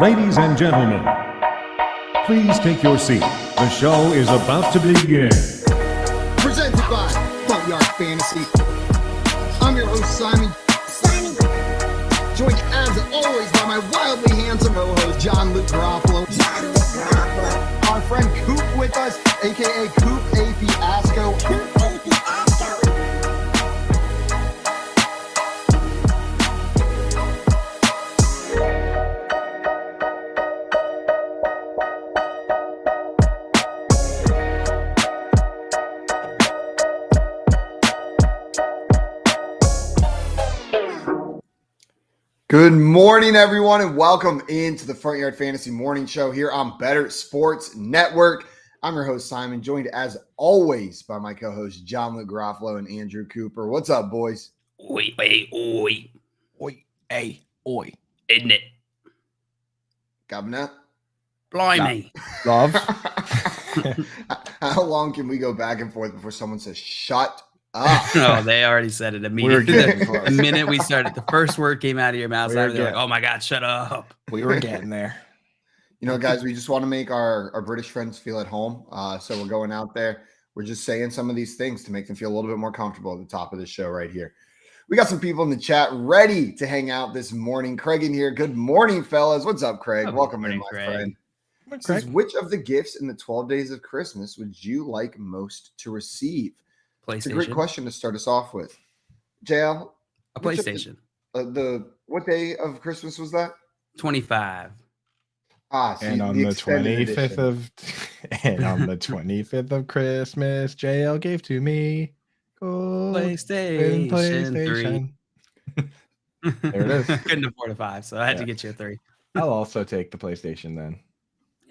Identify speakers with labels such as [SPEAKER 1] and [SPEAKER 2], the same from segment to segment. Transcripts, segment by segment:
[SPEAKER 1] Ladies and gentlemen, please take your seat. The show is about to begin.
[SPEAKER 2] Presented by Front Fantasy. I'm your host, Simon. Joined as always by my wildly handsome co-host, John Luke Garofalo. Our friend Coop with us, aka Coop A. Fiasco. Good morning, everyone, and welcome into the Front Yard Fantasy Morning Show here on Better Sports Network. I'm your host, Simon, joined as always by my co-hosts, John Luke Garofalo and Andrew Cooper. What's up, boys?
[SPEAKER 3] Oi, oi, oi.
[SPEAKER 4] Oi, hey, oi.
[SPEAKER 3] Isn't it?
[SPEAKER 2] Governor?
[SPEAKER 3] Blimey.
[SPEAKER 4] Love.
[SPEAKER 2] How long can we go back and forth before someone says, shut up?
[SPEAKER 3] Oh, they already said it immediately. The minute we started, the first word came out of your mouth. They're like, oh my God, shut up.
[SPEAKER 4] We were getting there.
[SPEAKER 2] You know, guys, we just want to make our British friends feel at home. So we're going out there. We're just saying some of these things to make them feel a little bit more comfortable at the top of the show right here. We got some people in the chat ready to hang out this morning. Craig in here. Good morning, fellas. What's up, Craig? Welcome in, my friend. Says, which of the gifts in the 12 days of Christmas would you like most to receive?
[SPEAKER 3] PlayStation.
[SPEAKER 2] It's a great question to start us off with. JL?
[SPEAKER 3] A PlayStation.
[SPEAKER 2] What day of Christmas was that?
[SPEAKER 3] 25.
[SPEAKER 4] And on the 25th of Christmas, JL gave to me
[SPEAKER 3] PlayStation 3.
[SPEAKER 4] There it is.
[SPEAKER 3] Couldn't afford a 5, so I had to get you a 3.
[SPEAKER 4] I'll also take the PlayStation then.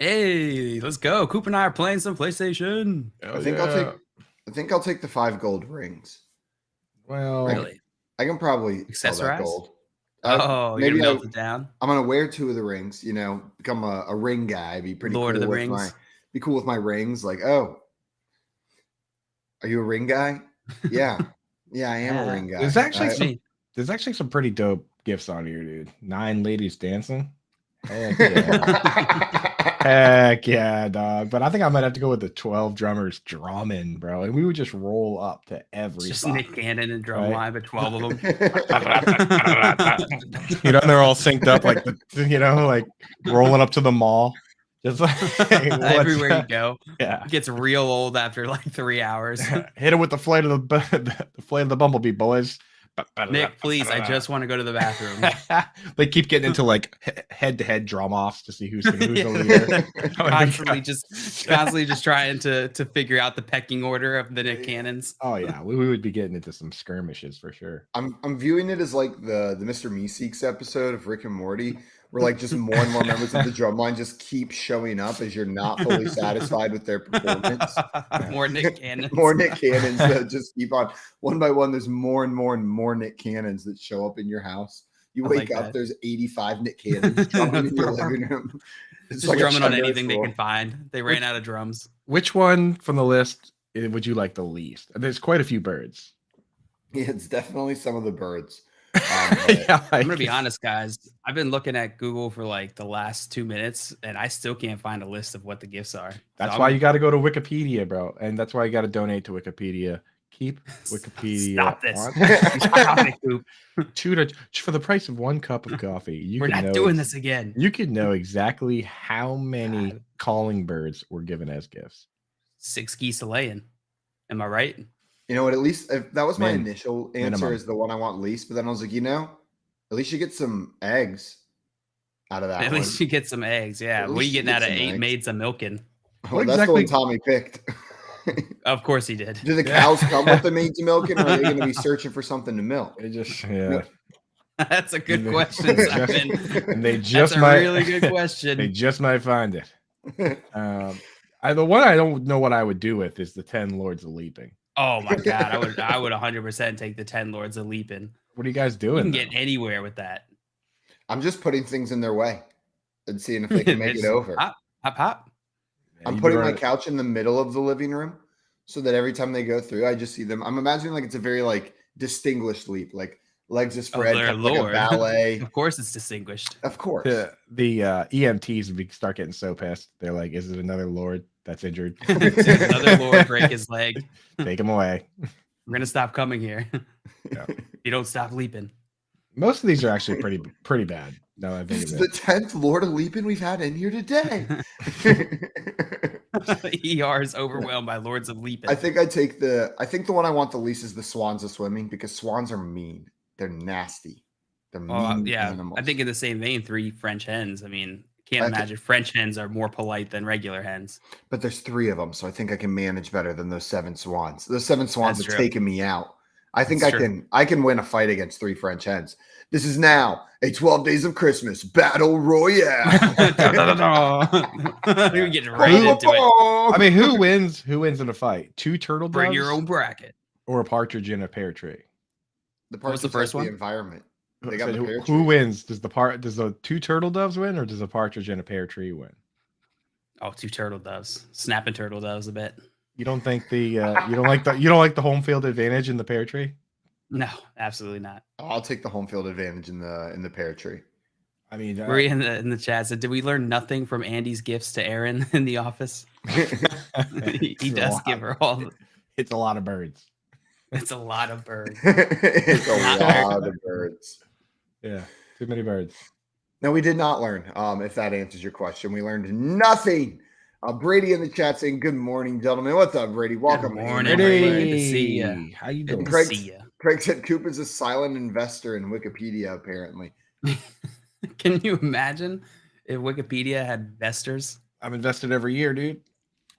[SPEAKER 3] Hey, let's go. Coop and I are playing some PlayStation.
[SPEAKER 2] I think I'll take the 5 gold rings.
[SPEAKER 4] Well,
[SPEAKER 3] really?
[SPEAKER 2] I can probably
[SPEAKER 3] accessorize
[SPEAKER 2] gold.
[SPEAKER 3] Maybe you're melt it down.
[SPEAKER 2] I'm gonna wear 2 of the rings. You know, become a ring guy. Be pretty
[SPEAKER 3] Lord
[SPEAKER 2] cool
[SPEAKER 3] of the
[SPEAKER 2] with
[SPEAKER 3] Rings.
[SPEAKER 2] Be cool with my rings. Like, oh, are you a ring guy? Yeah, yeah, I am a ring guy.
[SPEAKER 4] There's actually some pretty dope gifts on here, dude. 9 ladies dancing. Heck yeah. Heck yeah, dog. But I think I might have to go with the 12 drummers drumming, bro. And we would just roll up to every
[SPEAKER 3] Just
[SPEAKER 4] spot,
[SPEAKER 3] Nick Cannon and drum line, but 12 of them.
[SPEAKER 4] You know, they're all synced up, like like rolling up to the mall. Just like
[SPEAKER 3] everywhere you go.
[SPEAKER 4] Yeah.
[SPEAKER 3] It gets real old after like 3 hours.
[SPEAKER 4] Hit it with the flight of the bumblebee, boys.
[SPEAKER 3] Nick, please, I just want to go to the bathroom.
[SPEAKER 4] They keep getting into like head-to-head drum offs to see who's the leader.
[SPEAKER 3] constantly just trying to figure out the pecking order of the Nick Cannons.
[SPEAKER 4] Oh yeah, we would be getting into some skirmishes for sure.
[SPEAKER 2] I'm viewing it as like the Mr. Meeseeks episode of Rick and Morty, where like just more and more members of the drum line just keep showing up as you're not fully satisfied with their performance.
[SPEAKER 3] More Nick Cannons.
[SPEAKER 2] More Nick Cannons that just keep on. One by one, there's more and more and more Nick Cannons that show up in your house. You wake up, there's 85 Nick Cannons drumming in your living room.
[SPEAKER 3] It's just like drumming on anything they can find. They ran out of drums.
[SPEAKER 4] Which one from the list would you like the least? There's quite a few birds.
[SPEAKER 2] Yeah, it's definitely some of the birds.
[SPEAKER 3] I'm gonna be honest, guys. I've been looking at Google for like the last 2 minutes, and I still can't find a list of what the gifts are.
[SPEAKER 4] That's why you got to go to Wikipedia, bro, and that's why you got to donate to Wikipedia. Keep Wikipedia.
[SPEAKER 3] Stop this.
[SPEAKER 4] Stop it, Coop. For the price of 1 cup of coffee,
[SPEAKER 3] we're not doing this again.
[SPEAKER 4] You can know exactly how many calling birds were given as gifts.
[SPEAKER 3] 6 geese a laying. Am I right?
[SPEAKER 2] You know what? At least that was my initial answer is the one I want least. But then I was like, at least you get some eggs out of that.
[SPEAKER 3] At least you get some eggs. Yeah. What are you getting out of 8 maids of milking?
[SPEAKER 2] Well, that's the one Tommy picked.
[SPEAKER 3] Of course he did.
[SPEAKER 2] Do the cows come with the maids of milking, or are they going to be searching for something to milk?
[SPEAKER 3] That's a good question, Simon.
[SPEAKER 4] And
[SPEAKER 3] that's a really good question.
[SPEAKER 4] They just might find it. The one I don't know what I would do with is the 10 Lords of Leaping.
[SPEAKER 3] Oh my God, I would 100% take the 10 Lords of Leaping.
[SPEAKER 4] What are you guys doing?
[SPEAKER 3] You can get anywhere with that.
[SPEAKER 2] I'm just putting things in their way and seeing if they can make it over.
[SPEAKER 3] Hop, hop, hop.
[SPEAKER 2] I'm putting my couch in the middle of the living room so that every time they go through, I just see them. I'm imagining like it's a very like distinguished leap, like legs are spread,
[SPEAKER 3] their
[SPEAKER 2] kind of like a
[SPEAKER 3] lord.
[SPEAKER 2] ballet.
[SPEAKER 3] Of course, it's distinguished.
[SPEAKER 2] Of course.
[SPEAKER 4] The EMTs would start getting so pissed. They're like, "Is it another lord that's injured?
[SPEAKER 3] Did another lord break his leg?
[SPEAKER 4] Take him away."
[SPEAKER 3] We're gonna stop coming here.
[SPEAKER 4] Yeah.
[SPEAKER 3] You don't stop leaping.
[SPEAKER 4] Most of these are actually pretty bad. No, I think
[SPEAKER 2] This is
[SPEAKER 4] of
[SPEAKER 2] the
[SPEAKER 4] it.
[SPEAKER 2] 10th Lord of Leaping we've had in here today.
[SPEAKER 3] ER is overwhelmed by lords of leaping.
[SPEAKER 2] I think the one I want the least is the swans of swimming, because swans are mean. They're nasty. They're mean animals.
[SPEAKER 3] I think in the same vein, 3 French hens. I mean, can't imagine French hens are more polite than regular hens.
[SPEAKER 2] But there's 3 of them, so I think I can manage better than those 7 swans. Those 7 swans
[SPEAKER 3] That's
[SPEAKER 2] are
[SPEAKER 3] true.
[SPEAKER 2] taking me out. I think
[SPEAKER 3] That's
[SPEAKER 2] I can win a fight against 3 French hens. This is now a 12 Days of Christmas battle royale.
[SPEAKER 3] You're getting right into it.
[SPEAKER 4] I mean, who wins in a fight? 2 turtle doves?
[SPEAKER 3] Bring your own bracket.
[SPEAKER 4] Or a partridge in a pear tree?
[SPEAKER 2] The
[SPEAKER 3] What was the
[SPEAKER 2] partridge
[SPEAKER 3] first
[SPEAKER 2] has
[SPEAKER 3] one?
[SPEAKER 2] The environment. They
[SPEAKER 4] So
[SPEAKER 2] got the pear
[SPEAKER 4] who
[SPEAKER 2] tree.
[SPEAKER 4] wins? Does the 2 turtle doves win, or does a partridge in a pear tree win?
[SPEAKER 3] Oh, 2 turtle doves. Snapping turtle doves a bit.
[SPEAKER 4] You don't think you don't like the home field advantage in the pear tree?
[SPEAKER 3] No, absolutely not.
[SPEAKER 2] I'll take the home field advantage in the pear tree.
[SPEAKER 4] I mean,
[SPEAKER 3] Marie in the chat said, "Did we learn nothing from Andy's gifts to Aaron in the office?" he does give her all.
[SPEAKER 4] It's a lot of birds.
[SPEAKER 3] It's a lot of birds.
[SPEAKER 2] It's a lot of birds.
[SPEAKER 4] Yeah, too many birds.
[SPEAKER 2] No, we did not learn. If that answers your question, we learned nothing. Brady in the chat saying, "Good morning, gentlemen." What's up, Brady? Welcome.
[SPEAKER 3] Good morning,
[SPEAKER 4] Brady.
[SPEAKER 3] Brady. Good to see you.
[SPEAKER 4] How you
[SPEAKER 2] And
[SPEAKER 4] doing?
[SPEAKER 3] Good to see you.
[SPEAKER 2] Craig said Coop is a silent investor in Wikipedia, apparently.
[SPEAKER 3] Can you imagine if Wikipedia had investors?
[SPEAKER 4] I'm invested every year, dude.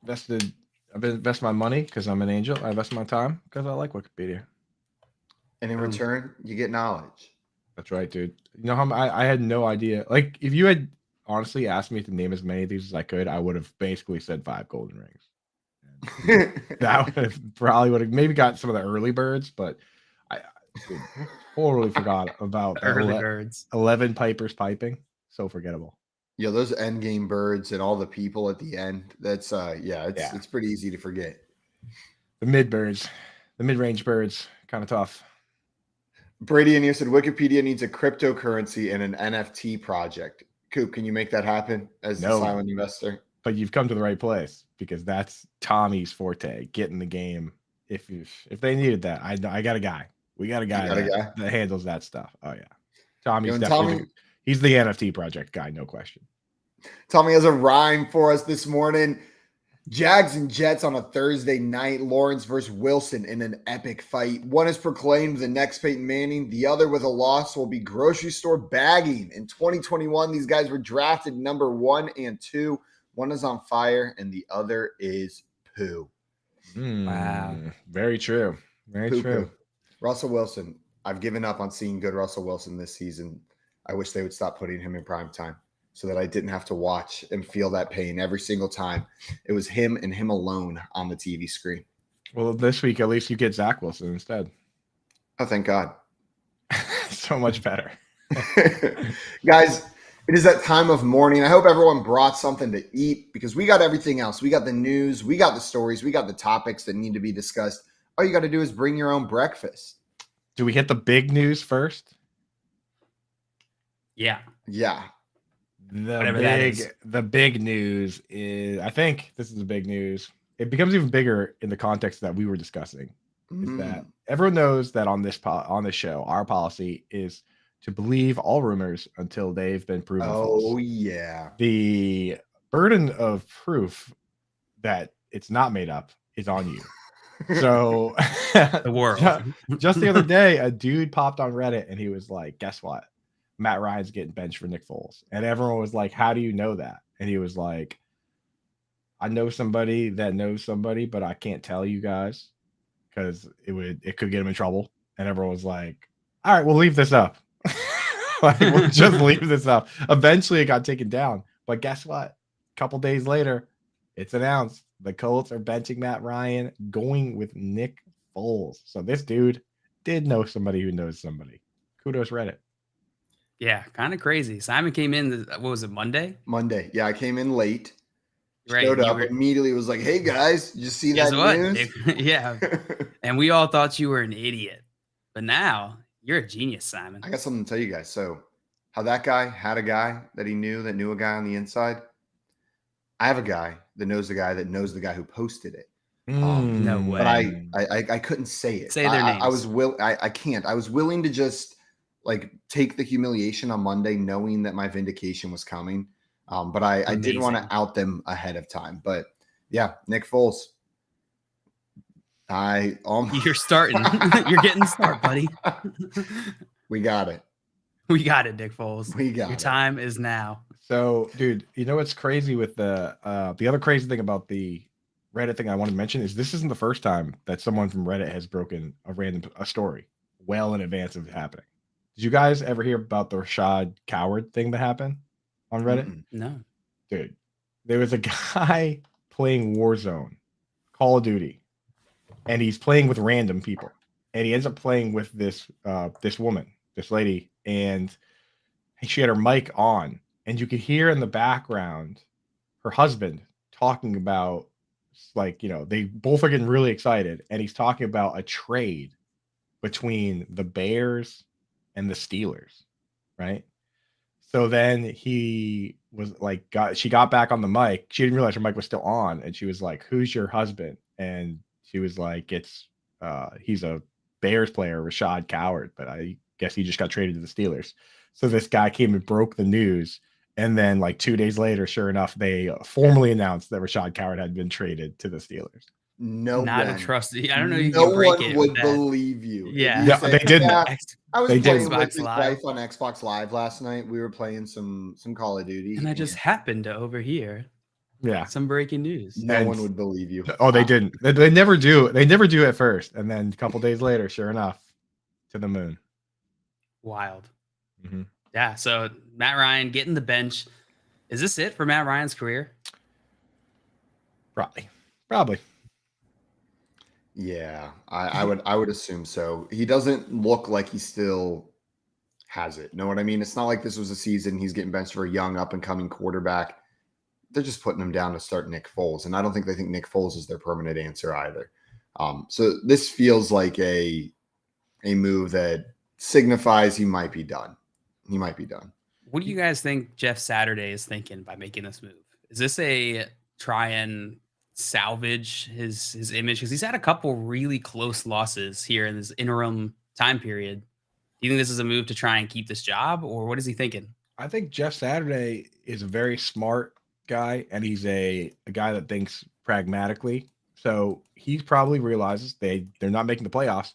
[SPEAKER 4] I've invested my money because I'm an angel. I invest my time because I like Wikipedia.
[SPEAKER 2] And in return, you get knowledge.
[SPEAKER 4] That's right, dude. You know how I had no idea. Like, if you had honestly asked me to name as many of these as I could, I would have basically said 5 golden rings. That would have probably maybe got some of the early birds, but I totally forgot about the
[SPEAKER 3] Early birds.
[SPEAKER 4] 11 pipers piping. So forgettable.
[SPEAKER 2] Yeah, those end game birds and all the people at the end. That's it's pretty easy to forget.
[SPEAKER 4] The mid-range birds, kind of tough.
[SPEAKER 2] Brady in here said Wikipedia needs a cryptocurrency and an NFT project. Coop, can you make that happen as a silent investor?
[SPEAKER 4] But you've come to the right place, because that's Tommy's forte, get in the game. If they needed that, I got a guy. We got a guy that handles that stuff. Oh yeah. Tommy's definitely he's the NFT project guy, no question.
[SPEAKER 2] Tommy has a rhyme for us this morning. Jags and Jets on a Thursday night. Lawrence versus Wilson in an epic fight. One is proclaimed the next Peyton Manning. The other, with a loss, will be grocery store bagging. In 2021, these guys were drafted number 1 and 2. One is on fire, and the other is poo.
[SPEAKER 3] Wow.
[SPEAKER 4] Very true. Very true.
[SPEAKER 2] Russell Wilson. I've given up on seeing good Russell Wilson this season. I wish they would stop putting him in prime time so that I didn't have to watch and feel that pain every single time. It was him and him alone on the TV screen.
[SPEAKER 4] Well, this week, at least you get Zach Wilson instead.
[SPEAKER 2] Oh, thank God.
[SPEAKER 4] So much better.
[SPEAKER 2] Guys, it is that time of morning. I hope everyone brought something to eat, because we got everything else. We got the news. We got the stories. We got the topics that need to be discussed. All you got to do is bring your own breakfast.
[SPEAKER 4] Do we hit the big news first?
[SPEAKER 3] Yeah.
[SPEAKER 2] Yeah.
[SPEAKER 4] The big news is, I think this is the big news. It becomes even bigger in the context that we were discussing. Is that everyone knows that on this show, our policy is to believe all rumors until they've been proven false.
[SPEAKER 2] Oh, yeah.
[SPEAKER 4] The burden of proof that it's not made up is on you. So
[SPEAKER 3] The world.
[SPEAKER 4] just the other day, a dude popped on Reddit and he was like, guess what? Matt Ryan's getting benched for Nick Foles. And everyone was like, how do you know that? And he was like, I know somebody that knows somebody, but I can't tell you guys because it could get him in trouble. And everyone was like, all right, we'll leave this up. We'll just leave this up. Eventually it got taken down. But guess what? A couple days later, it's announced the Colts are benching Matt Ryan, going with Nick Foles. So this dude did know somebody who knows somebody. Kudos Reddit.
[SPEAKER 3] Yeah, kind of crazy. Simon came in, what was it, Monday?
[SPEAKER 2] Monday. Yeah, I came in late.
[SPEAKER 3] Right.
[SPEAKER 2] Showed up, immediately was like, hey, guys, did you see that news?
[SPEAKER 3] Yeah. And we all thought you were an idiot. But now You're a genius, Simon.
[SPEAKER 2] I got something to tell you guys. So, how that guy had a guy that he knew that knew a guy on the inside. I have a guy that knows the guy that knows the guy who posted it.
[SPEAKER 3] No way.
[SPEAKER 2] But I couldn't say it.
[SPEAKER 3] Say their names.
[SPEAKER 2] I can't. I was willing to just like take the humiliation on Monday, knowing that my vindication was coming. But I didn't want to out them ahead of time. But yeah, Nick Foles.
[SPEAKER 3] You're starting. You're getting the start, buddy.
[SPEAKER 2] We got it.
[SPEAKER 3] We got it, Nick Foles.
[SPEAKER 2] We got
[SPEAKER 3] Your
[SPEAKER 2] it.
[SPEAKER 3] time is now.
[SPEAKER 4] So, dude, you know what's crazy with the other crazy thing about the Reddit thing I want to mention is this isn't the first time that someone from Reddit has broken a story well in advance of it happening. Did you guys ever hear about the Rashad Coward thing that happened on Reddit?
[SPEAKER 3] No.
[SPEAKER 4] Dude, there was a guy playing Warzone, Call of Duty, and he's playing with random people. And he ends up playing with this woman, this lady, and she had her mic on. And you could hear in the background her husband talking about, like, you know, they both are getting really excited. And he's talking about a trade between the Bears and the Steelers, right? So then he was like, she got back on the mic. She didn't realize her mic was still on. And she was like, "Who's your husband?" And she was like, he's a Bears player, Rashad Coward, but I guess he just got traded to the Steelers. So this guy came and broke the news. And then like 2 days later, sure enough, they formally announced that Rashad Coward had been traded to the Steelers.
[SPEAKER 3] Not a trusty. I don't know. You
[SPEAKER 2] no
[SPEAKER 3] can break
[SPEAKER 2] one
[SPEAKER 3] it
[SPEAKER 2] would
[SPEAKER 3] that.
[SPEAKER 2] believe you.
[SPEAKER 3] Yeah,
[SPEAKER 4] they didn't.
[SPEAKER 2] I was
[SPEAKER 4] They
[SPEAKER 2] playing
[SPEAKER 4] didn't.
[SPEAKER 2] with his
[SPEAKER 3] Xbox
[SPEAKER 2] wife on Xbox Live last night. We were playing some Call of Duty,
[SPEAKER 3] and I just happened to overhear some breaking news.
[SPEAKER 2] No one would believe you.
[SPEAKER 4] Oh, they didn't. They never do. They never do at first, and then a couple days later, sure enough, to the moon.
[SPEAKER 3] Wild.
[SPEAKER 4] Mm-hmm.
[SPEAKER 3] Yeah. So Matt Ryan getting the bench. Is this it for Matt Ryan's career?
[SPEAKER 4] Probably.
[SPEAKER 2] Yeah, I would assume so. He doesn't look like he still has it. Know what I mean? It's not like this was a season he's getting benched for a young up and coming quarterback. They're just putting him down to start Nick Foles, and I don't think they think Nick Foles is their permanent answer either. So this feels like a move that signifies he might be done. He might be done.
[SPEAKER 3] What do you guys think Jeff Saturday is thinking by making this move? Is this a try and salvage his image? Because he's had a couple really close losses here in this interim time period. Do you think this is a move to try and keep this job, or what is he thinking?
[SPEAKER 4] I think Jeff Saturday is a very smart guy, and he's a guy that thinks pragmatically. So he probably realizes they're not making the playoffs,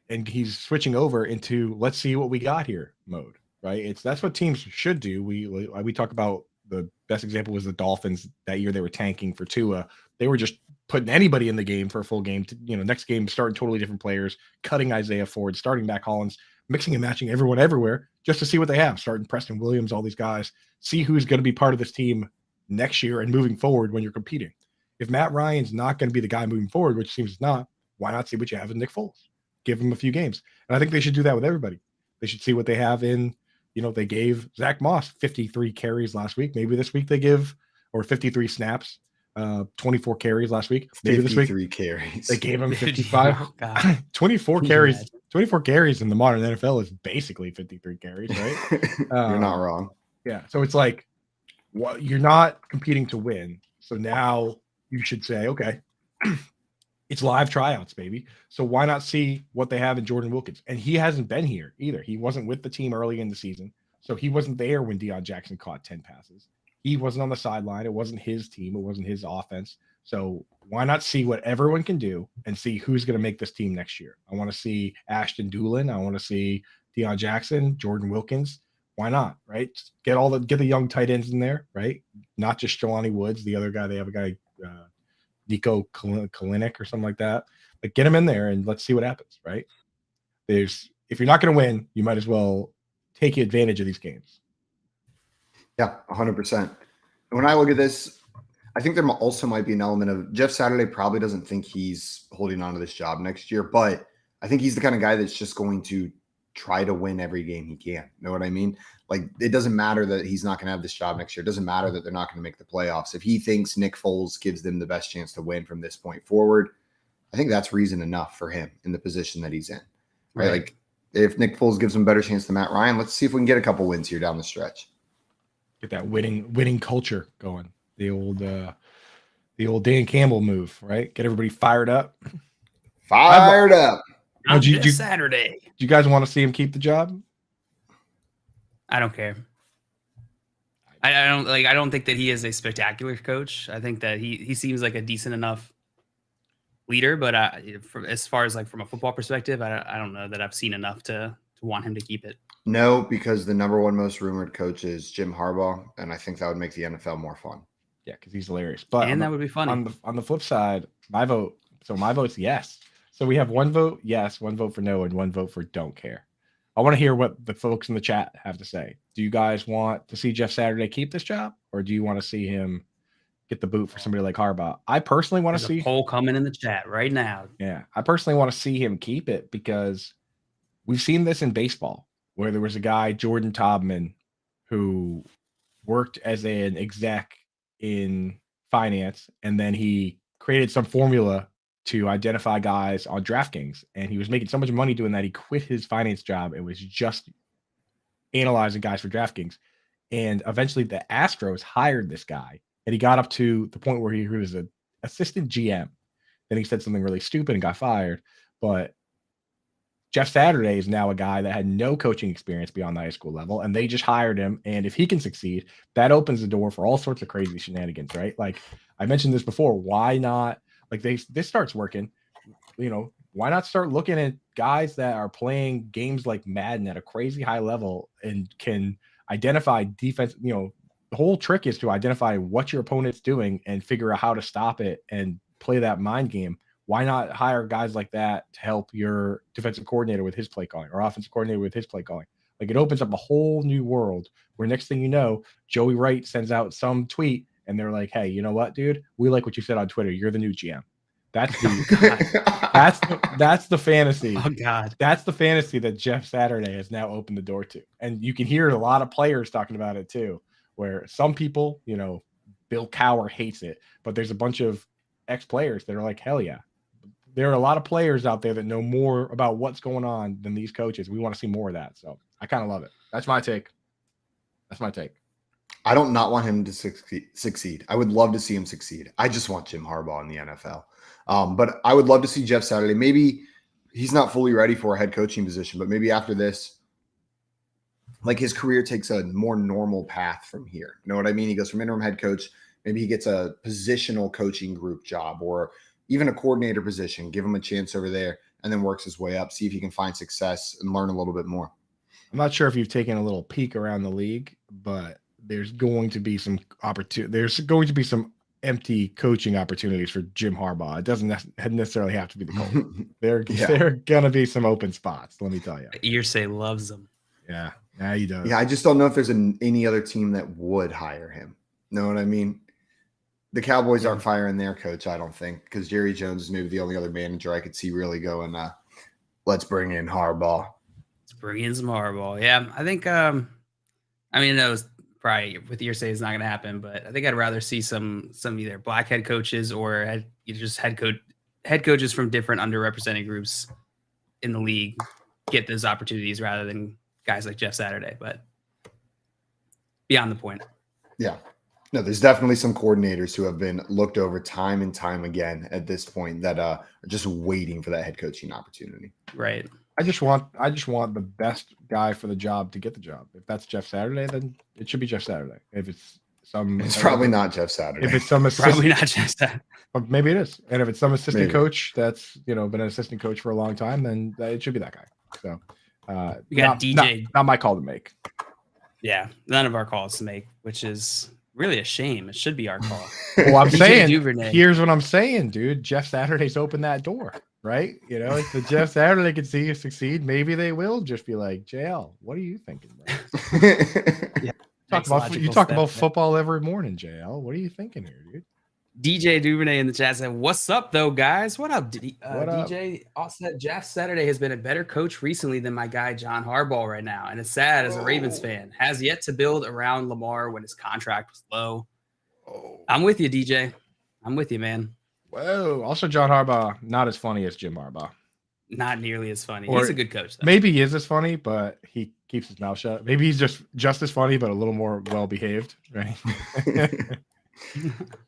[SPEAKER 4] and he's switching over into let's see what we got here mode. Right? That's what teams should do. We talk about the best example was the Dolphins that year. They were tanking for Tua. They were just putting anybody in the game for a full game. Next game starting totally different players, cutting Isaiah Ford, starting Mac Hollins, mixing and matching everyone everywhere just to see what they have. Starting Preston Williams, all these guys. See who's going to be part of this team next year and moving forward when you're competing. If Matt Ryan's not going to be the guy moving forward, which seems it's not, why not see what you have in Nick Foles? Give him a few games. And I think they should do that with everybody. They should see what they have in. They gave Zach Moss 53 carries last week. Maybe this week they give, or 53 snaps, 24 carries last week. Maybe this week
[SPEAKER 2] carries.
[SPEAKER 4] They gave him 55, 24 carries.
[SPEAKER 2] Imagine?
[SPEAKER 4] 24 carries in the modern NFL is basically 53 carries, right?
[SPEAKER 2] You're not wrong.
[SPEAKER 4] Yeah. So it's like, you're not competing to win. So now you should say, okay, it's live tryouts, baby. So why not see what they have in Jordan Wilkins? And he hasn't been here either. He wasn't with the team early in the season. So he wasn't there when Deion Jackson caught 10 passes. He wasn't on the sideline. It wasn't his team. It wasn't his offense. So why not see what everyone can do and see who's going to make this team next year? I want to see Ashton Doolin. I want to see Deion Jackson, Jordan Wilkins. Why not, right? Get the young tight ends in there, right? Not just Jelani Woods. The other guy, they have a guy, Nico Kalinick or something like that. Like, get him in there and let's see what happens, right? If you're not going to win, you might as well take advantage of these games.
[SPEAKER 2] Yeah, 100%. When I look at this, I think there also might be an element of Jeff Saturday probably doesn't think he's holding on to this job next year, but I think he's the kind of guy that's just going to try to win every game he can. Know what I mean? Like, it doesn't matter that he's not going to have this job next year. It doesn't matter that they're not going to make the playoffs. If he thinks Nick Foles gives them the best chance to win from this point forward, I think that's reason enough for him in the position that he's in. Right? Like, If Nick Foles gives him a better chance than Matt Ryan, let's see if we can get a couple wins here down the stretch.
[SPEAKER 4] Get that winning culture going. The old Dan Campbell move, right? Get everybody fired up.
[SPEAKER 2] Fired up.
[SPEAKER 3] On this Saturday.
[SPEAKER 4] Do you guys want to see him keep the job?
[SPEAKER 3] I don't care. I don't think that he is a spectacular coach. I think that he seems like a decent enough leader, but as far as like from a football perspective, I don't know that I've seen enough to want him to keep it.
[SPEAKER 2] No, because the number one most rumored coach is Jim Harbaugh, and I think that would make the NFL more fun.
[SPEAKER 4] Yeah, because he's hilarious. But
[SPEAKER 3] that would be funny.
[SPEAKER 4] On the flip side, my vote's yes. So we have one vote yes, one vote for no, and one vote for don't care. I want to hear what the folks in the chat have to say. Do you guys want to see Jeff Saturday keep this job, or do you want to see him get the boot for somebody like Harbaugh? I personally want to see
[SPEAKER 3] a poll coming in the chat right now.
[SPEAKER 4] Yeah, I personally want to see him keep it because we've seen this in baseball where there was a guy, Jordan Taubman, who worked as an exec in finance, and then he created some formula to identify guys on DraftKings, and he was making so much money doing that he quit his finance job and was just analyzing guys for DraftKings. And eventually the Astros hired this guy, and he got up to the point where he was an assistant GM. Then he said something really stupid and got fired. But Jeff Saturday is now a guy that had no coaching experience beyond the high school level, and they just hired him. And if he can succeed, that opens the door for all sorts of crazy shenanigans, right? Like I mentioned this before, why not? Like this starts working, why not start looking at guys that are playing games like Madden at a crazy high level and can identify defense? The whole trick is to identify what your opponent's doing and figure out how to stop it and play that mind game. Why not hire guys like that to help your defensive coordinator with his play calling or offensive coordinator with his play calling? Like it opens up a whole new world where next thing you know, Joey Wright sends out some tweet and they're like, hey, you know what, dude? We like what you said on Twitter. You're the new GM. That's the fantasy.
[SPEAKER 3] Oh God.
[SPEAKER 4] That's the fantasy that Jeff Saturday has now opened the door to. And you can hear a lot of players talking about it too, where some people, Bill Cowher hates it, but there's a bunch of ex-players that are like, hell yeah. There are a lot of players out there that know more about what's going on than these coaches. We want to see more of that. So I kind of love it. That's my take.
[SPEAKER 2] I don't not want him to succeed. I would love to see him succeed. I just want Jim Harbaugh in the NFL. But I would love to see Jeff Saturday. Maybe he's not fully ready for a head coaching position, but maybe after this, like his career takes a more normal path from here. You know what I mean? He goes from interim head coach. Maybe he gets a positional coaching group job or even a coordinator position. Give him a chance over there and then works his way up. See if he can find success and learn a little bit more.
[SPEAKER 4] I'm not sure if you've taken a little peek around the league, but there's going to be some opportunity. There's going to be some empty coaching opportunities for Jim Harbaugh. It doesn't necessarily have to be the Colts. There are gonna be some open spots. Let me tell you.
[SPEAKER 3] Irsay loves them.
[SPEAKER 4] Yeah, he does.
[SPEAKER 2] Yeah, I just don't know if there's any other team that would hire him. Know what I mean? The Cowboys aren't firing their coach, I don't think, because Jerry Jones is maybe the only other manager I could see really going, let's bring in Harbaugh.
[SPEAKER 3] Let's bring in some Harbaugh. Yeah, I think, it was probably with Irsay it's not going to happen, but I think I'd rather see some either black head coaches or just head coaches from different underrepresented groups in the league get those opportunities rather than guys like Jeff Saturday. But beyond the point.
[SPEAKER 2] Yeah. No, there's definitely some coordinators who have been looked over time and time again at this point that are just waiting for that head coaching opportunity.
[SPEAKER 3] Right.
[SPEAKER 4] I just want the best guy for the job to get the job. If that's Jeff Saturday, then it should be Jeff Saturday. If it's
[SPEAKER 2] probably not Jeff Saturday.
[SPEAKER 4] If it's some assistant,
[SPEAKER 3] probably not Jeff Saturday.
[SPEAKER 4] Maybe it is. And if it's some assistant coach that's been an assistant coach for a long time, then it should be that guy. So
[SPEAKER 3] we got DJ.
[SPEAKER 4] Not my call to make.
[SPEAKER 3] Yeah, none of our calls to make, which is really a shame. It should be our call.
[SPEAKER 4] Well, I'm saying, here's what I'm saying, dude. Jeff Saturday's opened that door, right? If the Jeff Saturday can see you succeed, maybe they will just be like, JL, what are you thinking, bro? You talk about football every morning, JL. What are you thinking here, dude?
[SPEAKER 3] DJ Duvernay in the chat said, "What's up, though, guys? What up,
[SPEAKER 4] what up?
[SPEAKER 3] DJ?" Also said, Jeff Saturday has been a better coach recently than my guy John Harbaugh right now, and it's sad as a Ravens fan. Has yet to build around Lamar when his contract was low. I'm with you, DJ. I'm with you, man.
[SPEAKER 4] Whoa. Also, John Harbaugh not as funny as Jim Harbaugh.
[SPEAKER 3] Not nearly as funny.
[SPEAKER 4] Or
[SPEAKER 3] He's a good coach, though.
[SPEAKER 4] Maybe he is as funny, but he keeps his mouth shut. Maybe he's just as funny, but a little more well behaved, right?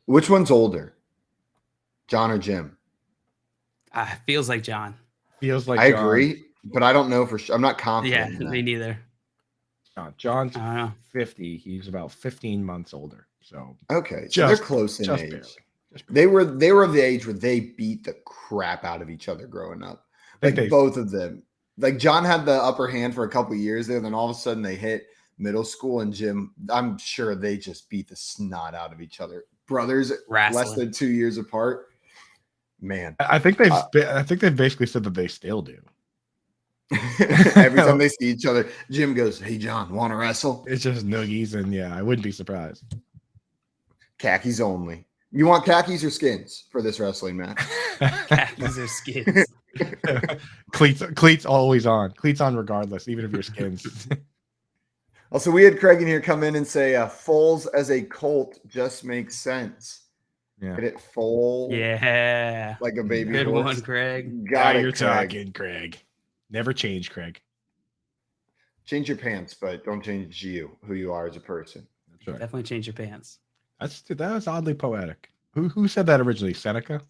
[SPEAKER 2] Which one's older, John or Jim?
[SPEAKER 3] Feels like John.
[SPEAKER 4] Feels like
[SPEAKER 2] I
[SPEAKER 4] John.
[SPEAKER 2] agree, but I don't know for sure. I'm not confident.
[SPEAKER 3] Yeah,
[SPEAKER 2] in that.
[SPEAKER 3] me neither.
[SPEAKER 4] John's
[SPEAKER 3] I don't know.
[SPEAKER 4] 50. He's about 15 months older. So
[SPEAKER 2] Okay, so they're close in
[SPEAKER 4] just
[SPEAKER 2] age.
[SPEAKER 4] barely.
[SPEAKER 2] They were of the age where they beat the crap out of each other growing up. Like both of them. Like John had the upper hand for a couple of years there, then all of a sudden they hit middle school, and Jim, I'm sure they just beat the snot out of each other. Brothers, less than 2 years apart. Man,
[SPEAKER 4] I think they've basically said that they still do.
[SPEAKER 2] Every time they see each other, Jim goes, "Hey John, want to wrestle?"
[SPEAKER 4] It's just noogies, and yeah, I wouldn't be surprised.
[SPEAKER 2] Khakis only. You want khakis or skins for this wrestling match?
[SPEAKER 3] Khakis or skins.
[SPEAKER 4] Cleats always on. Cleats on regardless, even if you're skins.
[SPEAKER 2] Also, we had Craig in here come in and say, Foles as a Colt just makes sense.
[SPEAKER 4] Yeah.
[SPEAKER 2] Did it foal?
[SPEAKER 3] Yeah.
[SPEAKER 2] Like a baby
[SPEAKER 3] Good
[SPEAKER 2] horse?
[SPEAKER 3] one, Craig.
[SPEAKER 2] Got it,
[SPEAKER 4] you're
[SPEAKER 2] Craig.
[SPEAKER 4] talking, Craig. Never change, Craig.
[SPEAKER 2] Change your pants, but don't change who you are as a person.
[SPEAKER 4] That's right.
[SPEAKER 3] Definitely change your pants.
[SPEAKER 4] That was oddly poetic. Who said that originally? Seneca?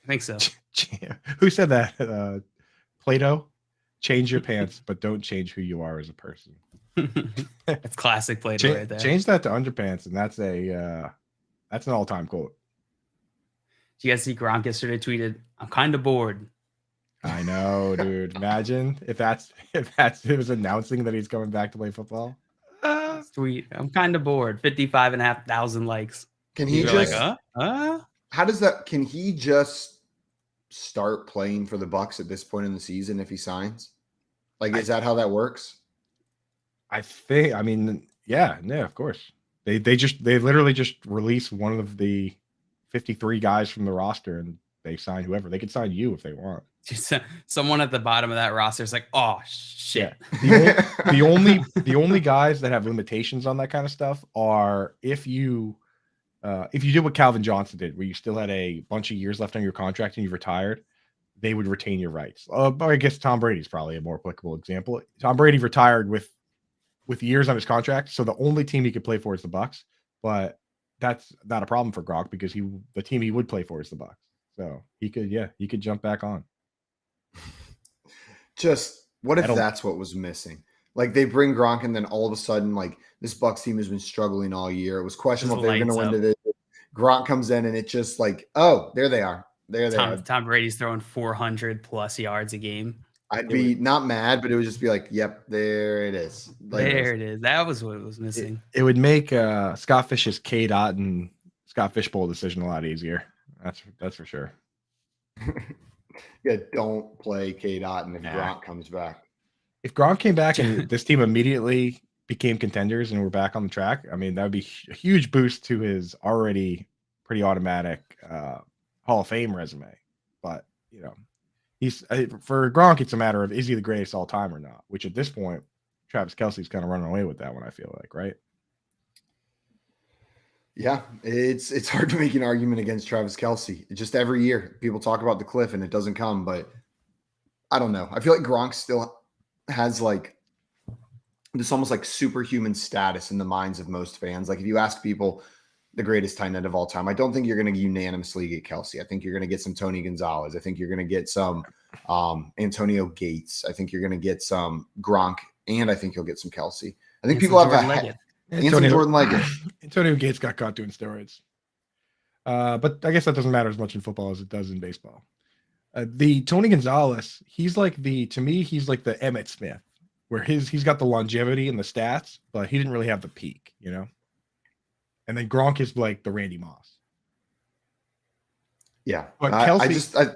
[SPEAKER 3] I think so.
[SPEAKER 4] Who said that? Plato? Change your pants, but don't change who you are as a person.
[SPEAKER 3] That's classic Plato right there.
[SPEAKER 4] Change that to underpants, and that's an all-time quote.
[SPEAKER 3] Did you guys see Gronk yesterday tweeted, "I'm kind of bored."
[SPEAKER 4] I know, dude. Imagine if it was announcing that he's coming back to play football.
[SPEAKER 3] Tweet, "I'm kind of bored." 55,500 likes.
[SPEAKER 2] Can he
[SPEAKER 3] You're
[SPEAKER 2] just how does that can he just start playing for the Bucks at this point in the season if he signs? Like, is that how that works?
[SPEAKER 4] I mean, yeah, of course. They literally just release one of the 53 guys from the roster and they sign whoever. They could sign you if they want.
[SPEAKER 3] Someone at the bottom of that roster is like, "Oh shit."
[SPEAKER 4] Yeah. The only guys that have limitations on that kind of stuff are if you did what Calvin Johnson did, where you still had a bunch of years left on your contract and you retired, they would retain your rights. I guess Tom Brady's probably a more applicable example. Tom Brady retired with years on his contract, so the only team he could play for is the Bucks. But that's not a problem for Gronk because the team he would play for is the Bucks. So he could jump back on.
[SPEAKER 2] Just what if that's what was missing? Like they bring Gronk and then all of a sudden, like this Bucks team has been struggling all year. It was questionable if they were going to win division. Gronk comes in and it just like, oh, there they are. There they are.
[SPEAKER 3] Tom Brady's throwing 400 plus yards a game.
[SPEAKER 2] I'd be not mad, but it would just be like, yep, there it is. Like,
[SPEAKER 3] there it is. That was what was missing.
[SPEAKER 4] It would make Scott Fish's K. Dot and Scott Fishbowl decision a lot easier. That's for sure.
[SPEAKER 2] Yeah, don't play K. Dot and if Gronk comes back.
[SPEAKER 4] If Gronk came back and this team immediately became contenders and we're back on the track, I mean, that would be a huge boost to his already pretty automatic Hall of Fame resume. But, for Gronk, it's a matter of is he the greatest all time or not, which at this point, Travis Kelce's kind of running away with that one, I feel like, right?
[SPEAKER 2] Yeah, it's hard to make an argument against Travis Kelce. Just every year, people talk about the cliff and it doesn't come, but I don't know. I feel like Gronk still has like this almost like superhuman status in the minds of most fans. Like if you ask people the greatest tight end of all time, I don't think you're going to unanimously get Kelce. I think you're going to get some Tony Gonzalez. I think you're going to get some Antonio Gates. I think you're going to get some Gronk, and I think you'll get some Kelce. I think people have Jordan Leggett.
[SPEAKER 4] Antonio Gates got caught doing steroids. But I guess that doesn't matter as much in football as it does in baseball. The Tony Gonzalez, he's like the Emmitt Smith, where he's got the longevity and the stats, but he didn't really have the peak, And then Gronk is like the Randy Moss.
[SPEAKER 2] Yeah.
[SPEAKER 4] But Kelce,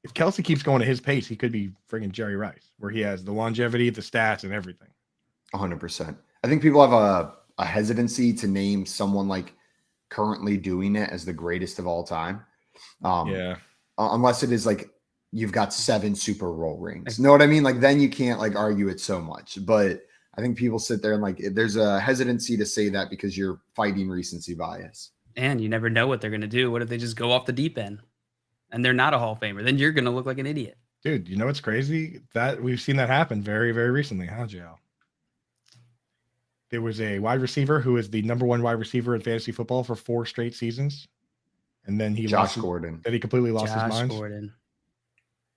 [SPEAKER 4] if Kelce keeps going at his pace, he could be friggin' Jerry Rice, where he has the longevity, the stats, and everything.
[SPEAKER 2] 100%. I think people have a hesitancy to name someone like currently doing it as the greatest of all time. Unless it is like you've got 7 Super Bowl rings. You know what I mean? Like then you can't like argue it so much. But I think people sit there and like there's a hesitancy to say that because you're fighting recency bias.
[SPEAKER 3] And you never know what they're going to do. What if they just go off the deep end and they're not a Hall of Famer? Then you're going to look like an idiot.
[SPEAKER 4] Dude, you know what's crazy? That we've seen that happen very, very recently, huh, JL? There was a wide receiver who is the number one wide receiver in fantasy football for 4 straight seasons. And then he
[SPEAKER 2] Josh
[SPEAKER 4] lost
[SPEAKER 2] Gordon.
[SPEAKER 4] Then he completely lost his
[SPEAKER 3] Josh
[SPEAKER 4] mind.
[SPEAKER 3] Gordon.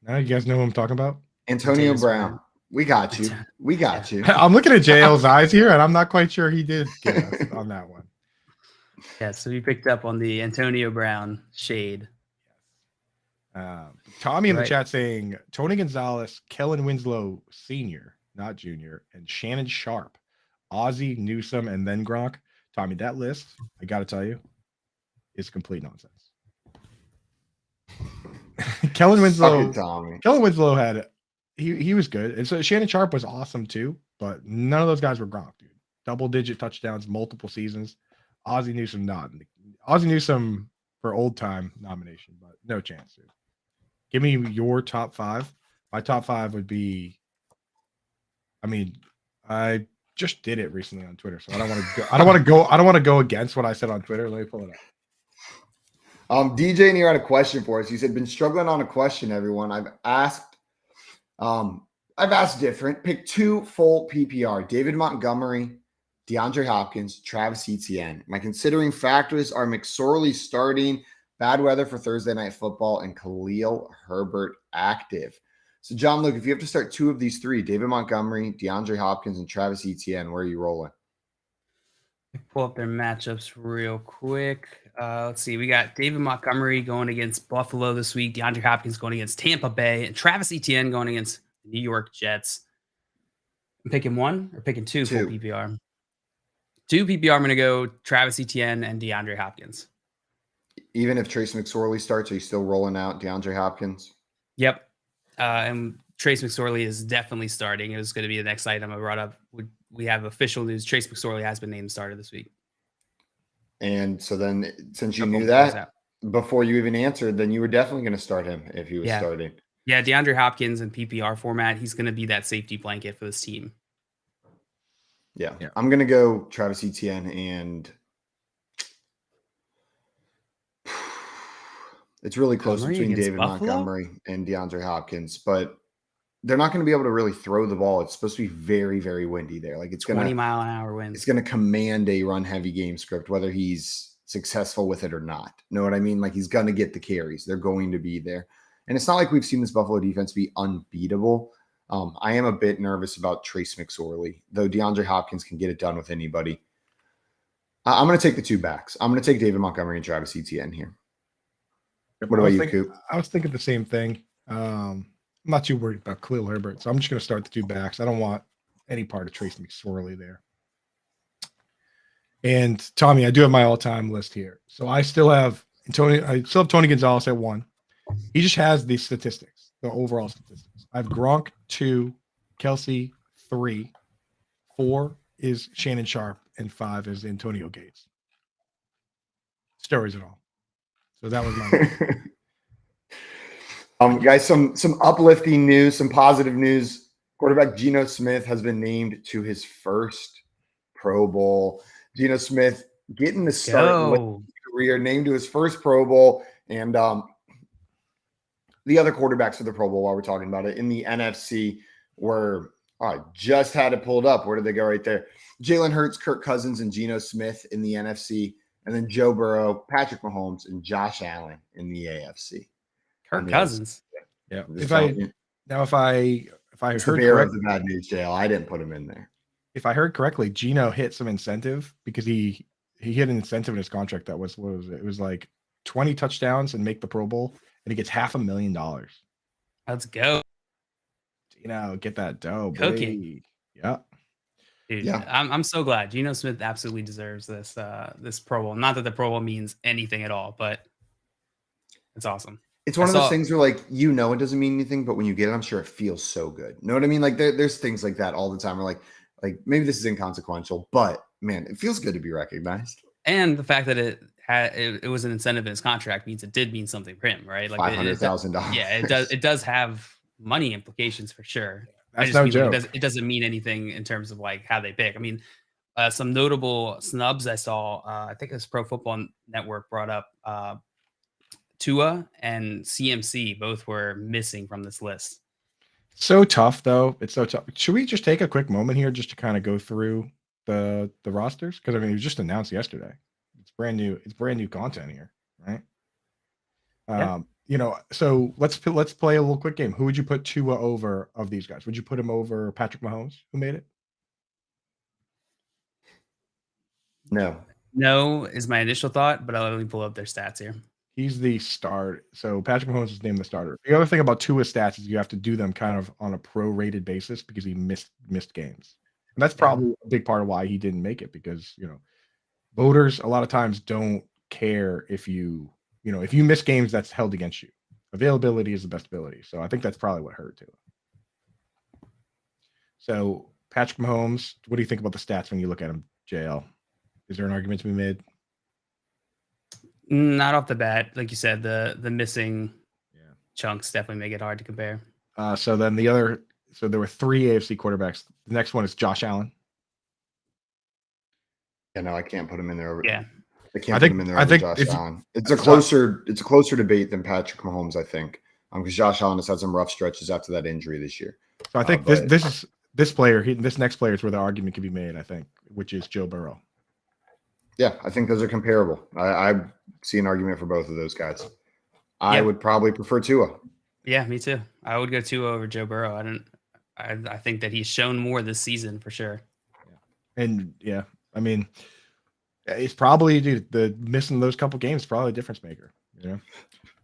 [SPEAKER 4] Now you guys know who I'm talking about?
[SPEAKER 2] Antonio
[SPEAKER 3] Latavius
[SPEAKER 2] Brown.
[SPEAKER 3] Murray.
[SPEAKER 2] We got you. We got you.
[SPEAKER 4] I'm looking at JL's eyes here, and I'm not quite sure he did get us on that one.
[SPEAKER 3] Yeah, so we picked up on the Antonio Brown shade.
[SPEAKER 4] Tommy in the
[SPEAKER 3] Right.
[SPEAKER 4] chat saying Tony Gonzalez, Kellen Winslow Sr., not Jr., and Shannon Sharp, Ozzie, Newsome, and then Gronk. Tommy, that list, I got to tell you, is complete nonsense. Kellen Winslow.
[SPEAKER 2] Tommy.
[SPEAKER 4] Kellen Winslow had he was good, and so Shannon Sharp was awesome too. But none of those guys were Gronk, dude. Double-digit touchdowns, multiple seasons. Ozzie Newsome not. Ozzie Newsome for old time nomination, but no chance, dude. Give me your top 5. My top 5 would be. I mean, I just did it recently on Twitter, so I don't want to go. I don't want to go against what I said on Twitter. Let me pull it up.
[SPEAKER 2] DJ and you had a question for us. He said, "Been struggling on a question, everyone. I've asked different. Pick 2 full PPR: David Montgomery, DeAndre Hopkins, Travis Etienne. My considering factors are McSorley starting, bad weather for Thursday Night Football, and Khalil Herbert active." So, John Luke, if you have to start 2 of these 3, David Montgomery, DeAndre Hopkins, and Travis Etienne, where are you rolling?
[SPEAKER 3] Pull up their matchups real quick. Let's see. We got David Montgomery going against Buffalo this week. DeAndre Hopkins going against Tampa Bay. And Travis Etienne going against the New York Jets. I'm picking 1 or picking 2 full PPR? 2 PPR, I'm going to go Travis Etienne and DeAndre Hopkins.
[SPEAKER 2] Even if Trace McSorley starts, are you still rolling out DeAndre Hopkins?
[SPEAKER 3] Yep. And Trace McSorley is definitely starting. It was going to be the next item I brought up. We have official news. Trace McSorley has been named starter this week.
[SPEAKER 2] And so then, since you knew that before you even answered, then you were definitely going to start him if he was starting.
[SPEAKER 3] Yeah, DeAndre Hopkins in PPR format, he's going to be that safety blanket for this team.
[SPEAKER 2] Yeah. I'm going to go Travis Etienne, and it's really close between David Montgomery and DeAndre Hopkins, but they're not going to be able to really throw the ball. It's supposed to be very, very windy there. Like it's going to
[SPEAKER 3] 20-mile-an-hour winds.
[SPEAKER 2] It's going to command a run-heavy game script, whether he's successful with it or not. Know what I mean? Like he's going to get the carries. They're going to be there. And it's not like we've seen this Buffalo defense be unbeatable. I am a bit nervous about Trace McSorley, though DeAndre Hopkins can get it done with anybody. I'm going to take the 2 backs. I'm going to take David Montgomery and Travis Etienne here. What about you, Coop?
[SPEAKER 4] I was thinking the same thing. I'm not too worried about Khalil Herbert, so I'm just going to start the 2 backs. I don't want any part of Trace McSorley there. And Tommy, I do have my all-time list here. So I still have Tony Gonzalez at 1. He just has the statistics, the overall statistics. I have Gronk 2, Kelsey 3, 4 is Shannon Sharp, and 5 is Antonio Gates. Stories at all. So that was my list.
[SPEAKER 2] Guys, some uplifting news, some positive news. Quarterback Geno Smith has been named to his first Pro Bowl. Geno Smith getting the start with his career, named to his first Pro Bowl, and the other quarterbacks for the Pro Bowl, while we're talking about it, in the NFC were just had it pulled up. Where did they go? Right there. Jalen Hurts, Kirk Cousins, and Geno Smith in the NFC, and then Joe Burrow, Patrick Mahomes, and Josh Allen in the AFC.
[SPEAKER 3] Kirk Cousins.
[SPEAKER 4] Yeah. If I heard
[SPEAKER 2] of the bad news, JL, I didn't put him in there.
[SPEAKER 4] If I heard correctly, Geno hit some incentive because he hit an incentive in his contract that was, what was it? It was like 20 touchdowns and make the Pro Bowl, and he gets $500,000.
[SPEAKER 3] Let's go.
[SPEAKER 4] Get that dough,
[SPEAKER 3] Cooking.
[SPEAKER 4] Yeah.
[SPEAKER 3] Dude,
[SPEAKER 2] Yeah.
[SPEAKER 3] I'm so glad. Geno Smith absolutely deserves this this Pro Bowl. Not that the Pro Bowl means anything at all, but it's awesome.
[SPEAKER 2] It's one of those things where, like, it doesn't mean anything, but when you get it, I'm sure it feels so good. Know what I mean? Like, there's things like that all the time. Where like maybe this is inconsequential, but man, it feels good to be recognized.
[SPEAKER 3] And the fact that it was an incentive in his contract means it did mean something for him, right? Like
[SPEAKER 2] $500,000.
[SPEAKER 3] Yeah, it does have money implications for sure.
[SPEAKER 4] That's no joke.
[SPEAKER 3] It doesn't mean anything in terms of like how they pick. I mean, some notable snubs I saw. I think it was Pro Football Network brought up Tua and CMC both were missing from this list.
[SPEAKER 4] So tough, though. It's so tough. Should we just take a quick moment here just to kind of go through the rosters? Because I mean, it was just announced yesterday. It's brand new. It's brand new content here, right?
[SPEAKER 3] Yeah.
[SPEAKER 4] So let's play a little quick game. Who would you put Tua over of these guys? Would you put him over Patrick Mahomes, who made it?
[SPEAKER 3] No is my initial thought, but I'll only pull up their stats here.
[SPEAKER 4] He's the start. So Patrick Mahomes is named the starter. The other thing about Tua's stats is you have to do them kind of on a prorated basis because he missed games. And that's probably a big part of why he didn't make it, because voters a lot of times don't care if you miss games, that's held against you. Availability is the best ability. So I think that's probably what hurt Tua. So Patrick Mahomes, what do you think about the stats when you look at him, JL? Is there an argument to be made?
[SPEAKER 3] Not off the bat. Like you said, the missing chunks definitely make it hard to compare.
[SPEAKER 4] So there were 3 AFC quarterbacks. The next one is Josh Allen.
[SPEAKER 2] Yeah, no, I can't put him in there.
[SPEAKER 3] Yeah.
[SPEAKER 2] I can't put him in there over Josh Allen. It's a closer debate than Patrick Mahomes, I think. Because Josh Allen has had some rough stretches after that injury this year.
[SPEAKER 4] So I think this next player is where the argument can be made, I think, which is Joe Burrow.
[SPEAKER 2] Yeah, I think those are comparable. I see an argument for both of those guys. I would probably prefer Tua.
[SPEAKER 3] Yeah, me too. I would go Tua over Joe Burrow. I think that he's shown more this season for sure.
[SPEAKER 4] And I mean, it's probably the missing those couple games is probably a difference maker.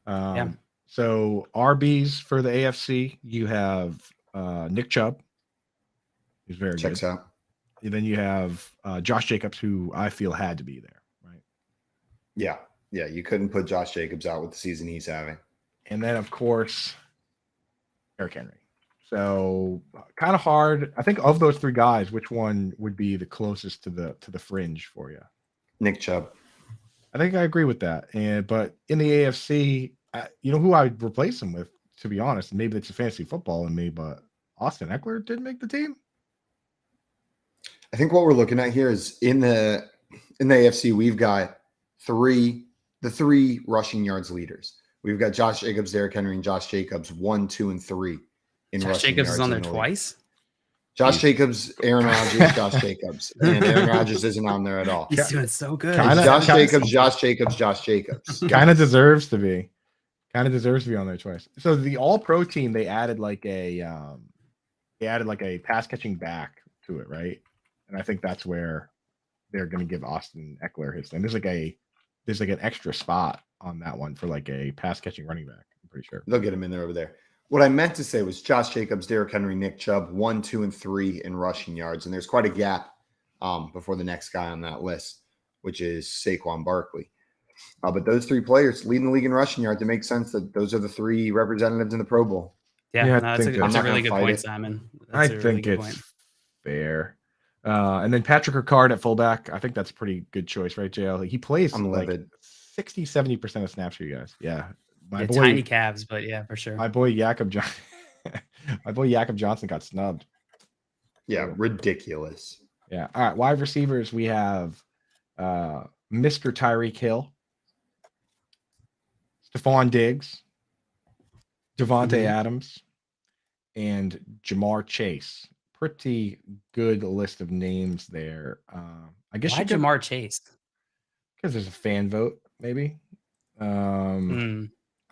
[SPEAKER 4] So RBs for the AFC, you have Nick Chubb, who's very good.
[SPEAKER 2] Checks out.
[SPEAKER 4] And then you have Josh Jacobs, who I feel had to be there, right?
[SPEAKER 2] Yeah. You couldn't put Josh Jacobs out with the season he's having.
[SPEAKER 4] And then, of course, Eric Henry. So kind of hard. I think of those 3 guys, which one would be the closest to the fringe for you?
[SPEAKER 2] Nick Chubb.
[SPEAKER 4] I think I agree with that. But in the AFC, who I would replace him with, to be honest? Maybe it's a fantasy football in me, but Austin Eckler didn't make the team.
[SPEAKER 2] I think what we're looking at here is in the AFC, we've got the 3 rushing yards leaders. We've got Josh Jacobs, Derrick Henry, and Josh Jacobs 1, 2, and 3 in
[SPEAKER 3] Josh
[SPEAKER 2] rushing
[SPEAKER 3] Jacobs
[SPEAKER 2] yards
[SPEAKER 3] is on there
[SPEAKER 2] the
[SPEAKER 3] twice.
[SPEAKER 2] Josh Jacobs, Aaron Rodgers, Josh Jacobs, and Aaron Rodgers isn't on there at all.
[SPEAKER 3] He's doing so good.
[SPEAKER 2] Josh Jacobs.
[SPEAKER 4] Kind of deserves to be on there twice. So the All-Pro team, they added like a pass catching back to it, right? And I think that's where they're going to give Austin Eckler his thing. There's like an extra spot on that one for like a pass catching running back. I'm pretty sure
[SPEAKER 2] they'll get him in there over there. What I meant to say was Josh Jacobs, Derrick Henry, Nick Chubb, 1, 2, and 3 in rushing yards, and there's quite a gap before the next guy on that list, which is Saquon Barkley. But those 3 players leading the league in rushing yards. It makes sense that those are the 3 representatives in the Pro Bowl.
[SPEAKER 3] That's a really good point, Simon.
[SPEAKER 4] I think it's fair. And then Patrick Ricard at fullback. I think that's a pretty good choice, right, JL? He plays like 60-70% of snaps for you guys. Yeah. My boy,
[SPEAKER 3] tiny calves, but yeah, for sure.
[SPEAKER 4] My boy Jakob Johnson got snubbed.
[SPEAKER 2] Yeah, ridiculous.
[SPEAKER 4] Yeah. All right. Wide receivers, we have Mr. Tyreek Hill, Stephon Diggs, Devontae Adams, and Jamar Chase. Pretty good list of names there. I guess
[SPEAKER 3] why Jamar Chase?
[SPEAKER 4] Because there's a fan vote, maybe.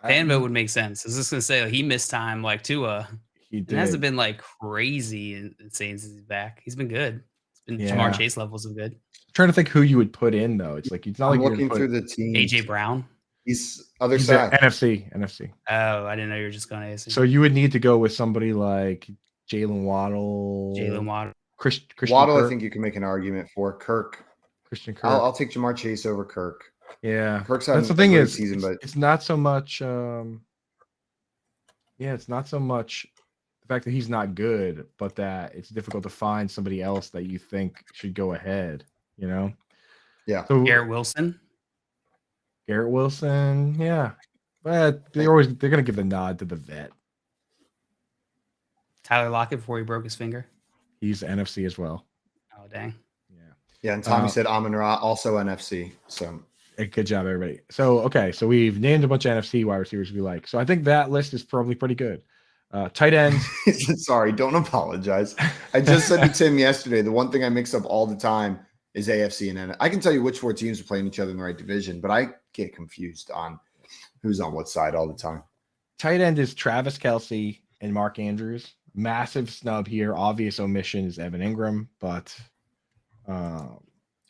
[SPEAKER 3] Fan vote would make sense. I was just gonna say he missed time like Tua. It hasn't been like crazy insane since he's back. He's been good. It's been Jamar Chase levels of good.
[SPEAKER 4] I'm trying to think who you would put in though. It's like he's not like
[SPEAKER 2] looking through the team.
[SPEAKER 3] AJ Brown.
[SPEAKER 2] He's other side.
[SPEAKER 4] NFC.
[SPEAKER 3] Oh, I didn't know you were just going AFC.
[SPEAKER 4] So you would need to go with somebody like Jalen Waddle. Christian
[SPEAKER 2] Waddle,
[SPEAKER 4] Kirk.
[SPEAKER 2] I think you can make an argument for Kirk.
[SPEAKER 4] Christian Kirk.
[SPEAKER 2] I'll take Jamar Chase over Kirk.
[SPEAKER 4] Yeah,
[SPEAKER 2] Kirk's
[SPEAKER 4] that's the thing is
[SPEAKER 2] season, but
[SPEAKER 4] it's not so much. It's not so much the fact that he's not good, but that it's difficult to find somebody else that you think should go ahead.
[SPEAKER 2] Yeah.
[SPEAKER 4] So
[SPEAKER 3] Garrett Wilson,
[SPEAKER 4] yeah, but they're gonna give the nod to the vet.
[SPEAKER 3] Tyler Lockett before he broke his finger.
[SPEAKER 4] He's NFC as well.
[SPEAKER 3] Oh dang.
[SPEAKER 2] Yeah, and Tommy said Amon-Ra also NFC. So
[SPEAKER 4] Good job, everybody. So, okay, so we've named a bunch of NFC wide receivers we like. So I think that list is probably pretty good. Tight ends.
[SPEAKER 2] Sorry, don't apologize. I just said to Tim yesterday, the one thing I mix up all the time is AFC and NFC. I can tell you which 4 teams are playing each other in the right division, but I get confused on who's on what side all the time.
[SPEAKER 4] Tight end is Travis Kelce and Mark Andrews. Massive snub here. Obvious omission is Evan Ingram, but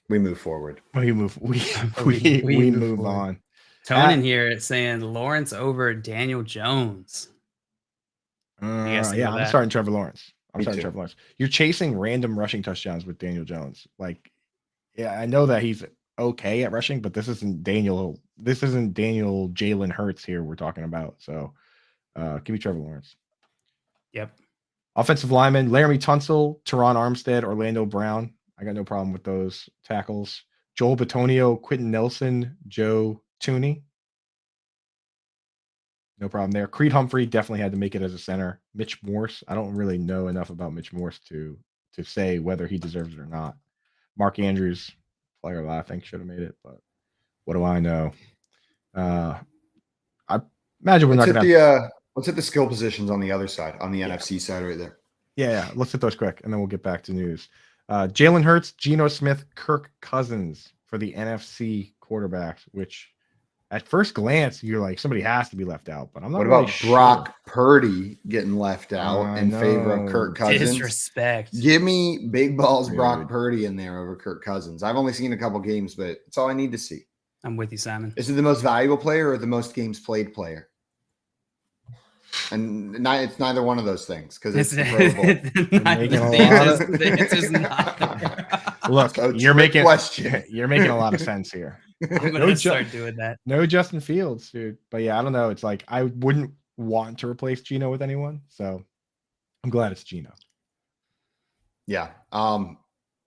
[SPEAKER 2] we move forward.
[SPEAKER 4] We move on.
[SPEAKER 3] Tone in here saying Lawrence over Daniel Jones.
[SPEAKER 4] Yeah, I'm starting Trevor Lawrence. Trevor Lawrence. You're chasing random rushing touchdowns with Daniel Jones. Like, yeah, I know that he's okay at rushing, but this isn't Daniel Jalen Hurts here we're talking about. So give me Trevor Lawrence.
[SPEAKER 3] Yep.
[SPEAKER 4] Offensive lineman, Laramie Tunsil, Teron Armstead, Orlando Brown. I got no problem with those tackles. Joel Bitonio, Quentin Nelson, Joe Tooney. No problem there. Creed Humphrey definitely had to make it as a center. Mitch Morse. I don't really know enough about Mitch Morse to say whether he deserves it or not. Mark Andrews, player I think should have made it, but what do I know? I imagine we're not going
[SPEAKER 2] to. Let's hit the skill positions on the other side, on the NFC side right there.
[SPEAKER 4] Yeah. Let's hit those quick, and then we'll get back to news. Jalen Hurts, Geno Smith, Kirk Cousins for the NFC quarterbacks, which at first glance, you're like, somebody has to be left out, but I'm not
[SPEAKER 2] What
[SPEAKER 4] really
[SPEAKER 2] about
[SPEAKER 4] sure.
[SPEAKER 2] Brock Purdy getting left out in favor of Kirk Cousins?
[SPEAKER 3] Disrespect.
[SPEAKER 2] Give me big balls Brock Purdy in there over Kirk Cousins. I've only seen a couple games, but it's all I need to see.
[SPEAKER 3] I'm with you, Simon.
[SPEAKER 2] Is it the most valuable player or the most games played player? And it's neither one of those things because it's the Pro Bowl.
[SPEAKER 4] Look, you're making a lot of sense here.
[SPEAKER 3] I'm gonna start doing that.
[SPEAKER 4] No Justin Fields, dude. But yeah, I don't know. It's like I wouldn't want to replace Geno with anyone, so I'm glad it's Geno.
[SPEAKER 2] Yeah.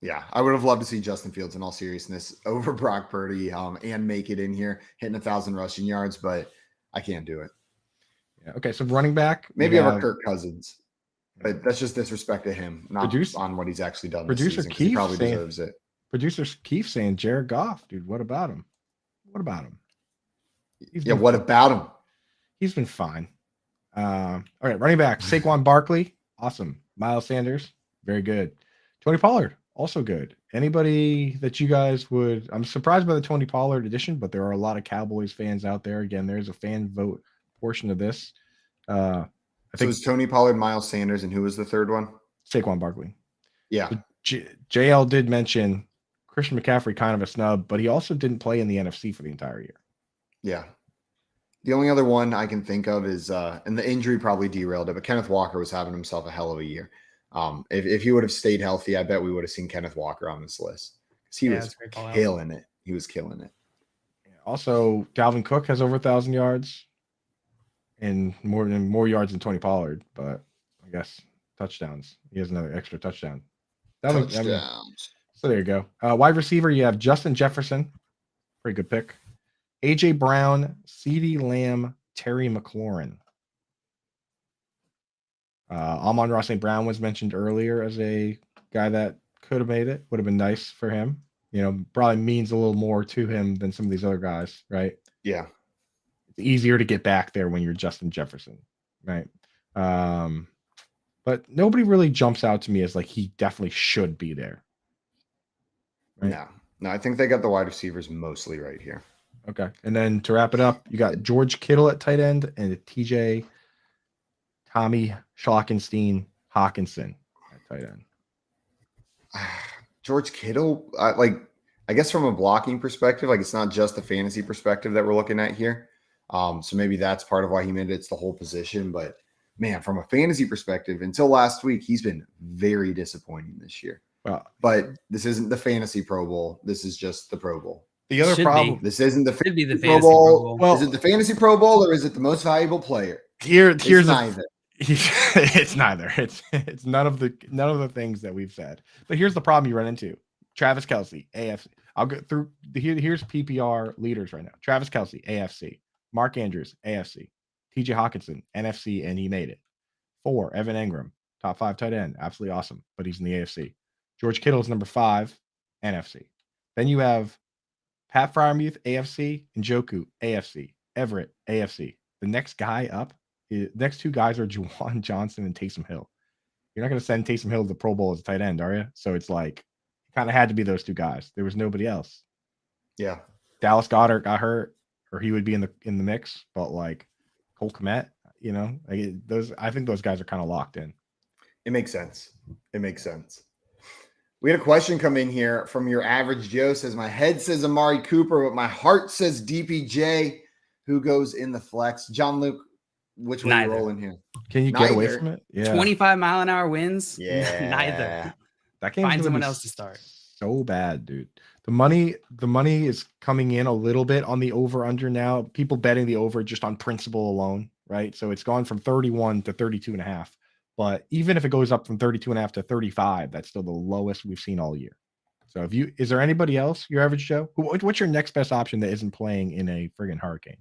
[SPEAKER 2] Yeah, I would have loved to see Justin Fields in all seriousness over Brock Purdy and make it in here, hitting 1,000 rushing yards, but I can't do it.
[SPEAKER 4] Yeah. Okay, so running back.
[SPEAKER 2] Maybe over Kirk Cousins, but that's just disrespect to him, not on what he's actually done this season. Keith he probably deserves it.
[SPEAKER 4] Producer Keith saying Jared Goff, dude. What about him? What about him?
[SPEAKER 2] What about him? He's
[SPEAKER 4] been fine. All right, running back. Saquon Barkley, awesome. Miles Sanders, very good. Tony Pollard, also good. Anybody that you guys would? I'm surprised by the Tony Pollard edition, but there are a lot of Cowboys fans out there. Again, there's a fan vote portion of this. I think
[SPEAKER 2] it was Tony Pollard, Miles Sanders, and who was the third one?
[SPEAKER 4] Saquon Barkley.
[SPEAKER 2] Yeah.
[SPEAKER 4] JL did mention Christian McCaffrey, kind of a snub, but he also didn't play in the NFC for the entire year.
[SPEAKER 2] Yeah. The only other one I can think of is, and the injury probably derailed it, but Kenneth Walker was having himself a hell of a year. If he would have stayed healthy, I bet we would have seen Kenneth Walker on this list because he was killing it. He was killing it.
[SPEAKER 4] Also, Dalvin Cook has over 1,000 yards and more yards than Tony Pollard, but I guess touchdowns. He has another extra touchdown.
[SPEAKER 2] Touchdowns.
[SPEAKER 4] So there you go. Wide receiver, you have Justin Jefferson. Pretty good pick. AJ Brown, CeeDee Lamb, Terry McLaurin. Amon-Ra St. Brown was mentioned earlier as a guy that could have made it. Would have been nice for him. Probably means a little more to him than some of these other guys, right?
[SPEAKER 2] Yeah.
[SPEAKER 4] It's easier to get back there when you're Justin Jefferson, right? But nobody really jumps out to me as like he definitely should be there.
[SPEAKER 2] Right? No, I think they got the wide receivers mostly right here.
[SPEAKER 4] Okay. And then to wrap it up, you got George Kittle at tight end and TJ Tommy Hawkinson at tight end.
[SPEAKER 2] George Kittle, I guess from a blocking perspective, it's not just the fantasy perspective that we're looking at here. So maybe that's part of why he made it. It's the whole position. But man, from a fantasy perspective, until last week, he's been very disappointing this year. But this isn't the fantasy Pro Bowl. This is just the Pro Bowl.
[SPEAKER 4] The other problem,
[SPEAKER 2] this isn't the
[SPEAKER 3] fantasy
[SPEAKER 2] Pro Bowl. Well, is it the fantasy Pro Bowl or is it the most valuable player?
[SPEAKER 4] Here's neither. It's neither. It's none of the things that we've said. But here's the problem you run into. Travis Kelce, AFC. I'll go through here's PPR leaders right now. Travis Kelce, AFC. Mark Andrews, AFC. TJ Hawkinson, NFC, and he made it. 4, Evan Ingram, top 5 tight end. Absolutely awesome, but he's in the AFC. George Kittle is number 5, NFC. Then you have Pat Fryermuth, AFC, and Njoku, AFC, Everett, AFC. The next guy up, next two guys are Juwan Johnson and Taysom Hill. You're not going to send Taysom Hill to the Pro Bowl as a tight end, are you? So it's like, kind of had to be those two guys. There was nobody else.
[SPEAKER 2] Yeah.
[SPEAKER 4] Dallas Goedert got hurt, or he would be in the mix. But like Cole Kmet, I think those guys are kind of locked in.
[SPEAKER 2] It makes sense. It makes sense. We had a question come in here from your average Joe. Says, my head says Amari Cooper, but my heart says DPJ. Who goes in the flex? John Luke, which way are you rolling here?
[SPEAKER 4] Can you get away from it? Yeah.
[SPEAKER 3] 25-mile-an-hour winds?
[SPEAKER 2] Yeah.
[SPEAKER 3] Neither.
[SPEAKER 4] That game's
[SPEAKER 3] Find someone else to start.
[SPEAKER 4] So bad, dude. The money is coming in a little bit on the over-under now. People betting the over just on principle alone, right? So it's gone from 31 to 32.5. But even if it goes up from 32.5 to 35, that's still the lowest we've seen all year. So is there anybody else, your average Joe? What's your next best option that isn't playing in a friggin' hurricane?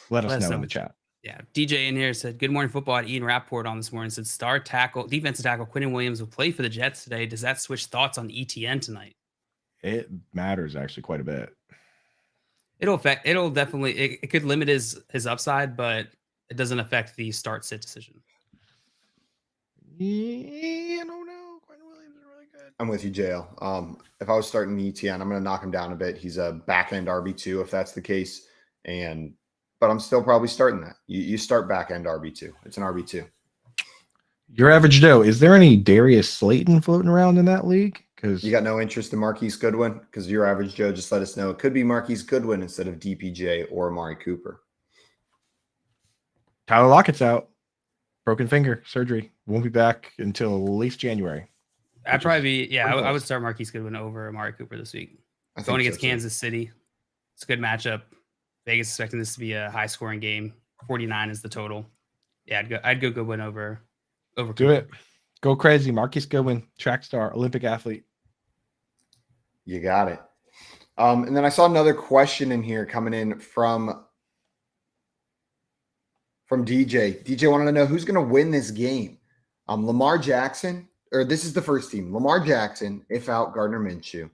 [SPEAKER 4] Let us know in the chat.
[SPEAKER 3] Yeah. DJ in here said, good morning football at Ian Rapport on this morning. Said defensive tackle Quinnen Williams will play for the Jets today. Does that switch thoughts on ETN tonight?
[SPEAKER 4] It matters actually quite a bit.
[SPEAKER 3] It'll definitely, it could limit his upside, but it doesn't affect the start sit decision.
[SPEAKER 4] Yeah, I don't know. Quinnen Williams is really good.
[SPEAKER 2] I'm with you, JL. If I was starting ETN, I'm going to knock him down a bit. He's a back end RB2 if that's the case. But I'm still probably starting that. You start back end RB2. It's an RB2.
[SPEAKER 4] Your average Joe, is there any Darius Slayton floating around in that league? Because
[SPEAKER 2] you got no interest in Marquise Goodwin? Because your average Joe just let us know it could be Marquise Goodwin instead of DPJ or Amari Cooper.
[SPEAKER 4] Tyler Lockett's out. Broken finger surgery. Won't be back until at least January.
[SPEAKER 3] I'd probably be, I would start Marquise Goodwin over Amari Cooper this week. Going against Kansas City. It's a good matchup. Vegas expecting this to be a high scoring game. 49 is the total. Yeah, I'd go Goodwin over Cooper.
[SPEAKER 4] Do it. Go crazy. Marquise Goodwin, track star, Olympic athlete.
[SPEAKER 2] You got it. And then I saw another question in here coming in from DJ. DJ wanted to know who's going to win this game. Lamar Jackson, or this is the first team. Lamar Jackson, if out, Gardner Minshew,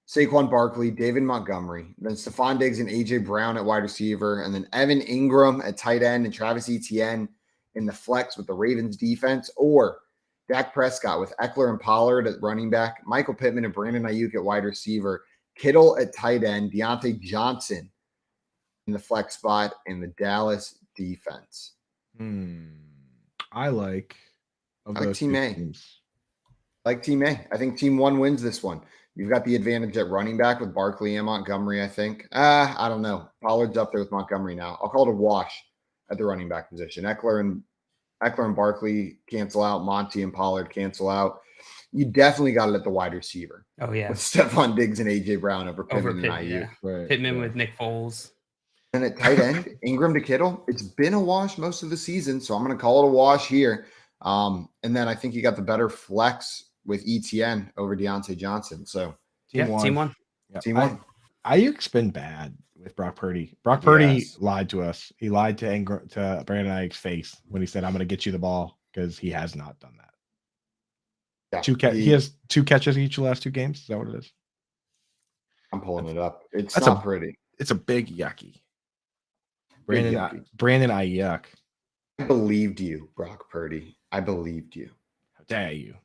[SPEAKER 2] Saquon Barkley, David Montgomery, then Stephon Diggs and A.J. Brown at wide receiver, and then Evan Ingram at tight end and Travis Etienne in the flex with the Ravens defense, or Dak Prescott with Eckler and Pollard at running back, Michael Pittman and Brandon Ayuk at wide receiver, Kittle at tight end, Deontay Johnson in the flex spot, and the Dallas defense.
[SPEAKER 4] I like
[SPEAKER 2] Team A. Teams. I like Team A. I think Team 1 wins this one. You've got the advantage at running back with Barkley and Montgomery, I think. I don't know. Pollard's up there with Montgomery now. I'll call it a wash at the running back position. Eckler and Barkley cancel out. Monty and Pollard cancel out. You definitely got it at the wide receiver.
[SPEAKER 3] Oh, yeah.
[SPEAKER 2] With Stephon Diggs and A.J. Brown over Pittman and Ayuk.
[SPEAKER 3] Yeah.
[SPEAKER 4] Right,
[SPEAKER 3] Pittman with Nick Foles.
[SPEAKER 2] And at tight end, Ingram to Kittle. It's been a wash most of the season, so I'm going to call it a wash here. And then I think you got the better flex with ETN over Deontay Johnson. So
[SPEAKER 3] Team one.
[SPEAKER 2] Yep. Team 1.
[SPEAKER 4] Ayuk's been bad with Brock Purdy. Brock Purdy lied to us. He lied to Brandon Ayuk's face when he said, I'm going to get you the ball, because he has not done that.
[SPEAKER 2] Yeah,
[SPEAKER 4] he has 2 catches each of the last 2 games. Is that what it is?
[SPEAKER 2] I'm pulling it up. It's not pretty.
[SPEAKER 4] It's a big yucky. Brandon Ayuk.
[SPEAKER 2] I believed you, Brock Purdy. I believed you.
[SPEAKER 4] How dare you?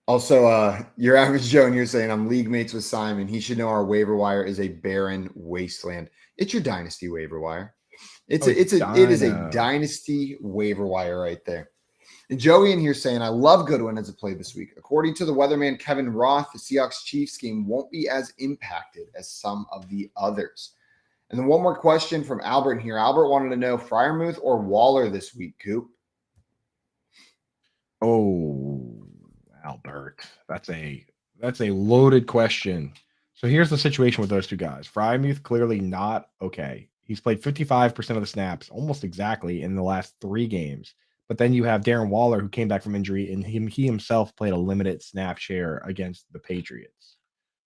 [SPEAKER 2] Also, your average Joe, and you're saying I'm league mates with Simon. He should know our waiver wire is a barren wasteland. It's your dynasty waiver wire. It is a dynasty waiver wire right there. And Joey in here saying, I love Goodwin as a play this week. According to the weatherman Kevin Roth, the Seahawks Chiefs game won't be as impacted as some of the others. And then one more question from Albert here. Albert wanted to know Freiermuth or Waller this week, Coop.
[SPEAKER 4] Oh, Albert, that's a loaded question. So here's the situation with those two guys. Freiermuth clearly not okay. He's played 55% of the snaps, almost exactly, in the last 3 games. But then you have Darren Waller, who came back from injury, and he himself played a limited snap share against the Patriots.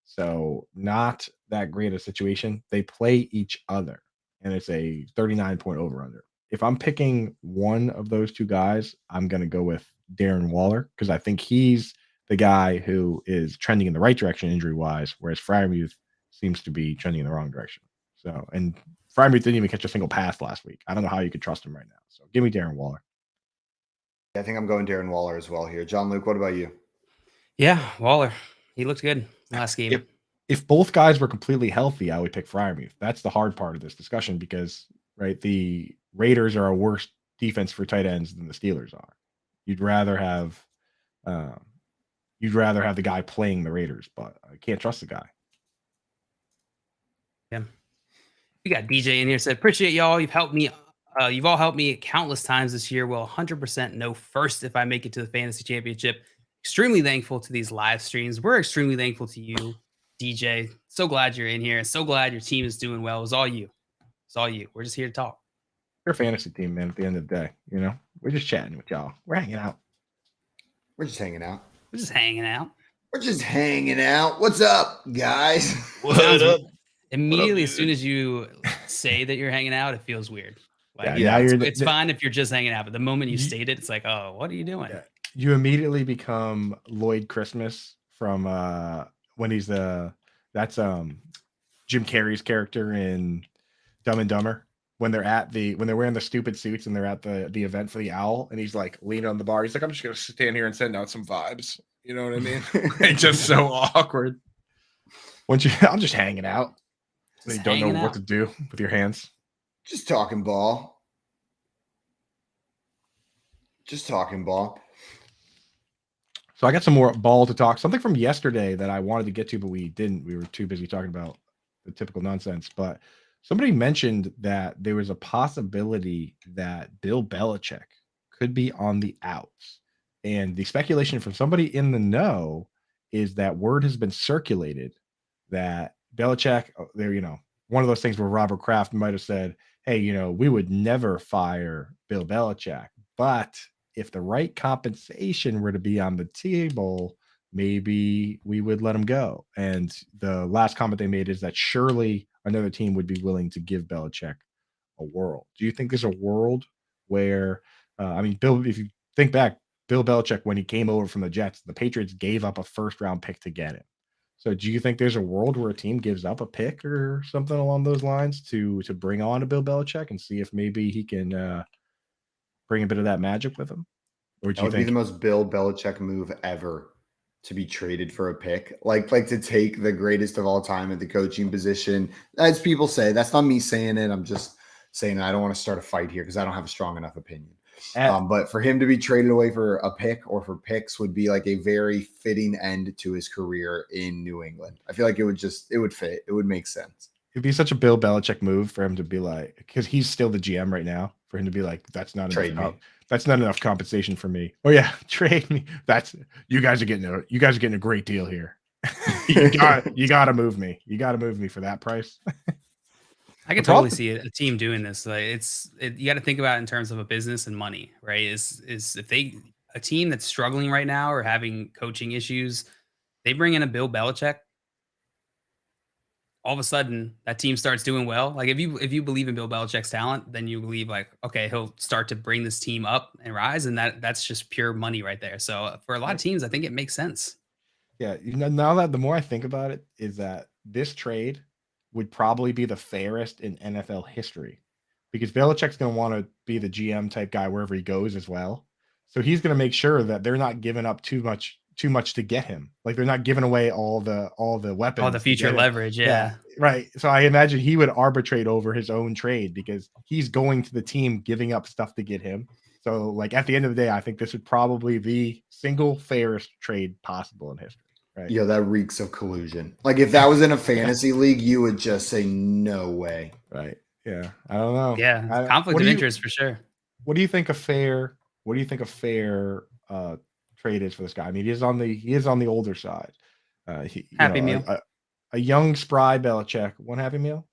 [SPEAKER 4] So not that great a situation. They play each other, and it's a 39-point over-under. If I'm picking one of those two guys, I'm going to go with Darren Waller, because I think he's the guy who is trending in the right direction injury wise, whereas Freiermuth seems to be trending in the wrong direction. So, and Freiermuth didn't even catch a single pass last week. I don't know how you could trust him right now. So give me Darren Waller.
[SPEAKER 2] I think I'm going Darren Waller as well here. John Luke, what about you?
[SPEAKER 3] Yeah, Waller. He looked good last game.
[SPEAKER 4] If both guys were completely healthy, I would pick Freiermuth. That's the hard part of this discussion because, right, the Raiders are a worse defense for tight ends than the Steelers are. You'd rather have the guy playing the Raiders, but I can't trust the guy.
[SPEAKER 3] Yeah. We got DJ in here said, appreciate y'all. You've helped me. You've all helped me countless times this year. Will 100% know first if I make it to the fantasy championship. Extremely thankful to these live streams. We're extremely thankful to you, DJ. So glad you're in here. So glad your team is doing well. It was all you. It's all you. We're just here to talk.
[SPEAKER 4] We're a fantasy team, man. At the end of the day, we're just chatting with y'all. We're hanging out.
[SPEAKER 2] We're just hanging out.
[SPEAKER 3] We're just hanging out.
[SPEAKER 2] We're just hanging out. What's up, guys?
[SPEAKER 3] What up? Immediately, as soon as you say that you're hanging out, it feels weird. Like, it's fine if you're just hanging out, but the moment you state it, it's like, oh, what are you doing?
[SPEAKER 4] Yeah. You immediately become Lloyd Christmas from when he's that's Jim Carrey's character in Dumb and Dumber when they're wearing the stupid suits and they're at the event for the owl and he's like leaning on the bar. He's like, I'm just gonna stand here and send out some vibes. You know what I mean? It's just so awkward. I'm just hanging out. So you don't know what to do with your hands.
[SPEAKER 2] Just talking ball. Just talking ball.
[SPEAKER 4] So I got some more ball to talk. Something from yesterday that I wanted to get to, but we didn't. We were too busy talking about the typical nonsense. But somebody mentioned that there was a possibility that Bill Belichick could be on the outs. And the speculation from somebody in the know is that word has been circulated that Belichick, one of those things where Robert Kraft might have said, hey, we would never fire Bill Belichick, but if the right compensation were to be on the table, maybe we would let him go. And the last comment they made is that surely another team would be willing to give Belichick a whirl. Do you think there's a world where, Bill, if you think back, Bill Belichick, when he came over from the Jets, the Patriots gave up a first-round pick to get him. So do you think there's a world where a team gives up a pick or something along those lines to bring on a Bill Belichick and see if maybe he can bring a bit of that magic with him? Or do you think
[SPEAKER 2] be the most Bill Belichick move ever to be traded for a pick? Like to take the greatest of all time at the coaching position. As people say, that's not me saying it. I'm just saying I don't want to start a fight here because I don't have a strong enough opinion. But for him to be traded away for a pick or for picks would be like a very fitting end to his career in New England. I feel like it would fit. It would make sense.
[SPEAKER 4] It'd be such a Bill Belichick move for him to be like, because he's still the GM right now, for him to be like, that's not enough compensation for me. Oh yeah, trade me. You guys are getting a great deal here. you gotta move me. You gotta move me for that price.
[SPEAKER 3] I can totally see a team doing this. Like you got to think about it in terms of a business and money, right? Is if a team that's struggling right now or having coaching issues, they bring in a Bill Belichick, all of a sudden that team starts doing well. Like if you believe in Bill Belichick's talent, then you believe like, okay, he'll start to bring this team up and rise. And that's just pure money right there. So for a lot of teams, I think it makes sense.
[SPEAKER 4] Yeah. Now that the more I think about it is that this trade would probably be the fairest in NFL history because Belichick's going to want to be the GM type guy wherever he goes as well. So he's going to make sure that they're not giving up too much to get him. Like they're not giving away all the weapons.
[SPEAKER 3] All the future leverage. Yeah.
[SPEAKER 4] Right. So I imagine he would arbitrate over his own trade because he's going to the team giving up stuff to get him. So like at the end of the day, I think this would probably be single fairest trade possible in history. Right.
[SPEAKER 2] Yeah, that reeks of collusion. Like if that was in a fantasy league, you would just say no way.
[SPEAKER 4] Right. Yeah. I don't know.
[SPEAKER 3] Yeah. Conflict of interest for sure.
[SPEAKER 4] What do you think a fair trade is for this guy? I mean, he is on the older side.
[SPEAKER 3] Happy meal.
[SPEAKER 4] A young spry Belichick. One happy meal.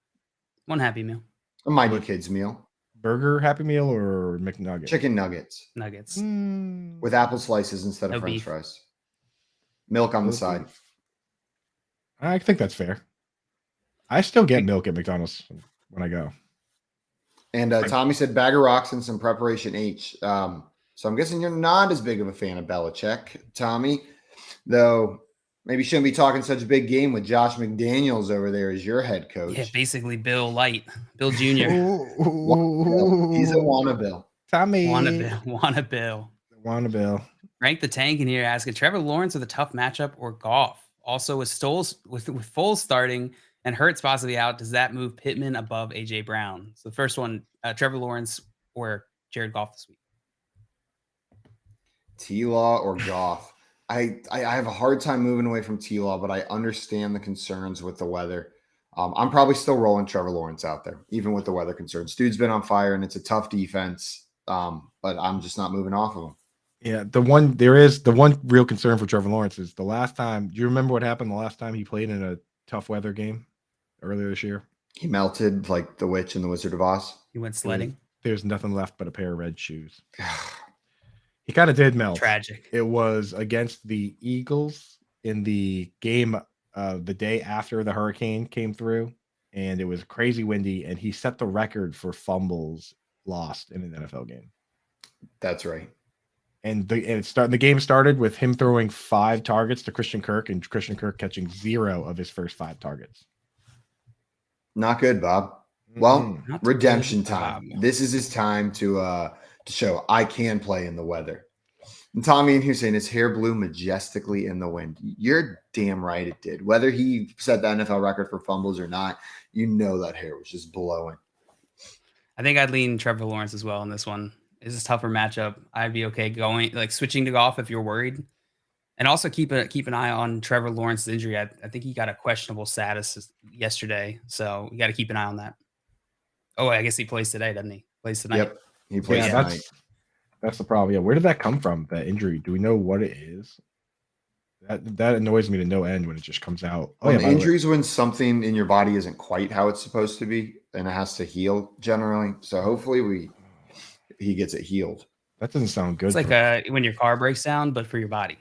[SPEAKER 3] One happy meal.
[SPEAKER 2] A mighty kids meal.
[SPEAKER 4] Burger happy meal or McNugget?
[SPEAKER 2] Chicken nuggets.
[SPEAKER 3] Nuggets.
[SPEAKER 2] With apple slices instead of French fries. Milk on the side.
[SPEAKER 4] I think that's fair. I still get milk at McDonald's when I go.
[SPEAKER 2] And Tommy said bag of rocks and some preparation H. So I'm guessing you're not as big of a fan of Belichick, Tommy. Though maybe shouldn't be talking such a big game with Josh McDaniels over there as your head coach.
[SPEAKER 3] Yeah, basically Bill Light, Bill Jr.
[SPEAKER 2] He's a wanna Bill.
[SPEAKER 4] Tommy.
[SPEAKER 3] Wanna Bill. Rank the tank in here asking Trevor Lawrence with a tough matchup or Goff. Also with Foles starting and Hurts possibly out, does that move Pittman above AJ Brown? So the first one, Trevor Lawrence or Jared Goff this week.
[SPEAKER 2] T-Law or Goff. I have a hard time moving away from T-Law, but I understand the concerns with the weather. I'm probably still rolling Trevor Lawrence out there, even with the weather concerns. Dude's been on fire, and it's a tough defense, but I'm just not moving off of him.
[SPEAKER 4] Yeah, the one real concern for Trevor Lawrence is the last time. Do you remember what happened the last time he played in a tough weather game earlier this year?
[SPEAKER 2] He melted like the Witch and the Wizard of Oz.
[SPEAKER 3] He went sledding.
[SPEAKER 4] There's nothing left but a pair of red shoes. He kind of did melt.
[SPEAKER 3] Tragic.
[SPEAKER 4] It was against the Eagles in the game the day after the hurricane came through, and it was crazy windy, and he set the record for fumbles lost in an NFL game.
[SPEAKER 2] That's right.
[SPEAKER 4] And the game started with him throwing 5 targets to Christian Kirk, and Christian Kirk catching 0 of his first 5 targets.
[SPEAKER 2] Not good, Bob. Well,
[SPEAKER 3] Not
[SPEAKER 2] redemption
[SPEAKER 3] good,
[SPEAKER 2] time.
[SPEAKER 3] Bob.
[SPEAKER 2] This is his time to show I can play in the weather. And Tommy in here saying his hair blew majestically in the wind. You're damn right it did. Whether he set the NFL record for fumbles or not, you know that hair was just blowing.
[SPEAKER 3] I think I'd lean Trevor Lawrence as well in this one. This is a tougher matchup. I'd be okay switching to Goff if you're worried. And also keep an eye on Trevor Lawrence's injury. I think he got a questionable status yesterday, so you got to keep an eye on that. Oh, I guess he plays today, doesn't he? Plays tonight.
[SPEAKER 2] Yep, he plays tonight.
[SPEAKER 4] That's the problem. Yeah, where did that come from? That injury? Do we know what it is? That annoys me to no end when it just comes out.
[SPEAKER 2] Injuries when something in your body isn't quite how it's supposed to be, and it has to heal generally. So hopefully he gets it healed.
[SPEAKER 4] That doesn't sound good.
[SPEAKER 3] It's like when your car breaks down, but for your body.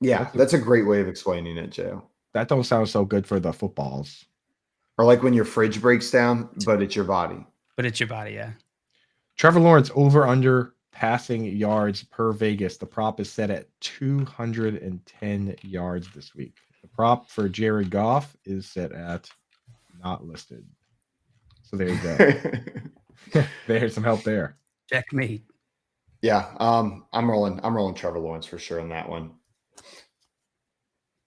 [SPEAKER 2] Yeah, that's a great way of explaining it, Joe.
[SPEAKER 4] That don't sound so good for the footballs.
[SPEAKER 2] Or like when your fridge breaks down, but it's your body.
[SPEAKER 3] But it's your body, yeah.
[SPEAKER 4] Trevor Lawrence over under passing yards per Vegas. The prop is set at 210 yards this week. The prop for Jared Goff is set at not listed. So there you go. There's some help there.
[SPEAKER 3] Checkmate.
[SPEAKER 2] Yeah, I'm rolling Trevor Lawrence for sure on that one.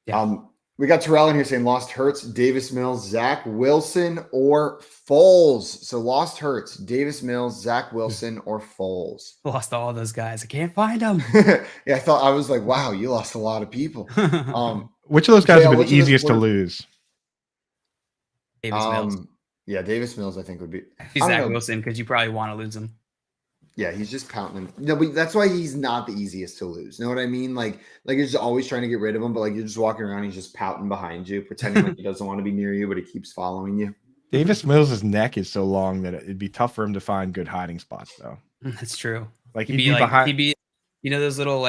[SPEAKER 3] Yeah.
[SPEAKER 2] We got Terrell in here saying lost Hurts, Davis Mills, Zach Wilson, or Foles. So lost Hurts, Davis Mills, Zach Wilson, or Foles.
[SPEAKER 3] Lost all those guys. I can't find them.
[SPEAKER 2] Yeah, I was like, wow, you lost a lot of people.
[SPEAKER 4] Which of those guys would be the easiest to lose?
[SPEAKER 3] Davis Mills.
[SPEAKER 2] Yeah, Davis Mills, I think would be.
[SPEAKER 3] Zach Wilson, because you probably want to lose him.
[SPEAKER 2] Yeah, he's just pouting him. No, but that's why he's not the easiest to lose. Know what I mean? Like you're just always trying to get rid of him, but like you're just walking around, he's just pouting behind you, pretending like he doesn't want to be near you, but he keeps following you.
[SPEAKER 4] Davis Mills' neck is so long that it'd be tough for him to find good hiding spots, though.
[SPEAKER 3] That's true.
[SPEAKER 4] Like he'd be behind.
[SPEAKER 3] He'd be, those little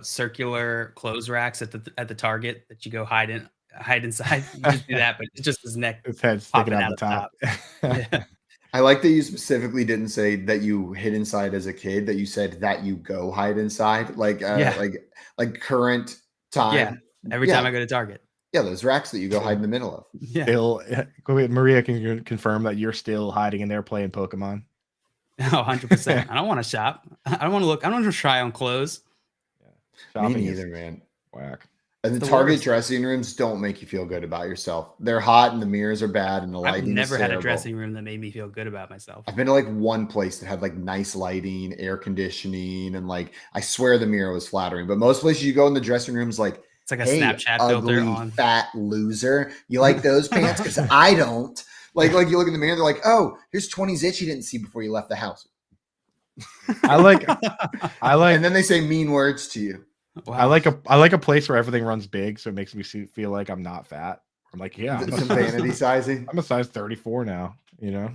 [SPEAKER 3] circular clothes racks at the Target that you go hide inside. You just do that, but it's just his neck.
[SPEAKER 4] His head sticking out the top.
[SPEAKER 3] Yeah.
[SPEAKER 2] I like that you specifically didn't say that you hid inside as a kid, that you said that you go hide inside, like current time.
[SPEAKER 3] Yeah, every time I go to Target.
[SPEAKER 2] Yeah, those racks that you go hide in the middle of.
[SPEAKER 3] Yeah.
[SPEAKER 4] Still, Maria can confirm that you're still hiding in there playing Pokemon.
[SPEAKER 3] Oh, 100%. I don't want to shop. I don't want to look. I don't want to try on clothes.
[SPEAKER 4] Yeah.
[SPEAKER 2] Me neither, man.
[SPEAKER 4] Whack.
[SPEAKER 2] And the Target dressing rooms don't make you feel good about yourself. They're hot and the mirrors are bad and the lighting
[SPEAKER 3] I've never
[SPEAKER 2] is
[SPEAKER 3] had
[SPEAKER 2] terrible.
[SPEAKER 3] a dressing room that made me feel good about myself.
[SPEAKER 2] I've been to one place that had nice lighting, air conditioning, and I swear the mirror was flattering. But most places you go in the dressing rooms,
[SPEAKER 3] it's like a
[SPEAKER 2] hey,
[SPEAKER 3] Snapchat
[SPEAKER 2] ugly,
[SPEAKER 3] filter on.
[SPEAKER 2] fat loser. You like those pants? Because I don't. Like you look in the mirror, they're like, oh, here's 20 zits you didn't see before you left the house.
[SPEAKER 4] I like,
[SPEAKER 2] and then they say mean words to you.
[SPEAKER 3] Wow.
[SPEAKER 4] I like a place where everything runs big, so it makes me feel like I'm not fat. I'm like, yeah,
[SPEAKER 2] some vanity sizing.
[SPEAKER 4] I'm a size 34 now. You know,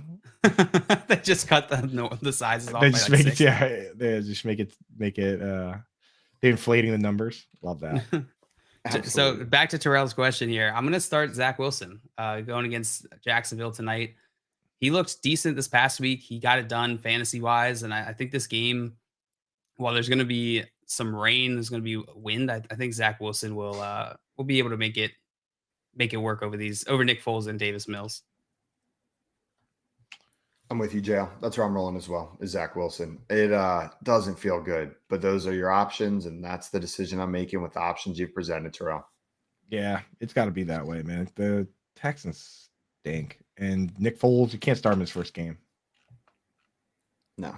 [SPEAKER 3] they just cut the sizes off.
[SPEAKER 4] They just make it, they just make it they're inflating the numbers. Love that.
[SPEAKER 3] So back to Terrell's question here. I'm going to start Zach Wilson going against Jacksonville tonight. He looked decent this past week. He got it done fantasy wise, and I think this game while there's going to be some rain, there's going to be wind. I think Zach Wilson will be able to make it work over Nick Foles and Davis Mills.
[SPEAKER 2] I'm with you, JL. That's where I'm rolling as well, is Zach Wilson. It doesn't feel good, but those are your options, and that's the decision I'm making with the options you've presented, Terrell.
[SPEAKER 4] Yeah, it's got to be that way, man. The Texans stink, and Nick Foles, you can't start him his first game.
[SPEAKER 2] No.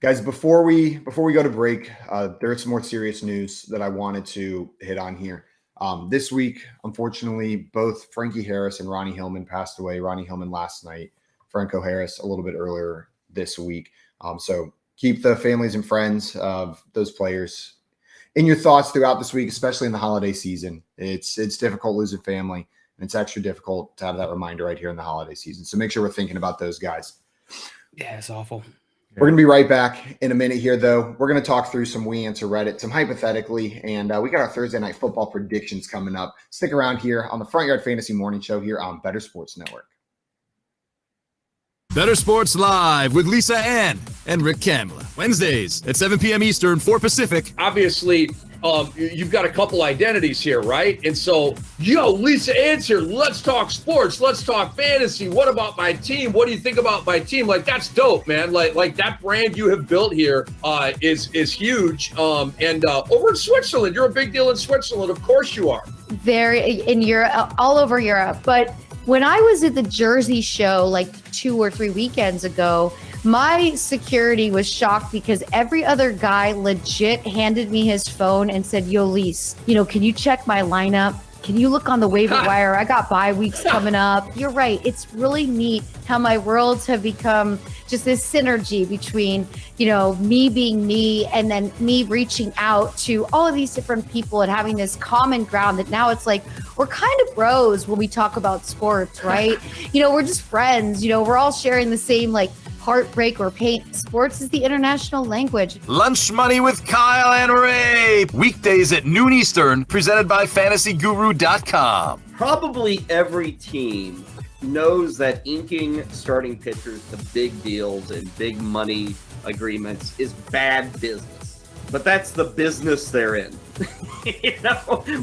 [SPEAKER 2] Guys, before we go to break, there's some more serious news that I wanted to hit on here. This week, unfortunately, both Frankie Harris and Ronnie Hillman passed away. Ronnie Hillman last night, Franco Harris a little bit earlier this week. So keep the families and friends of those players in your thoughts throughout this week, especially in the holiday season. It's difficult losing family, and it's extra difficult to have that reminder right here in the holiday season. So make sure we're thinking about those guys.
[SPEAKER 3] Yeah, it's awful.
[SPEAKER 2] We're going to be right back in a minute here, though. We're going to talk through some We Answer Reddit, some hypothetically, and we got our Thursday night football predictions coming up. Stick around here on the Front Yard Fantasy Morning Show here on Better Sports Network.
[SPEAKER 5] Better Sports Live with Lisa Ann and Rick Kamla. Wednesdays at 7 p.m. Eastern, 4 Pacific.
[SPEAKER 6] Obviously, you've got a couple identities here, right? And so, Lisa Ann's here. Let's talk sports. Let's talk fantasy. What about my team? What do you think about my team? Like, that's dope, man. Like that brand you have built here is huge. And over in Switzerland, you're a big deal in Switzerland. Of course you are.
[SPEAKER 7] In Europe, all over Europe. But when I was at the Jersey show like 2 or 3 weekends ago, my security was shocked because every other guy legit handed me his phone and said, "Yo, Lise, can you check my lineup? Can you look on the waiver wire? I got bye weeks coming up." You're right. It's really neat how my worlds have become just this synergy between, me being me and then me reaching out to all of these different people and having this common ground that now it's like we're kind of bros when we talk about sports, right? We're just friends. We're all sharing the same heartbreak or pain. Sports is the international language.
[SPEAKER 5] Lunch Money with Kyle and Ray. Weekdays at noon Eastern, presented by FantasyGuru.com.
[SPEAKER 8] Probably every team knows that inking starting pitchers to big deals and big money agreements is bad business. But that's the business they're in.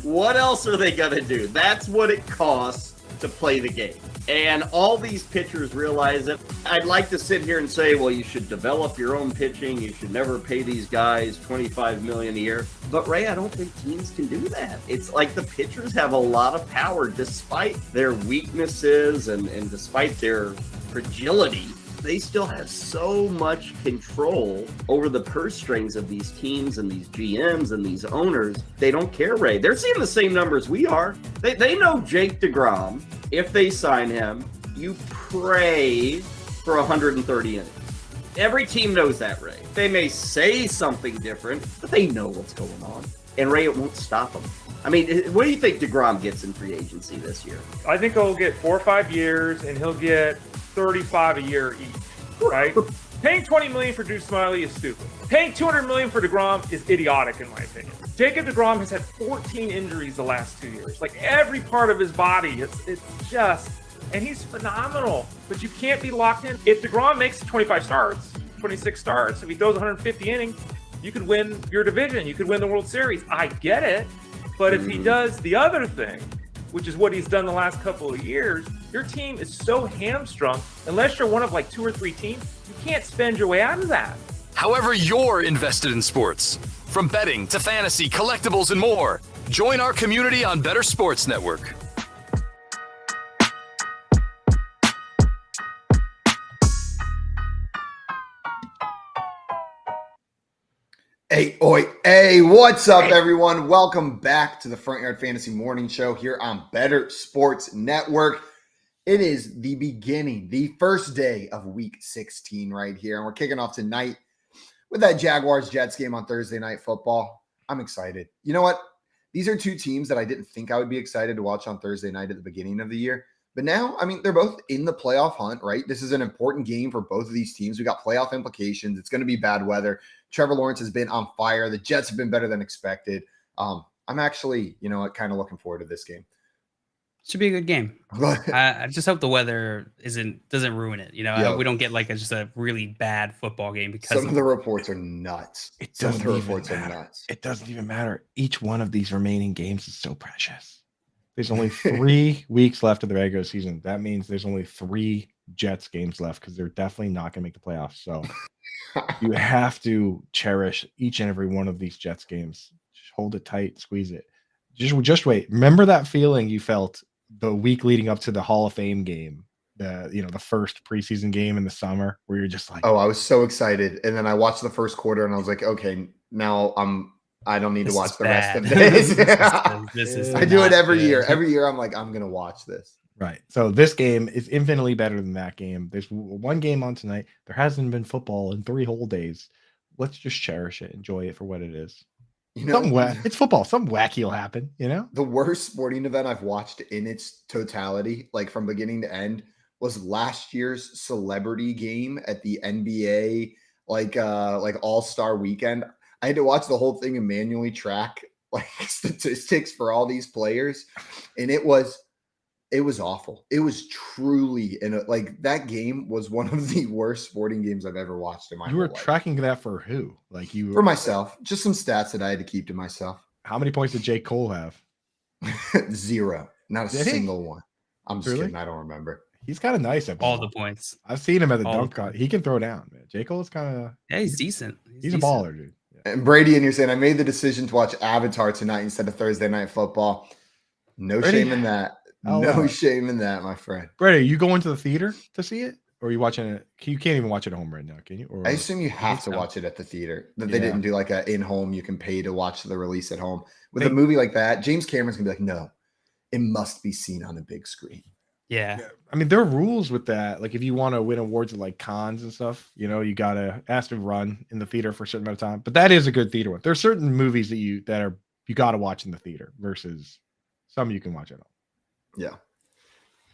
[SPEAKER 8] What else are they going to do? That's what it costs to play the game. And all these pitchers realize it. I'd like to sit here and say, well, you should develop your own pitching. You should never pay these guys $25 million a year. But Ray, I don't think teams can do that. It's like the pitchers have a lot of power despite their weaknesses and despite their fragility. They still have so much control over the purse strings of these teams and these GMs and these owners. They don't care, Ray. They're seeing the same numbers we are. They know Jake DeGrom. If they sign him, you pray for 130 innings. Every team knows that, Ray. They may say something different, but they know what's going on. And Ray, it won't stop them. I mean, what do you think DeGrom gets in free agency this year?
[SPEAKER 9] I think he'll get 4 or 5 years, and he'll get 35 a year each, right? Paying $20 million for Drew Smyly is stupid. Paying $200 million for DeGrom is idiotic, in my opinion. Jacob DeGrom has had 14 injuries the last 2 years. Like, every part of his body, it's just, and he's phenomenal. But you can't be locked in. If DeGrom makes 25 starts, 26 starts, if he throws 150 innings, you could win your division. You could win the World Series. I get it. But if he does the other thing, which is what he's done the last couple of years, your team is so hamstrung, unless you're one of 2 or 3 teams, you can't spend your way out of that.
[SPEAKER 5] However you're invested in sports, from betting to fantasy, collectibles, and more, join our community on Better Sports Network.
[SPEAKER 2] Hey, what's up, everyone? Welcome back to the Front Yard Fantasy Morning Show here on Better Sports Network. It is the beginning, the first day of Week 16 right here, and we're kicking off tonight with that Jaguars-Jets game on Thursday Night Football. I'm excited. You know what? These are 2 teams that I didn't think I would be excited to watch on Thursday night at the beginning of the year. But now, I mean, they're both in the playoff hunt, right? This is an important game for both of these teams. We got playoff implications. It's going to be bad weather. Trevor Lawrence has been on fire. The Jets have been better than expected. I'm actually, kind of looking forward to this game.
[SPEAKER 3] Should be a good game. I just hope the weather doesn't ruin it. I hope we don't get like just a really bad football game because
[SPEAKER 2] some of the reports are nuts.
[SPEAKER 4] It
[SPEAKER 2] Some of
[SPEAKER 4] doesn't
[SPEAKER 2] the
[SPEAKER 4] even
[SPEAKER 2] reports are
[SPEAKER 4] matter.
[SPEAKER 2] nuts.
[SPEAKER 4] It doesn't even matter. Each one of these remaining games is so precious. There's only 3 weeks left of the regular season. That means there's only 3 Jets games left because they're definitely not going to make the playoffs. So you have to cherish each and every one of these Jets games. Just hold it tight, squeeze it. Just wait. Remember that feeling you felt the week leading up to the Hall of Fame game, the first preseason game in the summer, where you're just like,
[SPEAKER 2] oh, I was so excited, and then I watched the first quarter, and I was like, okay, now I don't need to watch the rest of this. I do it every year. Every year, I'm like, I'm gonna watch this.
[SPEAKER 4] Right. So this game is infinitely better than that game. There's one game on tonight. There hasn't been football in 3 whole days. Let's just cherish it, enjoy it for what it is. It's football. Something wacky will happen,
[SPEAKER 2] The worst sporting event I've watched in its totality, like from beginning to end, was last year's celebrity game at the NBA, like All-Star weekend. I had to watch the whole thing and manually track like statistics for all these players, and it was awful. It was truly, and like that game was one of the worst sporting games I've ever watched in my life.
[SPEAKER 4] You were tracking that for who? Like
[SPEAKER 2] for myself, just some stats that I had to keep to myself.
[SPEAKER 4] How many points did J. Cole have?
[SPEAKER 2] 0, not a single one. I'm just kidding. I don't remember.
[SPEAKER 4] He's kind of nice at
[SPEAKER 3] all the points.
[SPEAKER 4] I've seen him at the dunk contest. He can throw down, man. J. Cole's kind of
[SPEAKER 3] he's decent.
[SPEAKER 4] He's a baller, dude.
[SPEAKER 2] Yeah. And Brady, and you're saying I made the decision to watch Avatar tonight instead of Thursday Night Football. No
[SPEAKER 4] Brady?
[SPEAKER 2] shame in that.
[SPEAKER 4] Oh,
[SPEAKER 2] no
[SPEAKER 4] wow.
[SPEAKER 2] shame in that, my friend.
[SPEAKER 4] Brady, you going to the theater to see it, or are you watching it? You can't even watch it at home right now, can you? Or
[SPEAKER 2] I assume you have to watch it at the theater. That they didn't do like a in-home. You can pay to watch the release at home. With a movie like that, James Cameron's gonna be like, no, it must be seen on a big screen.
[SPEAKER 3] Yeah.
[SPEAKER 4] I mean, there are rules with that. Like, if you want to win awards at like cons and stuff, you gotta ask to run in the theater for a certain amount of time. But that is a good theater one. There are certain movies that you gotta watch in the theater versus some you can watch at home.
[SPEAKER 2] Yeah.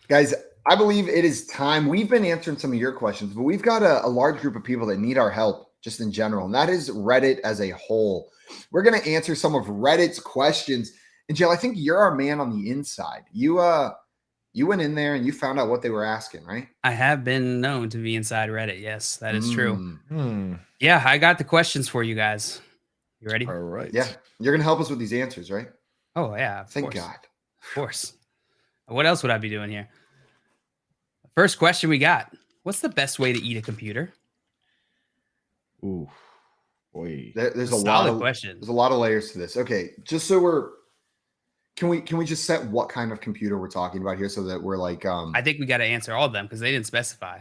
[SPEAKER 2] Guys, I believe it is time. We've been answering some of your questions, but we've got a large group of people that need our help just in general, and that is Reddit as a whole. We're going to answer some of Reddit's questions. And Jill, I think you're our man on the inside. You went in there and you found out what they were asking, right?
[SPEAKER 3] I have been known to be inside Reddit. Yes, that is true.
[SPEAKER 4] Hmm.
[SPEAKER 3] Yeah, I got the questions for you guys. You ready?
[SPEAKER 4] All right.
[SPEAKER 2] Yeah. You're going to help us with these answers, right?
[SPEAKER 3] Oh, yeah.
[SPEAKER 2] Thank God.
[SPEAKER 3] Of course. What else would I be doing here? First question we got. What's the best way to eat a computer?
[SPEAKER 4] Ooh, boy.
[SPEAKER 2] There's
[SPEAKER 3] a
[SPEAKER 2] a lot of
[SPEAKER 3] questions.
[SPEAKER 2] There's a lot of layers to this. Okay, just so can we just set what kind of computer we're talking about here so that we're like
[SPEAKER 3] I think we got to answer all of them because they didn't specify.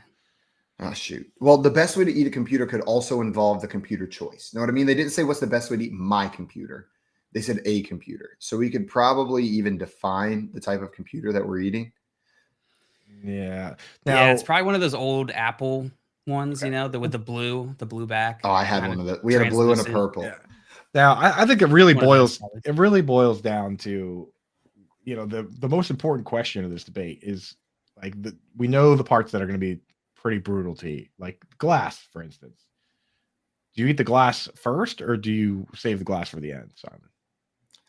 [SPEAKER 2] Oh shoot. Well, the best way to eat a computer could also involve the computer choice. Know what I mean? They didn't say what's the best way to eat my computer. They said a computer. So we could probably even define the type of computer that we're eating.
[SPEAKER 4] Yeah.
[SPEAKER 3] Yeah, it's probably one of those old Apple ones, with the blue back.
[SPEAKER 2] Oh, I had one of the. We had a blue and a purple.
[SPEAKER 4] Yeah. Now, I think it really boils down to, the most important question of this debate is like we know the parts that are going to be pretty brutal to eat, like glass, for instance. Do you eat the glass first or do you save the glass for the end, Simon?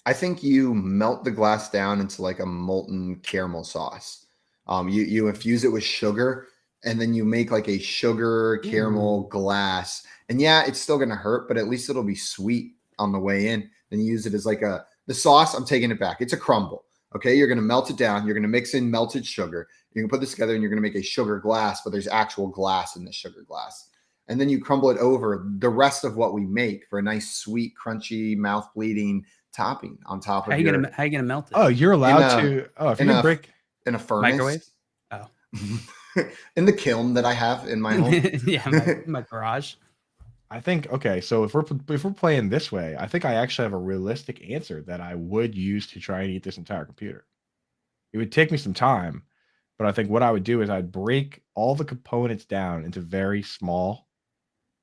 [SPEAKER 2] I think you melt the glass down into like a molten caramel sauce. You infuse it with sugar, and then you make like a sugar caramel glass. And yeah, it's still going to hurt, but at least it'll be sweet on the way in. Then you use it as like the sauce. I'm taking it back. It's a crumble. Okay. You're going to melt it down. You're going to mix in melted sugar. You can put this together and you're going to make a sugar glass, but there's actual glass in the sugar glass. And then you crumble it over the rest of what we make for a nice, sweet, crunchy, mouth bleeding topping on top of
[SPEAKER 3] How you gonna melt it?
[SPEAKER 4] Oh, you're allowed to. Oh, if you break
[SPEAKER 2] in a furnace.
[SPEAKER 3] Microwave? Oh.
[SPEAKER 2] In the kiln that I have in my home.
[SPEAKER 3] Yeah, my garage.
[SPEAKER 4] I think, okay, so if we're playing this way, I think I actually have a realistic answer that I would use to try and eat this entire computer. It would take me some time, but I think what I would do is I'd break all the components down into very small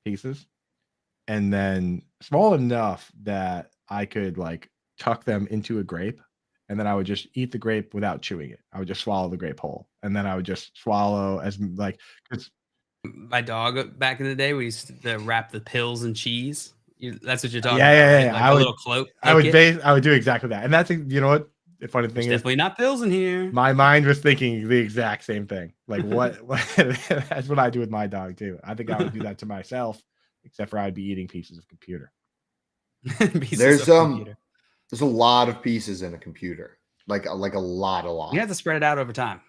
[SPEAKER 4] pieces, and then small enough that I could like tuck them into a grape, and then I would just eat the grape without chewing it. I would just swallow the grape whole, and then I would just swallow as like, because
[SPEAKER 3] my dog back in the day, we used to wrap the pills in cheese. That's what you're talking
[SPEAKER 4] about.
[SPEAKER 3] Yeah.
[SPEAKER 4] Like
[SPEAKER 3] I would, a little cloak.
[SPEAKER 4] I would do exactly that, and that's, you know what, the funny thing is,
[SPEAKER 3] definitely not pills in here.
[SPEAKER 4] my mind was thinking the exact same thing. Like what that's what I do with my dog too. I think I would do that to myself, except for I'd be eating pieces of computer.
[SPEAKER 3] Pieces
[SPEAKER 2] There's
[SPEAKER 3] of computer.
[SPEAKER 2] there's a lot of pieces in a computer. Like a lot.
[SPEAKER 3] You have to spread it out over time.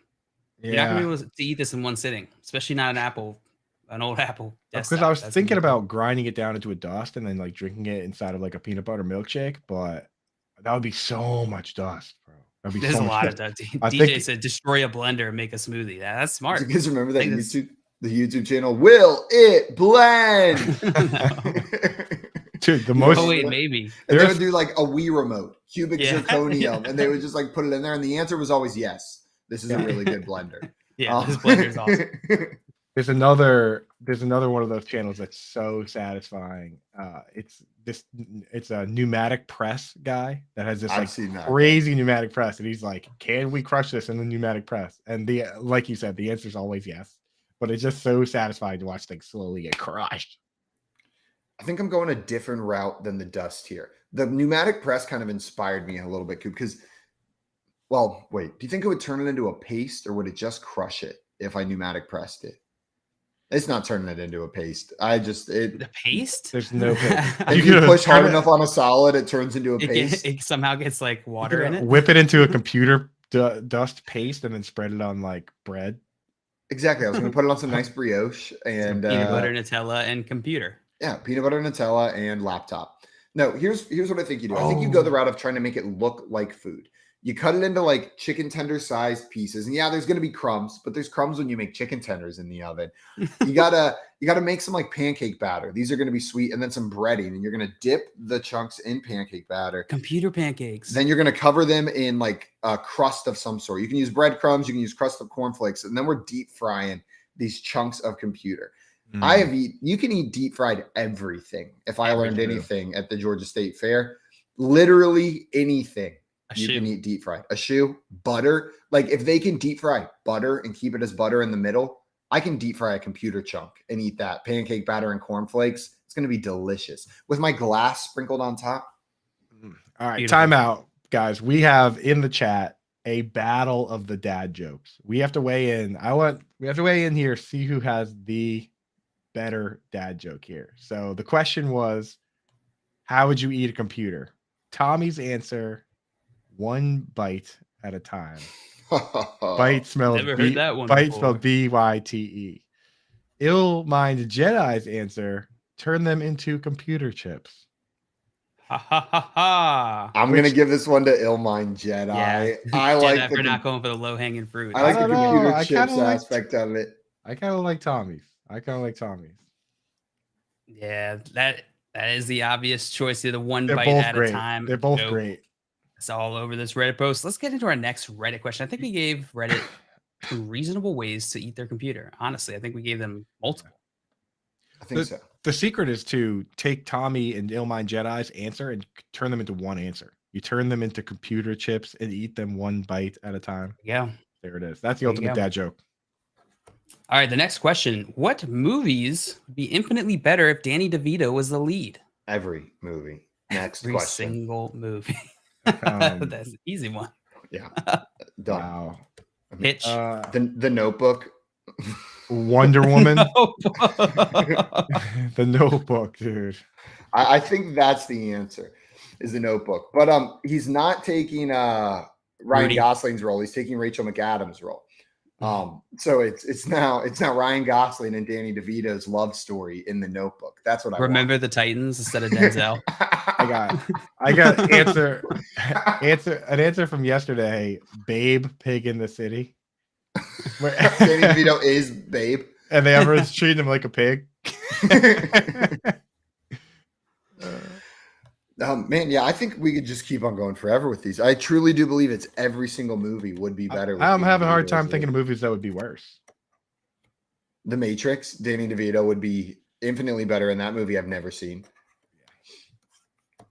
[SPEAKER 3] You're not
[SPEAKER 4] Yeah.
[SPEAKER 3] gonna be able to eat this in one sitting, especially not an old Apple.
[SPEAKER 4] Because I was thinking about grinding it down into a dust and then like drinking it inside of like a peanut butter milkshake, but that would be so much dust, bro. That'd be
[SPEAKER 3] There's
[SPEAKER 4] so
[SPEAKER 3] a
[SPEAKER 4] much
[SPEAKER 3] lot of
[SPEAKER 4] dust.
[SPEAKER 3] that.
[SPEAKER 4] I
[SPEAKER 3] DJ
[SPEAKER 4] think-
[SPEAKER 3] said destroy a blender and make a smoothie. That's smart.
[SPEAKER 2] Do you guys remember that
[SPEAKER 3] I think that's-
[SPEAKER 2] the YouTube channel? Will it blend?
[SPEAKER 4] Dude, the most
[SPEAKER 3] Oh wait, maybe.
[SPEAKER 2] And they
[SPEAKER 4] There's-
[SPEAKER 2] would do like a Wii remote, cubic
[SPEAKER 3] Yeah.
[SPEAKER 2] zirconium, and they would just like put it in there, and the answer was always yes. This is a really good blender.
[SPEAKER 3] Yeah, this blender's awesome.
[SPEAKER 4] there's another one of those channels that's so satisfying. It's a pneumatic press guy that has this
[SPEAKER 2] I've
[SPEAKER 4] like
[SPEAKER 2] seen that.
[SPEAKER 4] crazy pneumatic press, and he's like, "Can we crush this in the pneumatic press?" And like you said, the answer is always yes. But it's just so satisfying to watch things slowly get crushed.
[SPEAKER 2] I think I'm going a different route than the dust here. The pneumatic press kind of inspired me a little bit, because, well, wait, do you think it would turn it into a paste, or would it just crush it if I pneumatic pressed it? It's not turning it into a paste.
[SPEAKER 3] The paste?
[SPEAKER 4] There's no
[SPEAKER 2] If you push hard enough on a solid, it turns into a paste.
[SPEAKER 3] It somehow gets like water in it.
[SPEAKER 4] Whip it into a computer dust paste and then spread it on like bread.
[SPEAKER 2] Exactly. I was going to put it on some nice brioche and
[SPEAKER 3] Peanut butter, Nutella, and computer.
[SPEAKER 2] Yeah, peanut butter, Nutella, and laptop. No, here's what I think you do. I think you go the route of trying to make it look like food. You cut it into like chicken tender sized pieces, and yeah, there's going to be crumbs, but there's crumbs when you make chicken tenders in the oven. You gotta make some like pancake batter. These are going to be sweet, and then some breading, and you're going to dip the chunks in pancake batter.
[SPEAKER 3] Computer pancakes.
[SPEAKER 2] Then you're going to cover them in like a crust of some sort. You can use breadcrumbs, you can use crust of cornflakes, and then we're deep frying these chunks of computer. You can eat deep fried everything. If I learned anything at the Georgia State Fair, literally anything you can eat deep fried. A shoe, butter. Like if they can deep fry butter and keep it as butter in the middle, I can deep fry a computer chunk and eat that. Pancake batter and cornflakes. It's going to be delicious with my glass sprinkled on top.
[SPEAKER 4] All right,
[SPEAKER 3] Beautiful.
[SPEAKER 4] time out, guys. We have in the chat a battle of the dad jokes. We have to weigh in. We have to weigh in here, see who has the better dad joke here. So the question was, how would you eat a computer? Tommy's answer, one bite at a time. Bite smelled
[SPEAKER 3] Never heard that one
[SPEAKER 4] Bite
[SPEAKER 3] before.
[SPEAKER 4] spelled B-Y-T-E. Ill Mind Jedi's answer, turn them into computer chips.
[SPEAKER 3] Ha ha ha ha.
[SPEAKER 2] I'm going to give this one to Illmind Jedi.
[SPEAKER 3] Yeah.
[SPEAKER 2] I like
[SPEAKER 3] Jedi for not going for the low hanging fruit.
[SPEAKER 2] I like the
[SPEAKER 4] don't know.
[SPEAKER 2] computer
[SPEAKER 4] I
[SPEAKER 2] chips
[SPEAKER 4] kinda like-
[SPEAKER 2] aspect of it.
[SPEAKER 4] I kind of like Tommy's.
[SPEAKER 3] Yeah, that is the obvious choice. The one
[SPEAKER 4] They're
[SPEAKER 3] bite
[SPEAKER 4] both
[SPEAKER 3] at
[SPEAKER 4] great.
[SPEAKER 3] a time.
[SPEAKER 4] They're both
[SPEAKER 3] Nope.
[SPEAKER 4] great.
[SPEAKER 3] It's all over this Reddit post. Let's get into our next Reddit question. I think we gave Reddit some reasonable ways to eat their computer. Honestly, I think we gave them multiple.
[SPEAKER 2] I think so.
[SPEAKER 4] The secret is to take Tommy and Illmind Jedi's answer and turn them into one answer. You turn them into computer chips and eat them one bite at a time.
[SPEAKER 3] Yeah.
[SPEAKER 4] There it is. That's the
[SPEAKER 3] There you
[SPEAKER 4] ultimate
[SPEAKER 3] go.
[SPEAKER 4] dad joke.
[SPEAKER 3] All right. The next question: what movies would be infinitely better if Danny DeVito was the lead?
[SPEAKER 2] Every movie. Next
[SPEAKER 3] Every
[SPEAKER 2] question.
[SPEAKER 3] single movie.
[SPEAKER 4] Um,
[SPEAKER 3] That's an easy one.
[SPEAKER 2] Yeah. Done.
[SPEAKER 4] Wow.
[SPEAKER 3] Pitch.
[SPEAKER 2] The Notebook.
[SPEAKER 4] Wonder Woman.
[SPEAKER 3] Oh,
[SPEAKER 4] The Notebook, dude.
[SPEAKER 2] I think that's the answer. Is the Notebook, but he's not taking Ryan
[SPEAKER 3] Rudy.
[SPEAKER 2] Gosling's role. He's taking Rachel McAdams' role. So it's now Ryan Gosling and Danny DeVito's love story in The Notebook. That's what I
[SPEAKER 3] Remember the Titans instead of Denzel.
[SPEAKER 4] I got an answer from yesterday. Babe, Pig in the City. Where-
[SPEAKER 2] Danny DeVito is Babe.
[SPEAKER 4] and they ever treating him like a pig.
[SPEAKER 2] Man, yeah, I think we could just keep on going forever with these. I truly do believe it's every single movie would be better. with
[SPEAKER 4] I'm
[SPEAKER 2] Danny
[SPEAKER 4] having a hard
[SPEAKER 2] DeVito
[SPEAKER 4] time
[SPEAKER 2] as
[SPEAKER 4] thinking of
[SPEAKER 2] lead.
[SPEAKER 4] movies that would be worse.
[SPEAKER 2] The Matrix. Danny DeVito would be infinitely better in that movie I've never seen.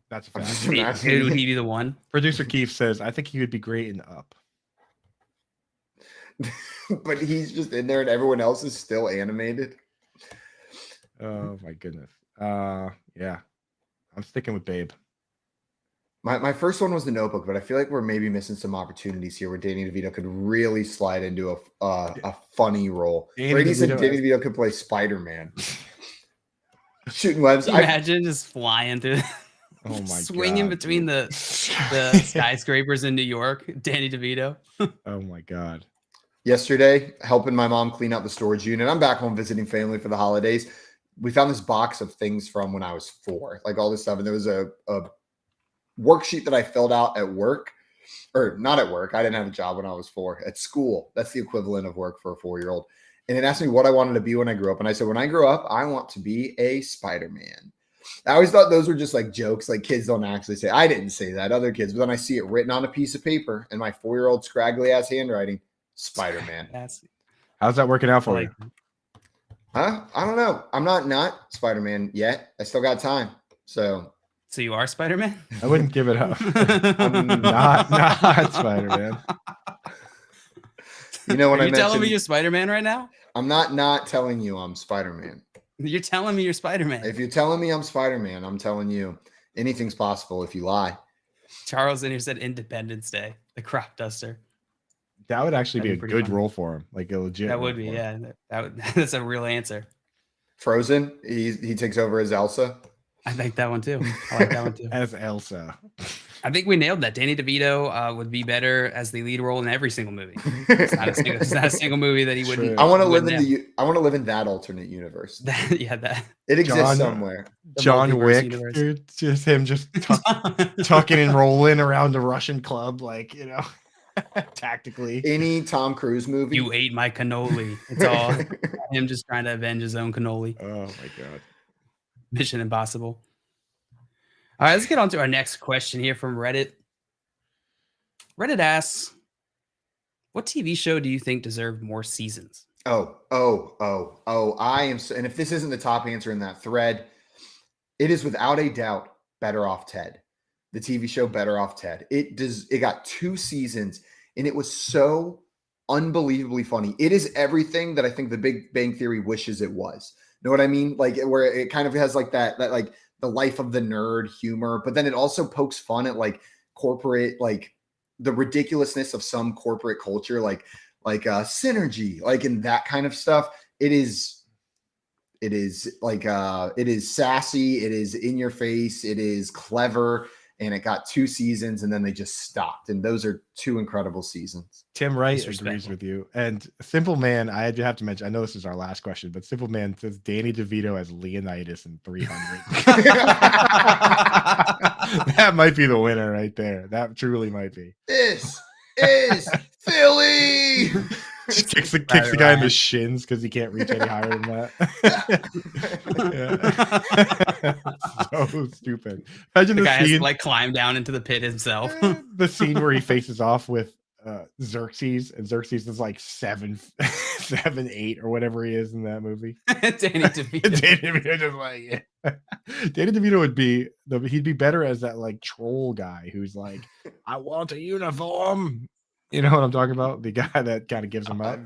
[SPEAKER 4] That's a
[SPEAKER 2] I'm
[SPEAKER 4] fact.
[SPEAKER 2] just
[SPEAKER 3] Who
[SPEAKER 2] imagining.
[SPEAKER 3] would he be the one?
[SPEAKER 4] Producer Keith says, I think he would be great in Up.
[SPEAKER 2] But he's just in there and everyone else is still animated.
[SPEAKER 4] Oh my goodness. Yeah. I'm sticking with Babe.
[SPEAKER 2] My first one was The Notebook, but I feel like we're maybe missing some opportunities here where Danny DeVito could really slide into a funny role. Brady said Danny DeVito could play Spider-Man. Shooting webs.
[SPEAKER 3] Can you imagine just flying through,
[SPEAKER 4] Oh my
[SPEAKER 3] swinging
[SPEAKER 4] God,
[SPEAKER 3] between
[SPEAKER 4] dude.
[SPEAKER 3] the skyscrapers in New York. Danny DeVito.
[SPEAKER 4] Oh my God.
[SPEAKER 2] Yesterday, helping my mom clean out the storage unit. I'm back home visiting family for the holidays. We found this box of things from when I was 4, like all this stuff. And there was a worksheet that I filled out at work, or not at work. I didn't have a job when I was 4. At school. That's the equivalent of work for a 4-year-old. And it asked me what I wanted to be when I grew up. And I said, when I grow up, I want to be a Spider-Man. I always thought those were just like jokes, like kids don't actually say. I didn't say that, other kids. But then I see it written on a piece of paper in my 4-year-old scraggly ass handwriting, Spider-Man.
[SPEAKER 4] How's that working out for you?
[SPEAKER 2] Huh? I don't know. I'm not Spider-Man yet. I still got time. So
[SPEAKER 3] you are Spider-Man?
[SPEAKER 4] I wouldn't give it up. I'm not Spider-Man.
[SPEAKER 2] You know what
[SPEAKER 3] Are
[SPEAKER 2] I
[SPEAKER 3] you telling me
[SPEAKER 2] mentioned?
[SPEAKER 3] you're Spider-Man right now?
[SPEAKER 2] I'm not telling you I'm Spider-Man.
[SPEAKER 3] You're telling me you're Spider-Man.
[SPEAKER 2] If you're telling me I'm Spider-Man, I'm telling you anything's possible if you lie.
[SPEAKER 3] Charles in here said Independence Day, the crop duster.
[SPEAKER 4] That would actually
[SPEAKER 3] That'd
[SPEAKER 4] be a
[SPEAKER 3] be
[SPEAKER 4] good
[SPEAKER 3] funny.
[SPEAKER 4] role for him, like a legit.
[SPEAKER 3] That
[SPEAKER 4] role
[SPEAKER 3] would be,
[SPEAKER 4] for him.
[SPEAKER 3] yeah. That's a real answer.
[SPEAKER 2] Frozen, he takes over as Elsa.
[SPEAKER 3] I like that one too. I like that one too.
[SPEAKER 4] As Elsa.
[SPEAKER 3] I think we nailed that. Danny DeVito would be better as the lead role in every single movie. It's not a single movie that he wouldn't.
[SPEAKER 2] I want to live
[SPEAKER 3] wouldn't
[SPEAKER 2] in I want to live in that alternate universe.
[SPEAKER 3] that
[SPEAKER 2] It exists
[SPEAKER 4] John-
[SPEAKER 2] somewhere.
[SPEAKER 3] The
[SPEAKER 4] John
[SPEAKER 3] multiverse
[SPEAKER 4] Wick,
[SPEAKER 3] universe.
[SPEAKER 4] dude, just him tucking and rolling around a Russian club, like, tactically.
[SPEAKER 2] Any Tom Cruise movie.
[SPEAKER 3] You ate my cannoli. It's all him just trying to avenge his own cannoli.
[SPEAKER 4] Oh my God.
[SPEAKER 3] Mission Impossible. All right, let's get on to our next question here from Reddit. Reddit asks, what TV show do you think deserved more seasons?
[SPEAKER 2] I am so, and if this isn't the top answer in that thread, it is without a doubt Better Off Ted. The TV show Better Off Ted. It got 2 seasons and it was so unbelievably funny. It is everything that I think the Big Bang Theory wishes it was. Know what I mean? Like where it kind of has like that like the life of the nerd humor, but then it also pokes fun at like corporate, like the ridiculousness of some corporate culture, like synergy, like in that kind of stuff. It is like it is sassy, it is in your face, it is clever, and it got 2 seasons and then they just stopped. And those are 2 incredible seasons.
[SPEAKER 4] Tim Wright agrees
[SPEAKER 3] Disrespectful.
[SPEAKER 4] with you. And Simple Man, I have to mention, I know this is our last question, but Simple Man says Danny DeVito as Leonidas in 300. That might be the winner right there. That truly might be.
[SPEAKER 2] This is Philly.
[SPEAKER 4] Just kicks the guy in the shins because he can't reach any higher than that. So stupid. Imagine
[SPEAKER 3] The
[SPEAKER 4] the
[SPEAKER 3] guy has
[SPEAKER 4] scene,
[SPEAKER 3] to like climb down into the pit himself.
[SPEAKER 4] the scene where he faces off with Xerxes, and Xerxes is like 7, 8 or whatever he is in that movie.
[SPEAKER 3] Danny DeVito.
[SPEAKER 4] Danny DeVito just like, yeah. Danny DeVito would be he'd be better as that like troll guy who's like, I want a uniform. You know what I'm talking about? The guy that kind of gives him up.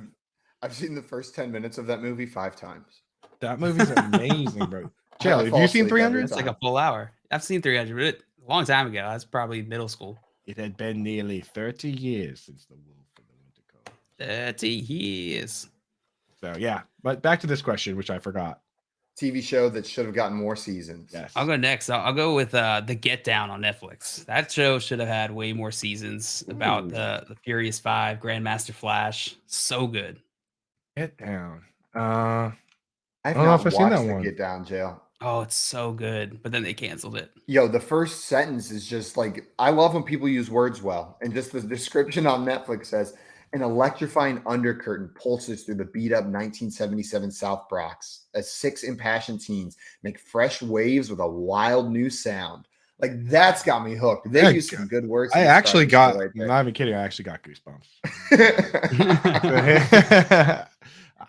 [SPEAKER 2] I've seen the first 10 minutes of that movie 5 times.
[SPEAKER 4] That movie's amazing, bro. Chill,
[SPEAKER 2] I
[SPEAKER 4] have
[SPEAKER 2] fall
[SPEAKER 4] you seen
[SPEAKER 2] asleep every
[SPEAKER 4] 300?
[SPEAKER 3] It's like a full hour. I've seen 300 a long time ago. That's probably middle school.
[SPEAKER 4] It had been nearly 30 years since the Wolf of the Winter Cold.
[SPEAKER 3] 30 years.
[SPEAKER 4] So yeah, but back to this question, which I forgot.
[SPEAKER 2] TV show that should have gotten more seasons.
[SPEAKER 4] Yes.
[SPEAKER 3] I'll go next. I'll go with The Get Down on Netflix. That show should have had way more seasons about the Furious 5, Grandmaster Flash. So good.
[SPEAKER 4] Get Down.
[SPEAKER 2] I've
[SPEAKER 4] don't know
[SPEAKER 2] not
[SPEAKER 4] if I've seen
[SPEAKER 2] watched
[SPEAKER 4] that
[SPEAKER 2] the
[SPEAKER 4] one.
[SPEAKER 2] Get Down, Jail.
[SPEAKER 3] Oh, it's so good. But then they canceled it.
[SPEAKER 2] Yo, the first sentence is just like, I love when people use words well. And just the description on Netflix says, an electrifying undercurtain pulses through the beat-up 1977 South Bronx as 6 impassioned teens make fresh waves with a wild new sound. Like, that's got me hooked. They use some good words.
[SPEAKER 4] I
[SPEAKER 2] to
[SPEAKER 4] actually
[SPEAKER 2] describe
[SPEAKER 4] got,
[SPEAKER 2] the show right
[SPEAKER 4] not even kidding, I actually got goosebumps.
[SPEAKER 2] there.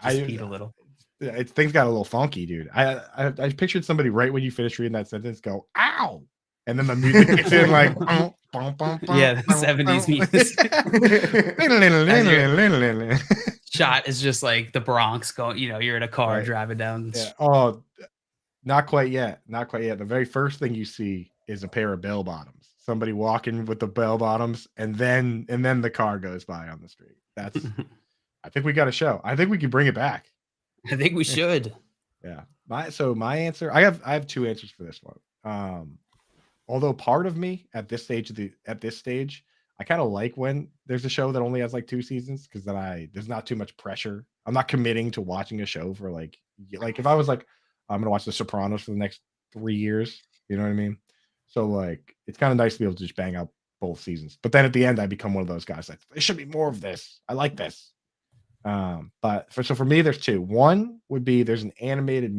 [SPEAKER 3] Just eat a little.
[SPEAKER 4] Things got a little funky, dude. I pictured somebody right when you finish reading that sentence go, ow! And then the music gets in like,
[SPEAKER 3] Yeah, the 70s music. Shot is just like the Bronx going, you're in a car
[SPEAKER 4] Right.
[SPEAKER 3] driving down.
[SPEAKER 4] Yeah. Oh, not quite yet. Not quite yet. The very first thing you see is a pair of bell bottoms somebody walking with the bell bottoms, and then the car goes by on the street. That's I think we got a show. I think we can bring it back.
[SPEAKER 3] I think we should.
[SPEAKER 4] Yeah. My answer, I have two answers for this one. Although part of me at this stage I kind of like when there's a show that only has like 2 seasons, because then there's not too much pressure. I'm not committing to watching a show for like if I was like, I'm gonna watch The Sopranos for the next 3 years, you know what I mean? So like it's kind of nice to be able to just bang out both seasons. But then at the end, I become one of those guys like, there should be more of this. I like this. But for me, there's 2. One would be there's an animated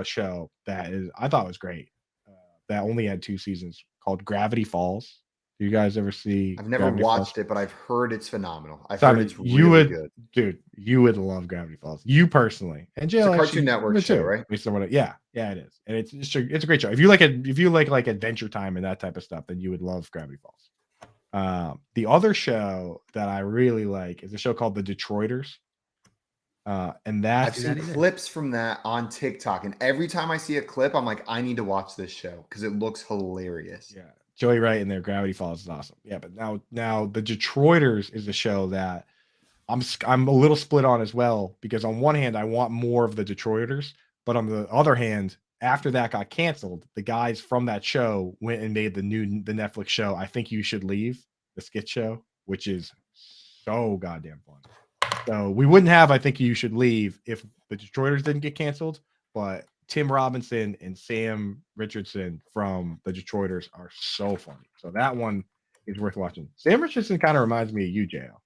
[SPEAKER 4] show that I thought was great, that only had 2 seasons, called Gravity Falls. Do you guys ever see?
[SPEAKER 2] I've never
[SPEAKER 4] Gravity
[SPEAKER 2] watched
[SPEAKER 4] Falls?
[SPEAKER 2] it, but I've heard it's phenomenal. I've
[SPEAKER 4] Simon,
[SPEAKER 2] heard it's really good.
[SPEAKER 4] Dude, you would love Gravity Falls. You personally, and Jill,
[SPEAKER 2] It's a Cartoon Network show, right?
[SPEAKER 4] Yeah, it is, and it's a great show. If you like Adventure Time and that type of stuff, then you would love Gravity Falls. The other show that I really like is a show called The Detroiters. And
[SPEAKER 2] I've
[SPEAKER 4] that's
[SPEAKER 2] seen clips from that on TikTok, and every time I see a clip, I'm like, I need to watch this show because it looks hilarious.
[SPEAKER 4] Yeah, Joey Wright and their Gravity Falls is awesome. Yeah, but now The Detroiters is a show that I'm a little split on as well, because on one hand I want more of The Detroiters, but on the other hand, after that got canceled, the guys from that show went and made the Netflix show I Think You Should Leave, the skit show, which is so goddamn fun. So we wouldn't have I Think You Should Leave if The Detroiters didn't get canceled, but Tim Robinson and Sam Richardson from The Detroiters are so funny. So that one is worth watching. Sam Richardson kind of reminds me of you, JL.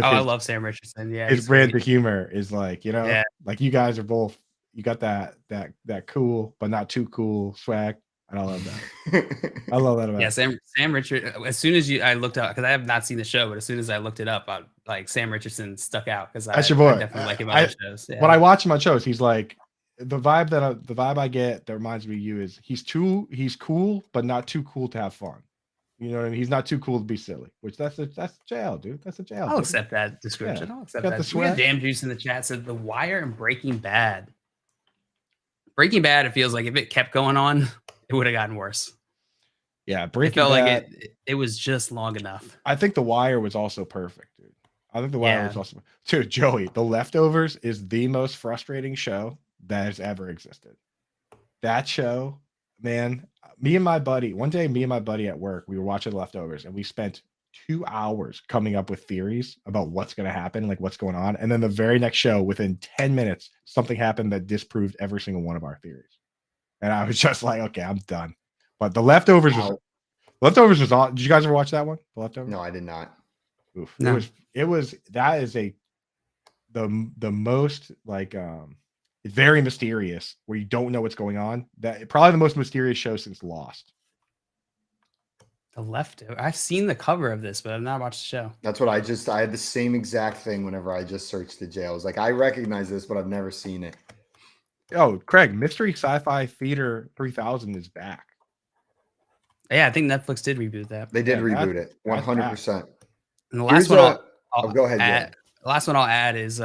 [SPEAKER 3] I love Sam Richardson. Yeah.
[SPEAKER 4] His brand of humor is like,
[SPEAKER 3] Yeah.
[SPEAKER 4] like you guys are both, you got that cool, but not too cool swag. And I love that. I love that about
[SPEAKER 3] Yeah,
[SPEAKER 4] it.
[SPEAKER 3] Sam Richard. As soon as I looked up, because I have not seen the show, but as soon as I looked it up, like Sam Richardson stuck out because
[SPEAKER 4] That's your boy.
[SPEAKER 3] I definitely like him on other shows. Yeah.
[SPEAKER 4] When I watch him on shows, he's like the vibe I get that reminds me of you is he's cool, but not too cool to have fun. You know what I mean? He's not too cool to be silly, which that's jail, dude. That's a jail.
[SPEAKER 3] I'll accept that description.
[SPEAKER 4] Yeah.
[SPEAKER 3] I'll accept
[SPEAKER 4] Got
[SPEAKER 3] that.
[SPEAKER 4] the
[SPEAKER 3] We
[SPEAKER 4] swag.
[SPEAKER 3] got Damn Juice in the chat said The Wire and Breaking Bad. Breaking Bad, it feels like if it kept going on, it would have gotten worse.
[SPEAKER 4] Yeah,
[SPEAKER 3] It
[SPEAKER 4] Breaking
[SPEAKER 3] felt
[SPEAKER 4] Bad.
[SPEAKER 3] like it was just long enough.
[SPEAKER 4] I think The Wire was also perfect, dude. I think The Wire was also, dude. Joey, The Leftovers is the most frustrating show that has ever existed. That show, man. Me and my buddy at work, we were watching The Leftovers, and we spent 2 hours coming up with theories about what's going to happen, like what's going on. And then the very next show, within 10 minutes, something happened that disproved every single one of our theories. And I was just like, okay, I'm done. But The Leftovers was on. Did you guys ever watch that one? The Leftovers?
[SPEAKER 2] No, I did not.
[SPEAKER 4] Oof.
[SPEAKER 3] No.
[SPEAKER 4] That is the most like it's very mysterious, where you don't know what's going on. That probably the most mysterious show since Lost.
[SPEAKER 3] The Leftover. I've seen the cover of this, but I've not watched the show.
[SPEAKER 2] That's what I had the same exact thing whenever I just searched the jail. I was like, I recognize this, but I've never seen it.
[SPEAKER 4] Oh, Craig, Mystery Sci-Fi Theater 3000 is back.
[SPEAKER 3] Yeah, I think Netflix did reboot that.
[SPEAKER 2] They did
[SPEAKER 4] Yeah,
[SPEAKER 2] reboot it 100%.
[SPEAKER 3] And the
[SPEAKER 2] Here's
[SPEAKER 3] last one,
[SPEAKER 2] go ahead,
[SPEAKER 3] add, the last one I'll add is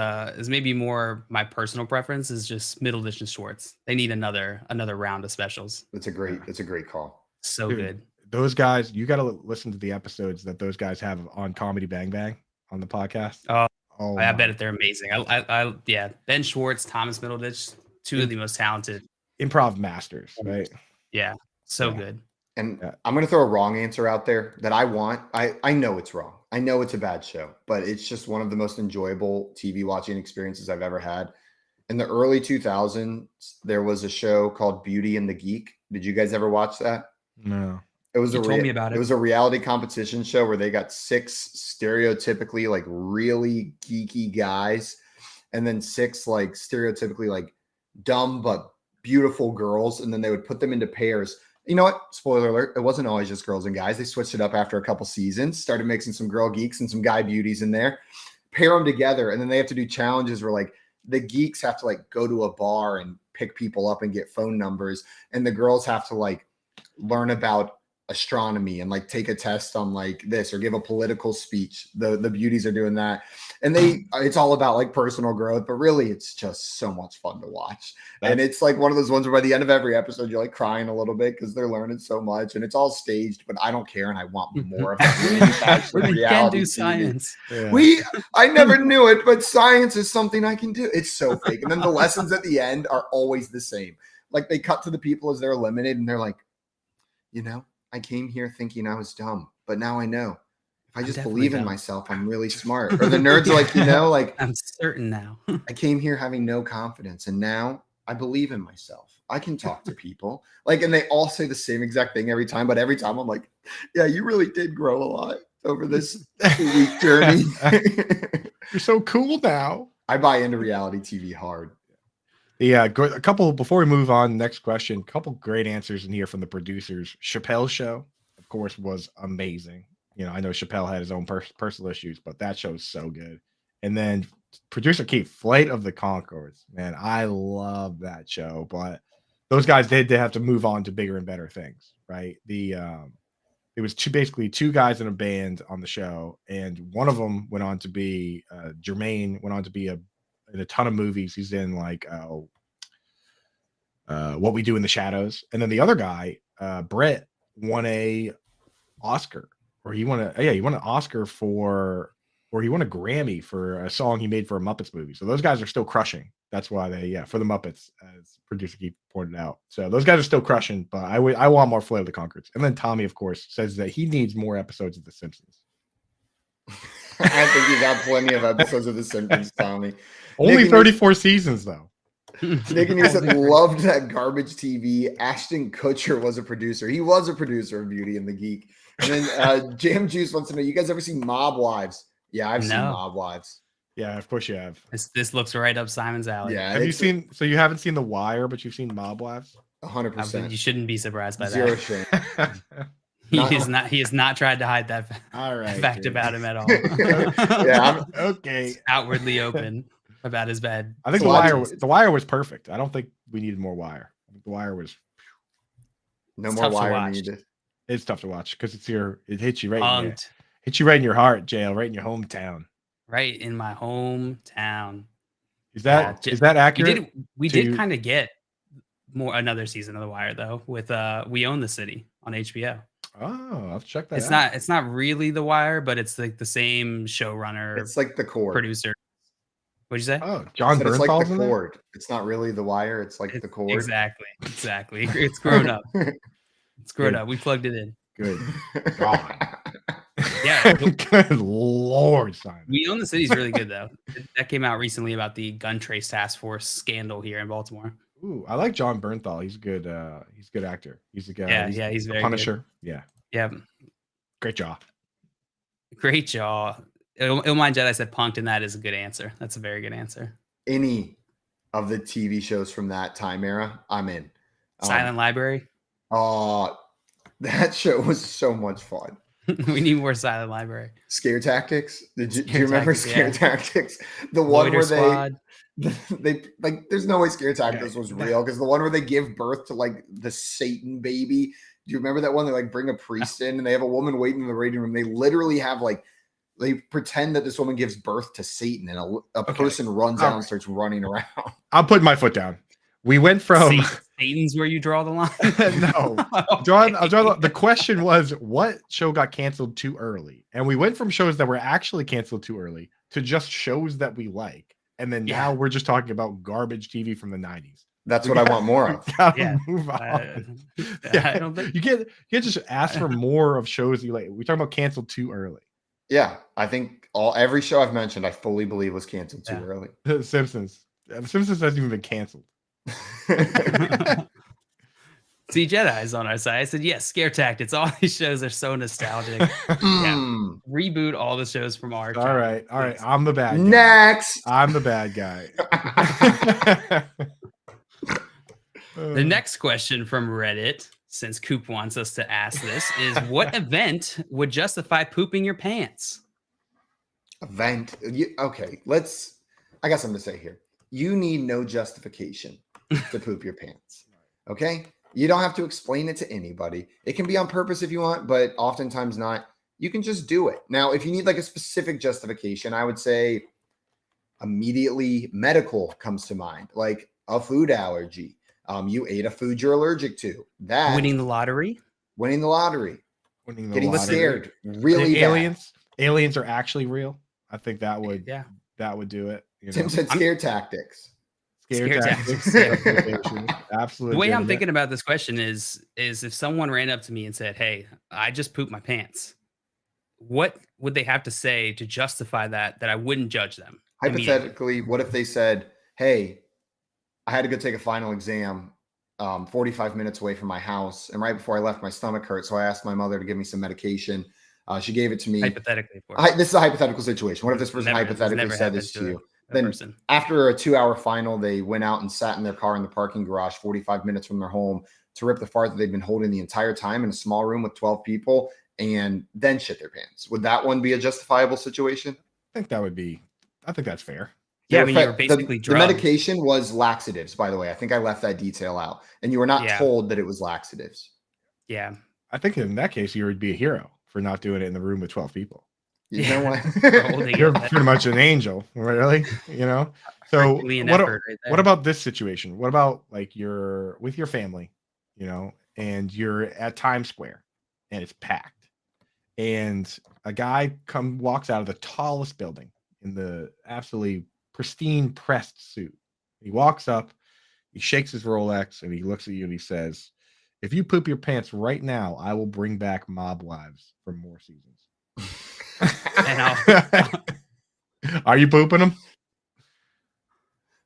[SPEAKER 3] maybe more my personal preference is just Middle Dish and Schwartz. They need another round of specials.
[SPEAKER 2] It's a great call.
[SPEAKER 3] So
[SPEAKER 4] Dude,
[SPEAKER 3] good.
[SPEAKER 4] Those guys, you got to listen to the episodes that those guys have on Comedy Bang Bang on the podcast.
[SPEAKER 3] Oh, I bet they're amazing. Yeah, Ben Schwartz, Thomas Middleditch, two of the most talented
[SPEAKER 4] improv masters, right?
[SPEAKER 3] Yeah, so good.
[SPEAKER 2] And I'm going to throw a wrong answer out there that I want. I know it's wrong. I know it's a bad show, but it's just one of the most enjoyable TV watching experiences I've ever had. In the early 2000s, there was a show called Beauty and the Geek. Did you guys ever watch that?
[SPEAKER 4] No.
[SPEAKER 2] It was
[SPEAKER 3] You told me about it.
[SPEAKER 2] It was a reality competition show where they got 6 stereotypically like really geeky guys, and then 6 like stereotypically like dumb but beautiful girls, and then they would put them into pairs. You know what? Spoiler alert, it wasn't always just girls and guys. They switched it up after a couple seasons, started mixing some girl geeks and some guy beauties in there, pair them together, and then they have to do challenges where like the geeks have to like go to a bar and pick people up and get phone numbers, and the girls have to like learn about astronomy and like take a test on like this or give a political speech. The beauties are doing that. And it's all about like personal growth, but really it's just so much fun to watch. And it's like one of those ones where by the end of every episode, you're like crying a little bit because they're learning so much and it's all staged, but I don't care. And I want more of that.
[SPEAKER 3] We can do science.
[SPEAKER 4] Yeah.
[SPEAKER 2] I never knew it, but science is something I can do. It's so fake. And then the lessons at the end are always the same. Like they cut to the people as they're eliminated and they're like, you know, I came here thinking I was dumb, but now I know. If I just believe in myself, I'm really smart. Or the nerds are like, you know, like
[SPEAKER 3] I'm certain now.
[SPEAKER 2] I came here having no confidence and now I believe in myself. I can talk to people. Like, and they all say the same exact thing every time, but every time I'm like, yeah, you really did grow a lot over this 2-week journey.
[SPEAKER 4] You're so cool now.
[SPEAKER 2] I buy into reality TV hard.
[SPEAKER 4] Yeah, a couple before we move on. Next question. A couple great answers in here from the producers. Chappelle's show, of course, was amazing. You know, I know Chappelle had his own personal issues, but that show's so good. And then producer Keith, Flight of the Conchords. Man, I love that show, but those guys did have to move on to bigger and better things, right? It was basically two guys in a band on the show, and one of them went on to be Jermaine went on to be in a ton of movies. He's in like What We Do in the Shadows, and then the other guy, Brett, won a Oscar, or he won an Oscar or he won a Grammy for a song he made for a Muppets movie. So those guys are still crushing. That's why for the Muppets, as producer Keith pointed out. So those guys are still crushing, but I want more Flight of the Conchords. And then Tommy, of course, says that he needs more episodes of The Simpsons.
[SPEAKER 2] I think you got plenty of episodes of The Simpsons, Tommy.
[SPEAKER 4] Only 34 seasons, though.
[SPEAKER 2] Nick and you said loved that garbage TV. Ashton Kutcher was a producer. He was a producer of Beauty and the Geek. And then Jam Juice wants to know, you guys ever seen Mob Wives? Yeah, I've seen Mob Wives.
[SPEAKER 4] Yeah, of course you have.
[SPEAKER 3] This looks right up Simon's alley.
[SPEAKER 2] Yeah.
[SPEAKER 4] Have you seen? So you haven't seen The Wire, but you've seen Mob Wives?
[SPEAKER 2] 100%.
[SPEAKER 3] You shouldn't be surprised by
[SPEAKER 2] Zero
[SPEAKER 3] that.
[SPEAKER 2] shame.
[SPEAKER 3] He has not tried to hide that fact about him at all.
[SPEAKER 2] Yeah.
[SPEAKER 4] Okay.
[SPEAKER 3] It's outwardly open about his bed.
[SPEAKER 4] I think The Wire was perfect. I don't think we needed more Wire. I think The Wire was
[SPEAKER 2] no more Wire needed.
[SPEAKER 4] It's tough to watch because it hits you right in your heart, Jail, right in your hometown. Right
[SPEAKER 3] in my hometown.
[SPEAKER 4] Is that accurate?
[SPEAKER 3] We did kind of get another season of The Wire though with We Own the City on HBO.
[SPEAKER 4] Oh, I'll have to check that out.
[SPEAKER 3] It's not really The Wire, but it's like the same showrunner.
[SPEAKER 2] It's like the core
[SPEAKER 3] producer. What'd you say?
[SPEAKER 4] Oh, John Bernthal's
[SPEAKER 2] it's like the
[SPEAKER 4] in
[SPEAKER 2] cord. There? It's not really The Wire. It's like the cord.
[SPEAKER 3] Exactly. It's grown up. It's grown up. We plugged it in.
[SPEAKER 4] Good God.
[SPEAKER 3] Yeah.
[SPEAKER 4] Good Lord, Simon.
[SPEAKER 3] We Own the City is really good though. That came out recently about the gun trace task force scandal here in Baltimore.
[SPEAKER 4] Ooh, I like John Bernthal. He's good. He's a good actor. He's a guy.
[SPEAKER 3] Yeah, he's very
[SPEAKER 4] Punisher.
[SPEAKER 3] Good.
[SPEAKER 4] Yeah. Great jaw.
[SPEAKER 3] Illmind Jedi said punked, and that is a good answer. That's a very good answer.
[SPEAKER 2] Any of the TV shows from that time era, I'm in.
[SPEAKER 3] Silent Library.
[SPEAKER 2] That show was so much fun.
[SPEAKER 3] We need more Silent Library.
[SPEAKER 2] Scare Tactics. Do you remember Scare Tactics? The one
[SPEAKER 3] Loiter
[SPEAKER 2] where
[SPEAKER 3] Squad.
[SPEAKER 2] they like, there's no way Scare Tactics was real, because the one where they give birth to like the Satan baby. Do you remember that one? They like bring a priest in and they have a woman waiting in the waiting room. They literally have like, they pretend that this woman gives birth to Satan, and a person runs out and starts running around.
[SPEAKER 4] I'm putting my foot down. We went from
[SPEAKER 3] Satan's where you draw the line.
[SPEAKER 4] No, the question was, what show got canceled too early? And we went from shows that were actually canceled too early to just shows that we like. And then now we're just talking about garbage TV from the 90s.
[SPEAKER 2] That's what I want more of.
[SPEAKER 4] Move on. I don't think you can't just ask for more of shows you like. We're talking about canceled too early.
[SPEAKER 2] Yeah, I think every show I've mentioned, I fully believe was canceled too early.
[SPEAKER 4] The Simpsons. The Simpsons hasn't even been canceled.
[SPEAKER 3] See, Jedi's on our side. I said, yes, Scare Tactics. All these shows are so nostalgic. Reboot all the shows from our
[SPEAKER 4] All right. I'm the bad guy.
[SPEAKER 2] Next.
[SPEAKER 4] I'm the bad guy.
[SPEAKER 3] The next question from Reddit, since Coop wants us to ask this, is what event would justify pooping your pants?
[SPEAKER 2] Event? Okay, I got something to say here. You need no justification to poop your pants. Okay? You don't have to explain it to anybody. It can be on purpose if you want, but oftentimes not. You can just do it. Now, if you need like a specific justification, I would say immediately medical comes to mind, like a food allergy. You ate a food you're allergic to. That
[SPEAKER 3] Winning the lottery.
[SPEAKER 2] Getting scared really bad.
[SPEAKER 4] Aliens are actually real. I think that would do it. You know?
[SPEAKER 2] Tim said scare tactics.
[SPEAKER 4] Scare tactics. Absolutely.
[SPEAKER 3] The way I'm thinking about this question is if someone ran up to me and said, "Hey, I just pooped my pants," what would they have to say to justify that I wouldn't judge them?
[SPEAKER 2] Hypothetically, what if they said, "Hey, I had to go take a final exam 45 minutes away from my house, and right before I left, my stomach hurt, so I asked my mother to give me some medication. She gave it to me."
[SPEAKER 3] Hypothetically, of course.
[SPEAKER 2] This is a hypothetical situation. What if this person hypothetically said this to you? Then after a 2-hour final, they went out and sat in their car in the parking garage 45 minutes from their home to rip the fart that they've been holding the entire time in a small room with 12 people and then shit their pants. Would that one be a justifiable situation?
[SPEAKER 4] I think that's fair.
[SPEAKER 3] Yeah, I mean, you were basically
[SPEAKER 2] the medication was laxatives, by the way. I think I left that detail out. And you were not told that it was laxatives.
[SPEAKER 3] Yeah.
[SPEAKER 4] I think in that case, you would be a hero for not doing it in the room with 12 people.
[SPEAKER 2] You know what?
[SPEAKER 4] You're pretty much an angel, really. You know. So what about this situation? What about like you're with your family, you know, and you're at Times Square, and it's packed, and a guy walks out of the tallest building in the absolutely pristine pressed suit. He walks up, he shakes his Rolex, and he looks at you and he says, "If you poop your pants right now, I will bring back Mob Wives for more seasons." Are you pooping them?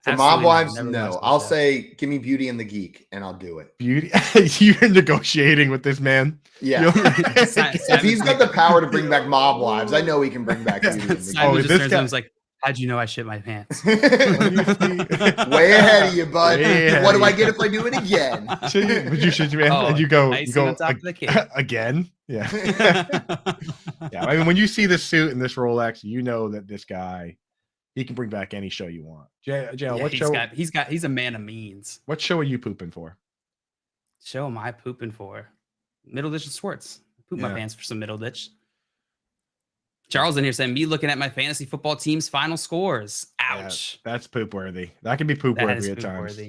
[SPEAKER 2] For Mob Wives, no. I'll say, give me Beauty and the Geek, and I'll do it.
[SPEAKER 4] Beauty? You're negotiating with this man?
[SPEAKER 2] Yeah. If he's got the power to bring back Mob Wives, I know he can bring back Beauty and the Geek.
[SPEAKER 3] Simon just turns and like, "How'd you know I shit my pants?"
[SPEAKER 2] Way ahead of you, bud. What do I get if I do it again?
[SPEAKER 4] Would you shit your pants? And you go
[SPEAKER 3] on top of the cake.
[SPEAKER 4] Again? Yeah. Yeah. I mean, when you see this suit and this Rolex, you know that this guy, he can bring back any show you want. JL, what show?
[SPEAKER 3] He's a man of means.
[SPEAKER 4] What show are you pooping for?
[SPEAKER 3] Show am I pooping for? Middle Ditch and Sports. I poop my pants for some Middle Ditch. Charles in here saying, "Me looking at my fantasy football team's final scores." Ouch.
[SPEAKER 4] That's poop worthy. That can be poop worthy at times.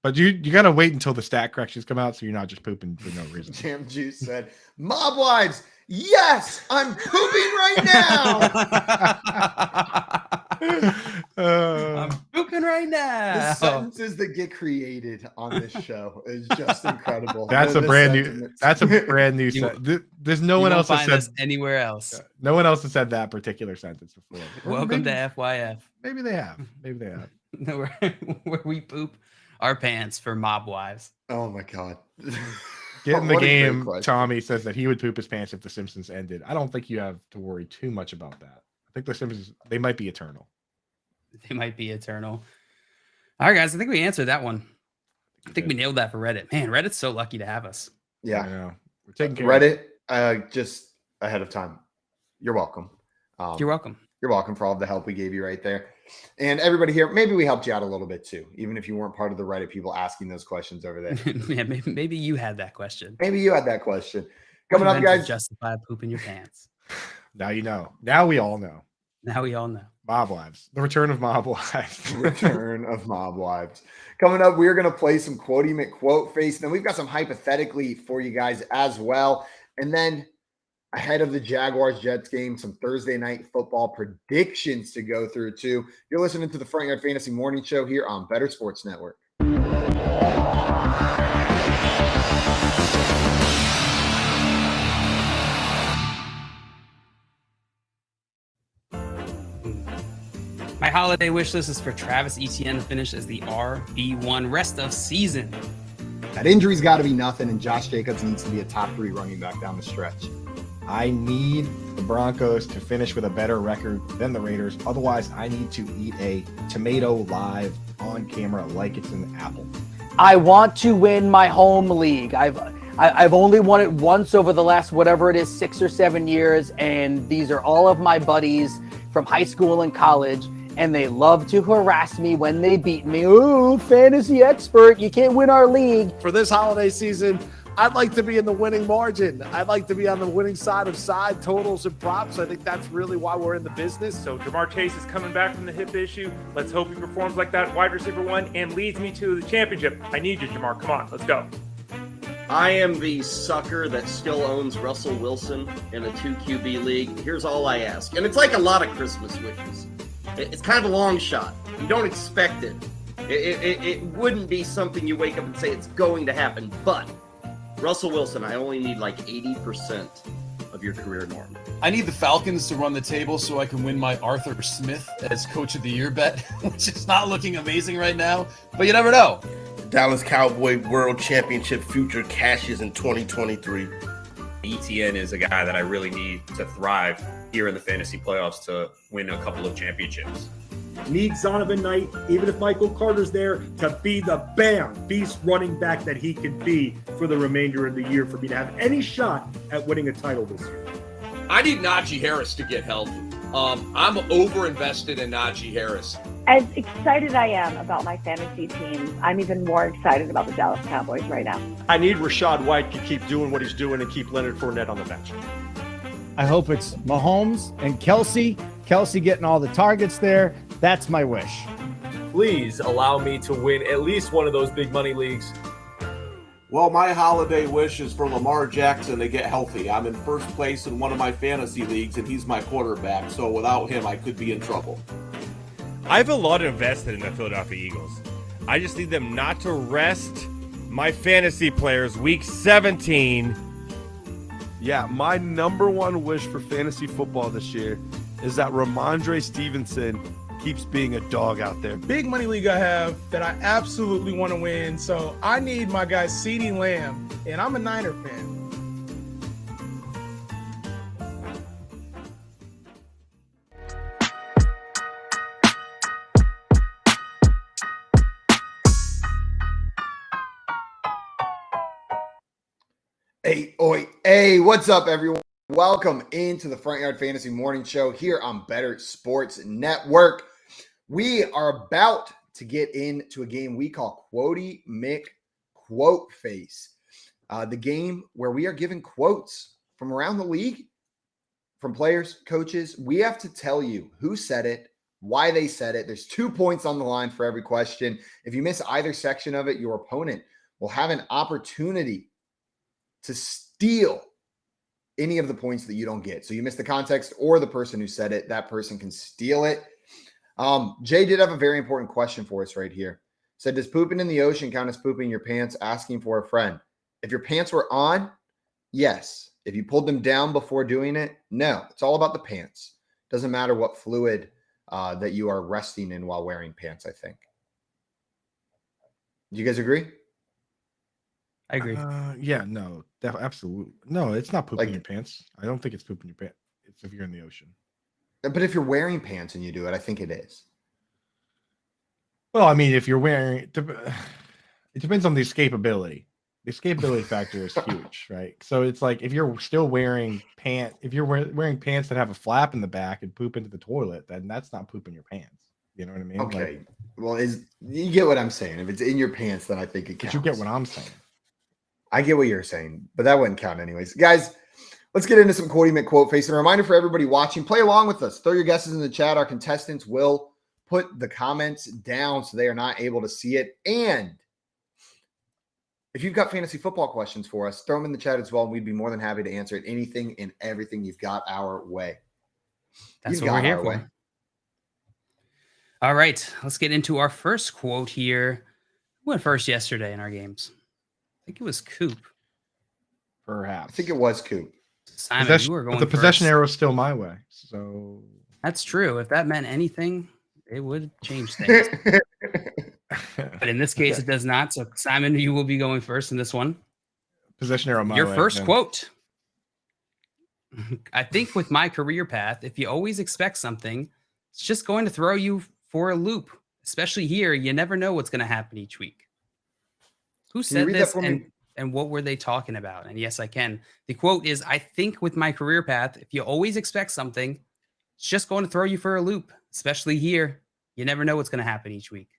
[SPEAKER 4] But you got to wait until the stat corrections come out, so you're not just pooping for no reason.
[SPEAKER 2] Jam Juice said, "Mob Wives, yes, I'm pooping right now."
[SPEAKER 3] I'm pooping right now.
[SPEAKER 2] The sentences that get created on this show is just incredible.
[SPEAKER 4] That's a brand new. That's a brand new. There's no one else that said
[SPEAKER 3] this anywhere else.
[SPEAKER 4] No one else has said that particular sentence before.
[SPEAKER 3] Welcome to FYF.
[SPEAKER 4] Maybe they have.
[SPEAKER 3] No, where we poop our pants for Mob Wives.
[SPEAKER 2] Oh my god.
[SPEAKER 4] Get in the game. Tommy says that he would poop his pants if The Simpsons ended. I don't think you have to worry too much about that. I think The Simpsons, they might be eternal.
[SPEAKER 3] They might be eternal. All right, guys. I think we answered that one. I think we nailed that for Reddit. Man, Reddit's so lucky to have us.
[SPEAKER 2] Yeah.
[SPEAKER 4] We're taking care
[SPEAKER 2] Reddit, just ahead of time. You're welcome.
[SPEAKER 3] You're welcome.
[SPEAKER 2] You're welcome for all the help we gave you right there. And everybody here, maybe we helped you out a little bit too, even if you weren't part of the Reddit people asking those questions over there.
[SPEAKER 3] Yeah, maybe you had that question.
[SPEAKER 2] Coming up, guys.
[SPEAKER 3] Justify pooping your pants.
[SPEAKER 4] Now you know. Now we all know.
[SPEAKER 3] Mob
[SPEAKER 4] Wives. The return of Mob Wives.
[SPEAKER 2] Return of Mob Wives. Coming up, we're going to play some Quotey McQuote face. And then we've got some hypothetically for you guys as well. And then ahead of the Jaguars-Jets game, some Thursday night football predictions to go through too. You're listening to the Front Yard Fantasy Morning Show here on Better Sports Network.
[SPEAKER 3] My holiday wish list is for Travis Etienne to finish as the RB1 rest of season.
[SPEAKER 2] That injury's got to be nothing, and Josh Jacobs needs to be a top 3 running back down the stretch.
[SPEAKER 4] I need the Broncos to finish with a better record than the Raiders. Otherwise, I need to eat a tomato live on camera like it's an apple.
[SPEAKER 10] I want to win my home league. I've only won it once over the last, whatever it is, 6 or 7 years. And these are all of my buddies from high school and college. and they love to harass me when they beat me. Ooh, fantasy expert, you can't win our league.
[SPEAKER 11] For this holiday season, I'd like to be in the winning margin. I'd like to be on the winning side of side totals and props. I think that's really why we're in the business.
[SPEAKER 9] So Jamar Chase is coming back from the hip issue. Let's hope he performs like that wide receiver one and leads me to the championship. I need you, Jamar. Come on, let's go.
[SPEAKER 8] I am the sucker that still owns Russell Wilson in a 2 QB league. Here's all I ask. And it's like a lot of Christmas wishes. It's kind of a long shot. You don't expect it. It wouldn't be something you wake up and say it's going to happen. But Russell Wilson, I only need like 80% of your career norm.
[SPEAKER 12] I need the Falcons to run the table so I can win my Arthur Smith as Coach of the Year bet, which is not looking amazing right now, but you never know.
[SPEAKER 13] Dallas Cowboy World Championship future cashes in 2023.
[SPEAKER 14] ETN is a guy that I really need to thrive here in the fantasy playoffs to win a couple of championships.
[SPEAKER 15] Need Zonovan Knight, even if Michael Carter's there, to be the beast running back that he can be for the remainder of the year for me to have any shot at winning a title this year.
[SPEAKER 6] I need Najee Harris to get healthy. I'm over-invested in Najee Harris.
[SPEAKER 16] As excited I am about my fantasy team, I'm even more excited about the Dallas Cowboys right now.
[SPEAKER 17] I need Rachaad White to keep doing what he's doing and keep Leonard Fournette on the bench.
[SPEAKER 18] I hope it's Mahomes and Kelsey getting all the targets there. That's my wish.
[SPEAKER 19] Please allow me to win at least one of those big money leagues.
[SPEAKER 20] Well, my holiday wish is for Lamar Jackson to get healthy. I'm in first place in one of my fantasy leagues, and he's my quarterback. So without him, I could be in trouble.
[SPEAKER 21] I have a lot invested in the Philadelphia Eagles. I just need them not to rest my fantasy players week 17.
[SPEAKER 22] Yeah, my number one wish for fantasy football this year is that Ramondre Stevenson keeps being a dog out there.
[SPEAKER 23] Big money league I have that I absolutely want to win, so I need my guy CeeDee Lamb, and I'm a Niner fan.
[SPEAKER 2] Hey, what's up, everyone? Welcome into the Front Yard Fantasy Morning Show here on Better Sports Network. We are about to get into a game we call Quotey McQuote Face, the game where we are giving quotes from around the league, from players, coaches. We have to tell you who said it, why they said it. There's 2 points on the line for every question. If you miss either section of it, your opponent will have an opportunity to steal any of the points that you don't get. So you miss the context or the person who said it, that person can steal it. Jay did have a very important question for us right here. Said, does pooping in the ocean count as pooping your pants, asking for a friend? If your pants were on, yes. If you pulled them down before doing it, no. It's all about the pants. Doesn't matter what fluid that you are resting in while wearing pants, I think. Do you guys agree?
[SPEAKER 3] I agree.
[SPEAKER 4] Yeah, no, absolutely. No, it's not pooping your pants. I don't think it's pooping your pants. It's if you're in the ocean.
[SPEAKER 2] But if you're wearing pants and you do it, I think it is.
[SPEAKER 4] Well, I mean, if you're wearing it depends on the escapability. The escapability factor is huge, right? So it's like if you're still wearing pants, if you're wearing pants that have a flap in the back and poop into the toilet, then that's not pooping your pants. You know what I mean?
[SPEAKER 2] Okay.
[SPEAKER 4] Like,
[SPEAKER 2] well, you get what I'm saying. If it's in your pants, then I think it counts.
[SPEAKER 4] But you get what I'm saying.
[SPEAKER 2] I get what you're saying, but that wouldn't count anyways. Guys, let's get into some Quotey McQuote Face. And a reminder for everybody watching, play along with us. Throw your guesses in the chat. Our contestants will put the comments down so they are not able to see it. And if you've got fantasy football questions for us, throw them in the chat as well. And we'd be more than happy to answer it. Anything and everything you've got our way.
[SPEAKER 3] That's what we're here for. All right, let's get into our first quote here. Who went first yesterday in our games? I think it was Coop.
[SPEAKER 4] Perhaps.
[SPEAKER 2] I think it was Coop.
[SPEAKER 3] Simon, you were going
[SPEAKER 4] the possession
[SPEAKER 3] first.
[SPEAKER 4] arrow is still my way. So
[SPEAKER 3] That's true. If that meant anything, it would change things. But in this case, it does not. So Simon, you will be going first in this one.
[SPEAKER 4] Possession arrow my way.
[SPEAKER 3] Your first quote. I think with my career path, if you always expect something, it's just going to throw you for a loop. Especially here, you never know what's going to happen each week. Who said this and what were they talking about? And yes, I can. The quote is, I think with my career path, if you always expect something, it's just going to throw you for a loop. Especially here, You never know what's going to happen each week.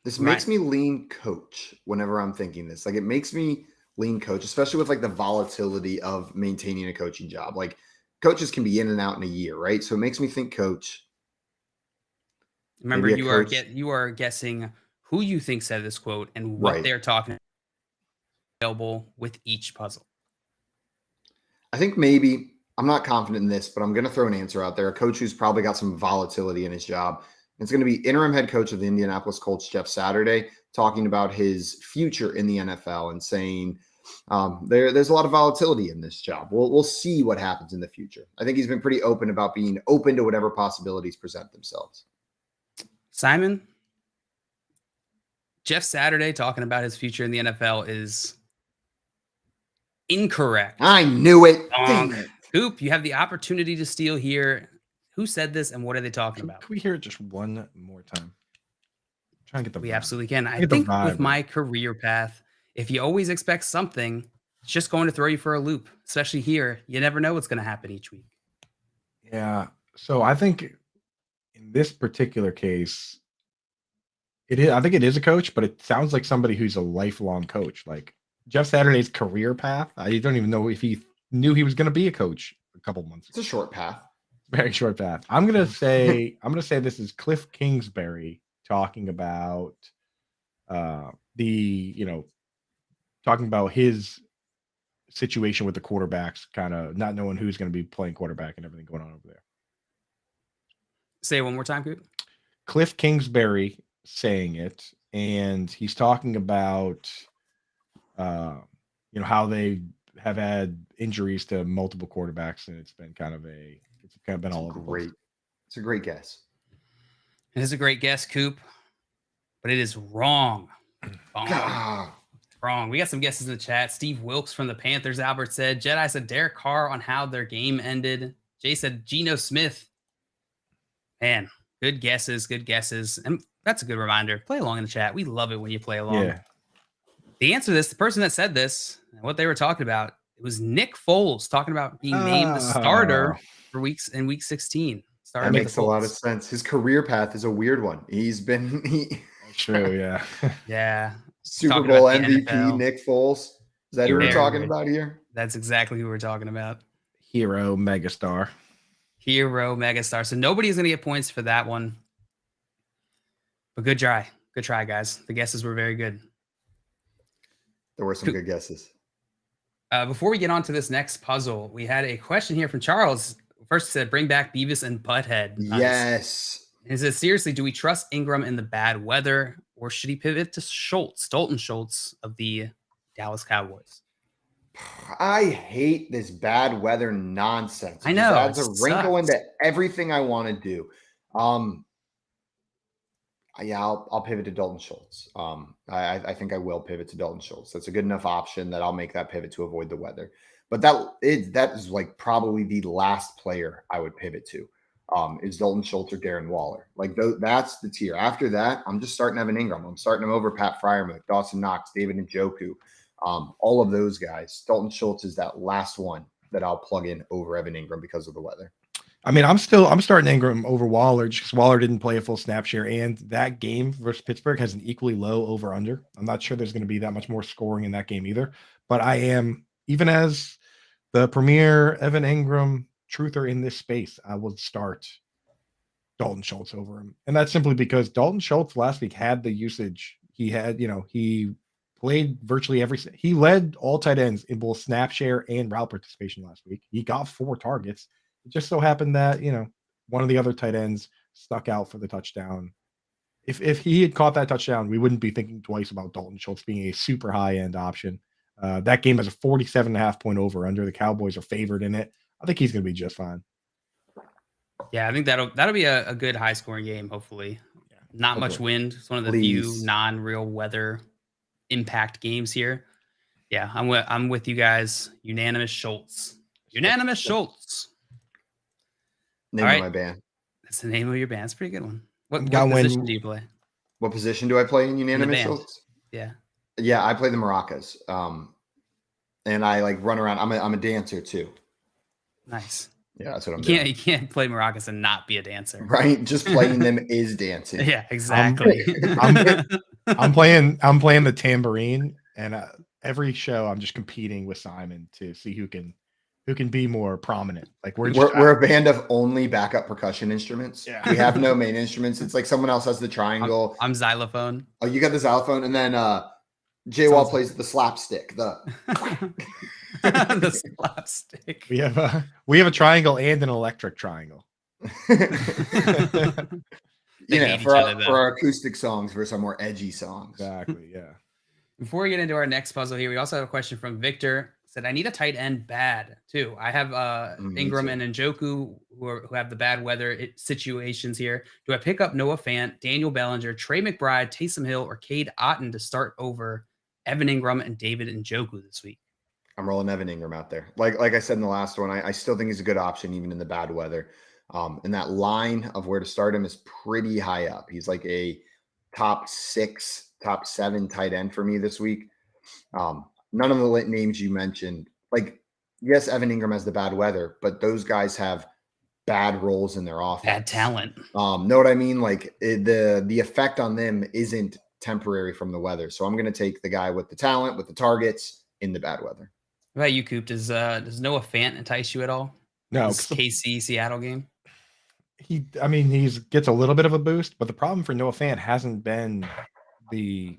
[SPEAKER 2] This makes me lean coach whenever I'm thinking this. Like, it makes me lean coach, especially with like the volatility of maintaining a coaching job. Like, coaches can be in and out in a year, right? So it makes me think coach.
[SPEAKER 3] Remember, you are guessing who you think said this quote and what they're talking about available with each puzzle.
[SPEAKER 2] I think maybe, I'm not confident in this, but I'm going to throw an answer out there. A coach who's probably got some volatility in his job. It's going to be interim head coach of the Indianapolis Colts, Jeff Saturday, talking about his future in the NFL and saying there's a lot of volatility in this job. We'll see what happens in the future. I think he's been pretty open about being open to whatever possibilities present themselves.
[SPEAKER 3] Simon, Jeff Saturday talking about his future in the NFL is incorrect.
[SPEAKER 2] I knew it. Dang it.
[SPEAKER 3] Coop, you have the opportunity to steal here. Who said this and what are they talking about?
[SPEAKER 4] Can we hear it just one more time? I'm trying to get the
[SPEAKER 3] We
[SPEAKER 4] vibe.
[SPEAKER 3] absolutely can. I think with my career path, if you always expect something, it's just going to throw you for a loop, especially here. You never know what's going to happen each week.
[SPEAKER 4] Yeah. So I think in this particular case, I think it is a coach, but it sounds like somebody who's a lifelong coach. Like Jeff Saturday's career path, I don't even know if he knew he was going to be a coach a couple months ago.
[SPEAKER 2] It's a short path.
[SPEAKER 4] Very short path. I'm gonna say this is Cliff Kingsbury talking about talking about his situation with the quarterbacks, kind of not knowing who's going to be playing quarterback and everything going on over there.
[SPEAKER 3] Say it one more time, Coop.
[SPEAKER 4] Cliff Kingsbury saying it, and he's talking about how they have had injuries to multiple quarterbacks, and it's been kind of been all over.
[SPEAKER 2] Great. It's a great guess.
[SPEAKER 3] It is a great guess, Coop, but it is wrong. Wrong. We got some guesses in the chat. Steve Wilkes from the Panthers. Albert said Jedi said Derek Carr on how their game ended. Jay said Geno Smith. Man, good guesses. Good guesses. And that's a good reminder. Play along in the chat. We love it when you play along.
[SPEAKER 4] Yeah.
[SPEAKER 3] The answer to this, the person that said this, and what they were talking about, it was Nick Foles talking about being named the starter for week 16.
[SPEAKER 2] That makes a lot of sense. His career path is a weird one. He's been
[SPEAKER 4] true, yeah.
[SPEAKER 3] Yeah.
[SPEAKER 2] Super Bowl MVP Nick Foles. Is that who we're talking about here?
[SPEAKER 3] That's exactly who we're talking about.
[SPEAKER 4] Hero megastar.
[SPEAKER 3] So nobody's going to get points for that one. But good try. Good try, guys. The guesses were very good.
[SPEAKER 2] There were some good guesses.
[SPEAKER 3] Before we get on to this next puzzle, we had a question here from Charles. First, he said, bring back Beavis and Butthead.
[SPEAKER 2] Yes.
[SPEAKER 3] He says, seriously, do we trust Ingram in the bad weather, or should he pivot to Dalton Schultz of the Dallas Cowboys?
[SPEAKER 2] I hate this bad weather nonsense.
[SPEAKER 3] I know.
[SPEAKER 2] It adds a wrinkle into everything I want to do. Yeah, I'll pivot to Dalton Schultz. I think I will pivot to Dalton Schultz. That's a good enough option that I'll make that pivot to avoid the weather. But that is like probably the last player I would pivot to. Is Dalton Schultz or Darren Waller. Like that's the tier. After that, I'm just starting Evan Ingram. I'm starting him over Pat Freiermuth, Dawson Knox, David Njoku, all of those guys. Dalton Schultz is that last one that I'll plug in over Evan Ingram because of the weather.
[SPEAKER 4] I mean, I'm starting Ingram over Waller just because Waller didn't play a full snap share, and that game versus Pittsburgh has an equally low over under. I'm not sure there's going to be that much more scoring in that game either. But I am, even as the premier Evan Ingram truther in this space, I will start Dalton Schultz over him. And that's simply because Dalton Schultz last week had the usage. He had, he played virtually he led all tight ends in both snap share and route participation last week. He got 4 targets. It just so happened that, one of the other tight ends stuck out for the touchdown. If he had caught that touchdown, we wouldn't be thinking twice about Dalton Schultz being a super high-end option. That game has a 47.5 point over under. The Cowboys are favored in it. I think he's going to be just fine.
[SPEAKER 3] Yeah, I think that'll be a good high-scoring game, hopefully. Yeah, not much wind. It's one of the few non-real weather impact games here. Yeah, I'm with you guys. Unanimous Schultz. Unanimous Schultz.
[SPEAKER 2] Name of my band.
[SPEAKER 3] That's the name of your band. It's a pretty good one. What position do you play?
[SPEAKER 2] What position do I play in Unanimous Schultz?
[SPEAKER 3] Yeah.
[SPEAKER 2] Yeah, I play the maracas. And I run around. I'm a dancer too.
[SPEAKER 3] Nice.
[SPEAKER 2] Yeah, that's what I'm
[SPEAKER 3] You
[SPEAKER 2] doing.
[SPEAKER 3] can't play maracas and not be a dancer.
[SPEAKER 2] Right? Just playing them is dancing.
[SPEAKER 3] Yeah, exactly.
[SPEAKER 4] I'm playing the tambourine, and every show I'm just competing with Simon to see who can be more prominent. Like
[SPEAKER 2] we're a band of only backup percussion instruments.
[SPEAKER 4] Yeah.
[SPEAKER 2] We have no main instruments. It's like someone else has the triangle.
[SPEAKER 3] I'm xylophone.
[SPEAKER 2] Oh, you got the xylophone, and then J-Wall plays the slapstick.
[SPEAKER 3] The slapstick.
[SPEAKER 4] We have a triangle and an electric triangle.
[SPEAKER 2] For our acoustic songs versus our more edgy songs.
[SPEAKER 4] Exactly. Yeah.
[SPEAKER 3] Before we get into our next puzzle here, we also have a question from Victor. Said, I need a tight end bad too. I have Ingram and Njoku who have the bad weather situations here. Do I pick up Noah Fant, Daniel Bellinger, Trey McBride, Taysom Hill, or Cade Otton to start over Evan Ingram and David Njoku this week?
[SPEAKER 2] I'm rolling Evan Ingram out there. Like I said in the last one, I still think he's a good option even in the bad weather. And that line of where to start him is pretty high up. He's like a top 6, top 7 tight end for me this week. None of the names you mentioned, like, yes, Evan Ingram has the bad weather, but those guys have bad roles in their offense.
[SPEAKER 3] Bad talent.
[SPEAKER 2] Know what I mean? Like the effect on them isn't temporary from the weather. So I'm going to take the guy with the talent, with the targets in the bad weather.
[SPEAKER 3] What about you, Coop? Does Noah Fant entice you at all?
[SPEAKER 4] No.
[SPEAKER 3] This KC Seattle game?
[SPEAKER 4] He gets a little bit of a boost, but the problem for Noah Fant hasn't been the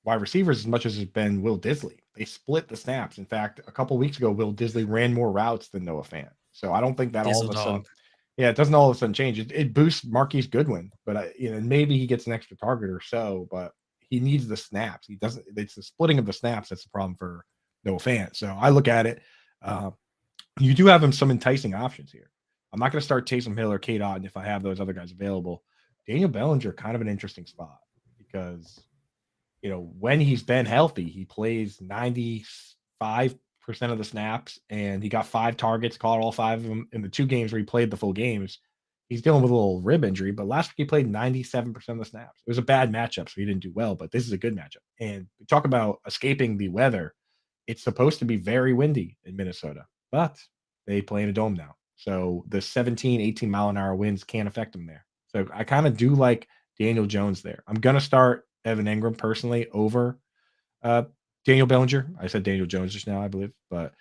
[SPEAKER 4] wide receivers as much as it's been Will Disley. They split the snaps. In fact, a couple weeks ago, Will Disley ran more routes than Noah Fant. So I don't think that all of a sudden, it doesn't all of a sudden change. It boosts Marquise Goodwin, but maybe he gets an extra target or so, but he needs the snaps. He doesn't. It's the splitting of the snaps that's the problem for Noah Fant. So I look at it. You do have him some enticing options here. I'm not going to start Taysom Hill or Cade Otton if I have those other guys available. Daniel Bellinger, kind of an interesting spot because, when he's been healthy, he plays 95% of the snaps, and he got 5 targets, caught all 5 of them in the 2 games where he played the full games. He's dealing with a little rib injury, but last week he played 97% of the snaps. It was a bad matchup, so he didn't do well, but this is a good matchup. And we talk about escaping the weather. It's supposed to be very windy in Minnesota, but they play in a dome now. So the 17, 18 mile an hour winds can't affect them there. So I kind of do like Daniel Jones there. I'm going to start Evan Ingram personally over Daniel Bellinger. I said Daniel Jones just now, I believe, but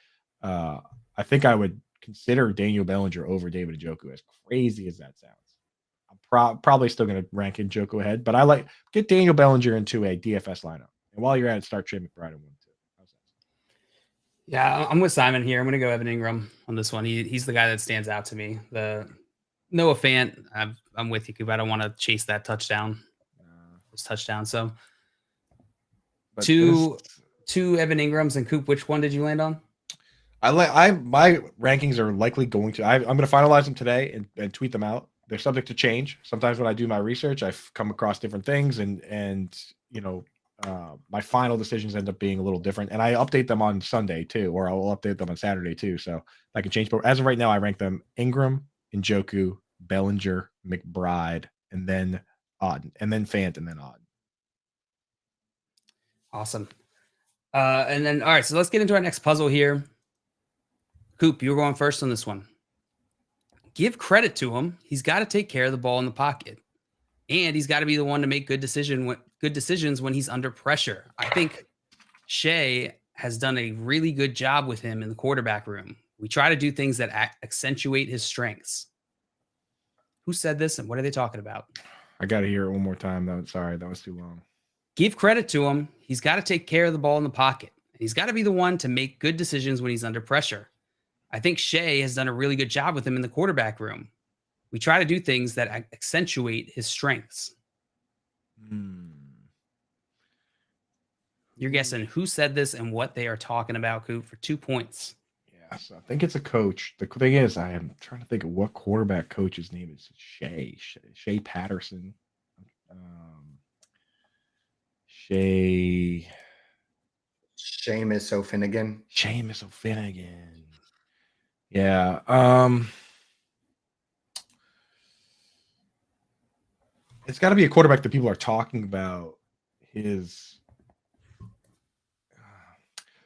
[SPEAKER 4] I think I would consider Daniel Bellinger over David Njoku, as crazy as that sounds. I'm probably still going to rank Njoku ahead, but get Daniel Bellinger into a DFS lineup. And while you're at it, start Trey McBride and one too.
[SPEAKER 3] Yeah, I'm with Simon here. I'm going to go Evan Ingram on this one. He's the guy that stands out to me. The Noah Fant, I'm with you, Coop. I don't want to chase that touchdown. This touchdown. So two Evan Ingrams, and Coop, which one did you land on?
[SPEAKER 4] My rankings are likely going to. I'm going to finalize them today and tweet them out. They're subject to change. Sometimes when I do my research, I've come across different things, and my final decisions end up being a little different. And I update them on Sunday too, or I'll update them on Saturday too. So I can change. But as of right now, I rank them Ingram, Njoku, Bellinger, McBride, and then Otton, and then Fant, and then Otton.
[SPEAKER 3] Awesome. And then, all right, so let's get into our next puzzle here. Coop, you're going first on this one. Give credit to him. He's got to take care of the ball in the pocket, and he's got to be the one to make good decisions when he's under pressure. I think Shea has done a really good job with him in the quarterback room. We try to do things that accentuate his strengths. Who said this, and what are they talking about?
[SPEAKER 4] I got to hear it one more time. Sorry, that was too long.
[SPEAKER 3] Give credit to him. He's got to take care of the ball in the pocket. He's got to be the one to make good decisions when he's under pressure. I think Shea has done a really good job with him in the quarterback room. We try to do things that accentuate his strengths. You're guessing who said this and what they are talking about, Coop, for 2 points.
[SPEAKER 4] Yes, I think it's a coach. The thing is, I am trying to think of what quarterback coach's name is. Shea Patterson.
[SPEAKER 2] Seamus O'Finnigan.
[SPEAKER 4] Seamus O'Finnigan. Yeah. It's got to be a quarterback that people are talking about.